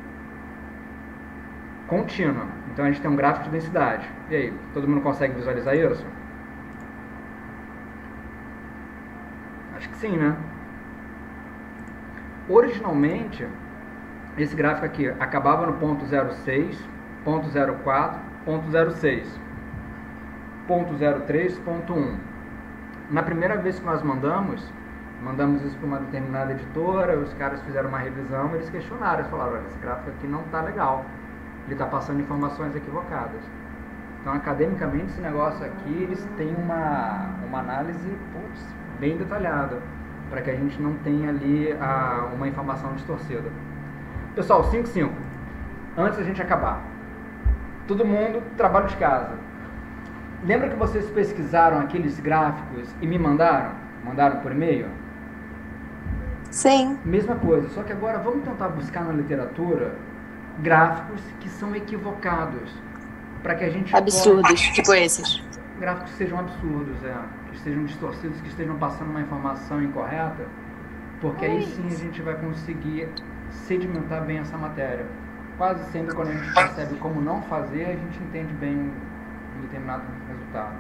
contínua. Então a gente tem um gráfico de densidade. E aí, todo mundo consegue visualizar isso? Acho que sim, né? Originalmente, esse gráfico aqui acabava no ponto 0,6, ponto 0,4, ponto 0,6, ponto 0,3, ponto 1. Na primeira vez que nós mandamos isso para uma determinada editora, os caras fizeram uma revisão, eles questionaram, eles falaram, olha, esse gráfico aqui não está legal, ele está passando informações equivocadas. Então, academicamente, esse negócio aqui, eles têm uma análise bem detalhada, para que a gente não tenha ali uma informação distorcida. Pessoal, 5-5. Antes da gente acabar, todo mundo, trabalho de casa. Lembra que vocês pesquisaram aqueles gráficos e me mandaram? Mandaram por e-mail? Sim. Mesma coisa, só que agora vamos tentar buscar na literatura gráficos que são equivocados, para que a gente absurdos, tipo esses. Gráficos que sejam absurdos, que estejam distorcidos, que estejam passando uma informação incorreta, porque aí sim a gente vai conseguir sedimentar bem essa matéria. Quase sempre quando a gente percebe como não fazer, a gente entende bem um determinado resultado.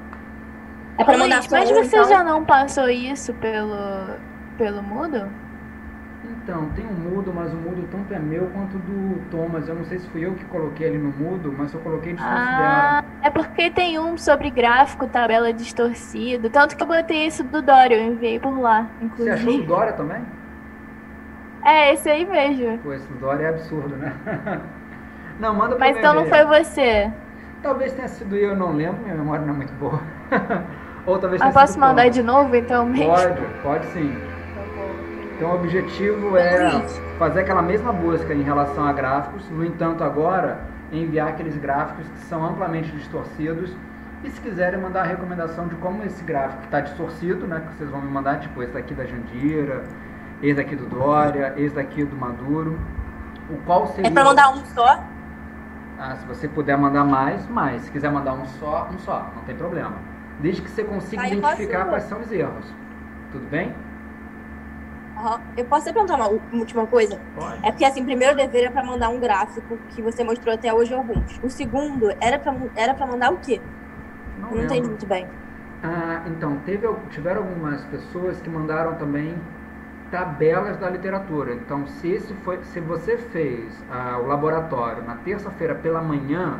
É pra mandar mas você já não passou isso pelo Moodle? Então, tem um Moodle, mas o Moodle tanto é meu quanto do Thomas. Eu não sei se fui eu que coloquei ele no Moodle, mas eu coloquei desconsiderado. É porque tem um sobre gráfico, tabela distorcido. Tanto que eu botei esse do Dória, eu enviei por lá, inclusive. Você achou do Dória também? É, esse aí mesmo. Pô, esse do Dória é absurdo, né? Não, manda pra mas então não foi você? Talvez tenha sido eu, não lembro, minha memória não é muito boa. Ou talvez tenha sido posso mandar de novo, então? Mesmo? Pode sim. Então o objetivo é fazer aquela mesma busca em relação a gráficos, no entanto agora enviar aqueles gráficos que são amplamente distorcidos e se quiserem mandar a recomendação de como esse gráfico está distorcido, né, que vocês vão me mandar, tipo esse daqui da Jandira, esse daqui do Dória, esse daqui do Maduro, o qual seria... É para mandar um só? Se você puder mandar mais, se quiser mandar um só, não tem problema. Desde que você consiga identificar quais são os erros. Tudo bem? Eu posso perguntar uma última coisa? Pode. É porque, assim, o primeiro dever é para mandar um gráfico que você mostrou até hoje alguns. O segundo era para mandar o quê? Não entendi muito bem. Então, tiveram algumas pessoas que mandaram também tabelas da literatura. Então, se você fez o laboratório na terça-feira pela manhã,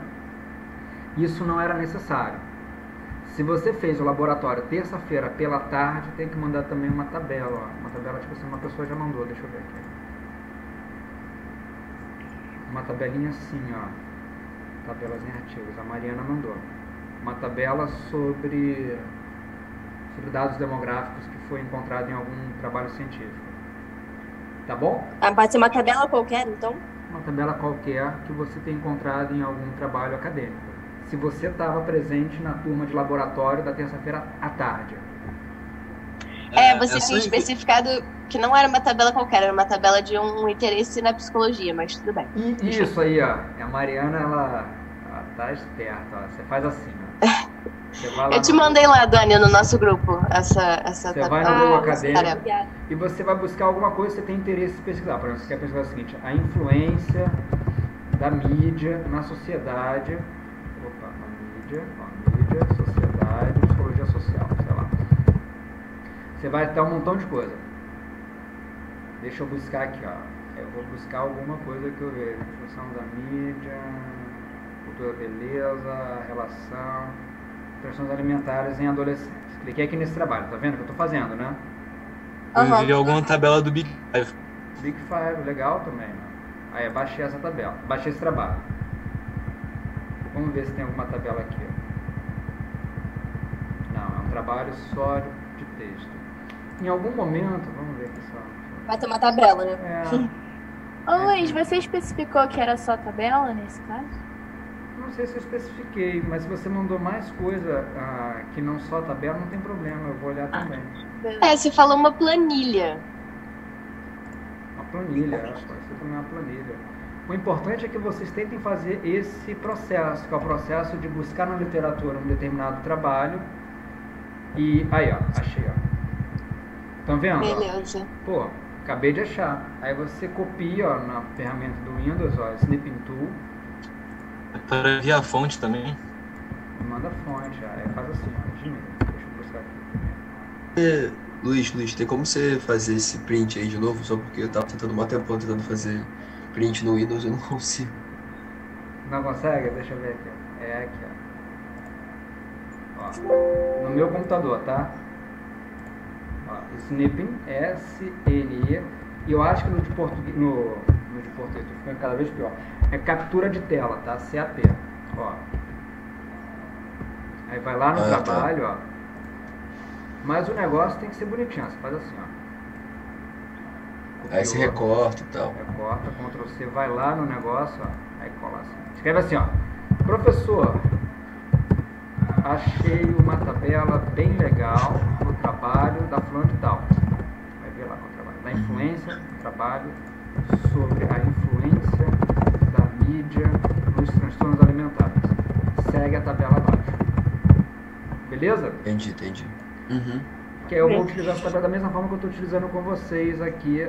isso não era necessário. Se você fez o laboratório terça-feira pela tarde, tem que mandar também uma tabela. Ó. Uma tabela, tipo assim, uma pessoa já mandou, deixa eu ver aqui. Uma tabelinha assim, ó. Tabelas narrativas, a Mariana mandou. Uma tabela sobre dados demográficos que foi encontrado em algum trabalho científico. Tá bom? Pode ser uma tabela qualquer, então? Uma tabela qualquer que você tenha encontrado em algum trabalho acadêmico. Se você estava presente na turma de laboratório da terça-feira à tarde. Você tinha especificado que não era uma tabela qualquer, era uma tabela de um interesse na psicologia, mas tudo bem. Isso aí, ó. A Mariana, ela tá esperta, ó. Você faz assim, ó. Eu te mandei lá, Dani, no nosso grupo, essa Você vai no Google Acadêmico e você vai buscar alguma coisa que você tem interesse em pesquisar. Por exemplo, você quer pesquisar o seguinte: a influência da mídia na sociedade. Opa, mídia, sociedade, psicologia social, sei lá. Você vai ter um montão de coisa. Deixa eu buscar aqui, ó. Eu vou buscar alguma coisa que eu vejo. Função da mídia, cultura, beleza, relação, transtornos alimentares em adolescentes. Cliquei aqui nesse trabalho, tá vendo o que eu tô fazendo, né? Eu vi alguma tabela do Big Five. Big Five, legal também, né? Aí eu baixei essa tabela, baixei esse trabalho. Vamos ver se tem alguma tabela aqui, ó. Não, é um trabalho só de texto. Em algum momento, vamos ver aqui só. Vai ter uma tabela, né? Ô Luiz, você especificou que era só tabela nesse caso? Não sei se eu especifiquei, mas se você mandou mais coisa que não só tabela, não tem problema, eu vou olhar também. Você falou uma planilha. Uma planilha, acho que você também é uma planilha. O importante é que vocês tentem fazer esse processo, que é o processo de buscar na literatura um determinado trabalho. E aí, ó, achei, ó. Estão vendo? Beleza. Pô, acabei de achar. Aí você copia, ó, na ferramenta do Windows, ó, Snipping Tool. Para enviar a fonte também. Manda a fonte, aí faz assim, ó, deixa eu buscar aqui. Luiz, tem como você fazer esse print aí de novo? Só porque eu tava tentando um tempão tentando fazer print no Windows, eu não consigo. Não consegue? Deixa eu ver aqui, ó. É aqui, ó. Ó, no meu computador, tá? Ó, Snipping, S-N-I, e eu acho que no de português, no de português, tô ficando cada vez pior, é captura de tela, tá? CAP, ó. Aí vai lá no trabalho, ó. Mas o negócio tem que ser bonitinho, você faz assim, ó. Aí você recorta e tal. Recorta, Ctrl C, vai lá no negócio, ó. Aí cola assim. Escreve assim, ó. Professor, achei uma tabela bem legal no trabalho da fulano e tal. Vai ver lá com o trabalho. Da influência, trabalho sobre a influência da mídia nos transtornos alimentares. Segue a tabela abaixo. Beleza? Entendi. Uhum. Que aí eu vou utilizar essa tabela da mesma forma que eu estou utilizando com vocês aqui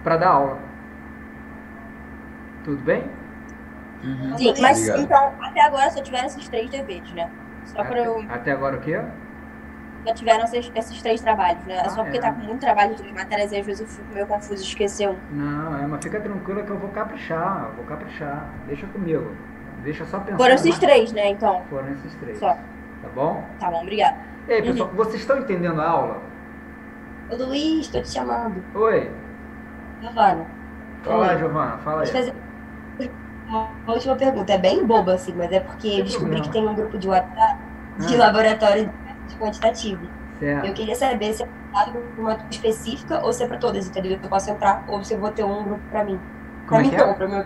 para dar aula. Tudo bem? Uhum. Sim, mas então, até agora só tiveram esses 3 deveres, né? Só para eu... Até agora o quê? Já tiveram esses 3 trabalhos, né? É só porque tá com muito trabalho de 3 matérias e às vezes eu fico meio confuso e esqueci um. Não, mas fica tranquila que eu vou caprichar, Deixa comigo. Deixa só pensar. Foram esses 3, né, então? Foram esses 3. Só. Tá bom? Tá bom, obrigada. E aí, pessoal, vocês estão entendendo a aula? Ô Luiz, tô te chamando. Oi. Giovana. Olá, Giovana, fala aí. Deixa eu fazer uma última pergunta. É bem boba, assim, mas é porque eu descobri que tem um grupo de WhatsApp de laboratório de quantitativo. Certo. Eu queria saber se é para uma turma específica ou se é para todas, entendeu? Eu posso entrar ou se eu vou ter um grupo para mim. Como é que é? Pra mim.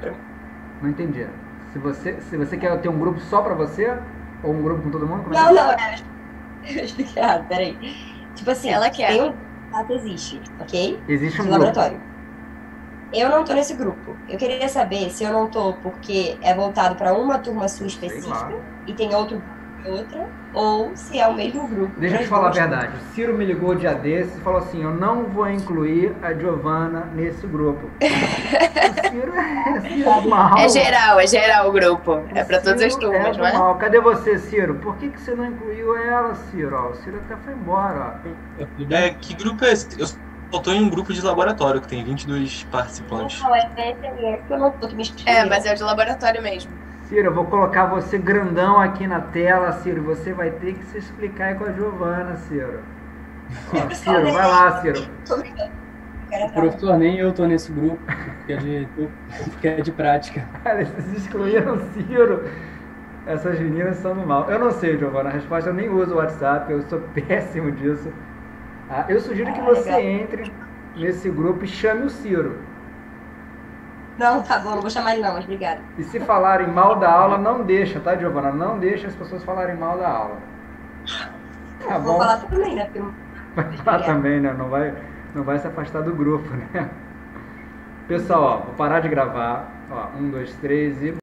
Não entendi. Se você quer ter um grupo só pra você, ou um grupo com todo mundo? Não, eu expliquei errado, peraí. Tipo assim, ela quer. Tem um WhatsApp existe, ok? Existe um de laboratório. Eu não tô nesse grupo. Eu queria saber se eu não tô porque é voltado para uma turma sua específica e tem outro outra, ou se é o mesmo grupo. Deixa eu te falar a verdade. O Ciro me ligou dia desses e falou assim: eu não vou incluir a Giovana nesse grupo. O Ciro é mal. É geral o grupo. É pra todas as turmas, não é? Mal. Cadê você, Ciro? Por que você não incluiu ela, Ciro? Ó, o Ciro até foi embora. Ó. Que grupo é esse? Eu só tô em um grupo de laboratório que tem 22 participantes. Não, é PSMS que eu não tô que me inscrever. É, mas é o de laboratório mesmo. Ciro, eu vou colocar você grandão aqui na tela, Ciro. Você vai ter que se explicar aí com a Giovana, Ciro. Ó, Ciro, vai lá, Ciro. Professor, nem eu tô nesse grupo, porque é de prática. Cara, vocês excluíram o Ciro. Essas meninas são do mal. Eu não sei, Giovana, a resposta eu nem uso o WhatsApp, eu sou péssimo disso. Eu sugiro que você entre nesse grupo e chame o Ciro. Não, tá bom, não vou chamar ele não, mas obrigada. E se falarem mal da aula, não deixa, tá, Giovana? Não deixa as pessoas falarem mal da aula. Tá bom? Vou falar também, né? Porque vai falar também, né? Não vai se afastar do grupo, né? Pessoal, ó, vou parar de gravar. Ó, 1, 2, 3 e...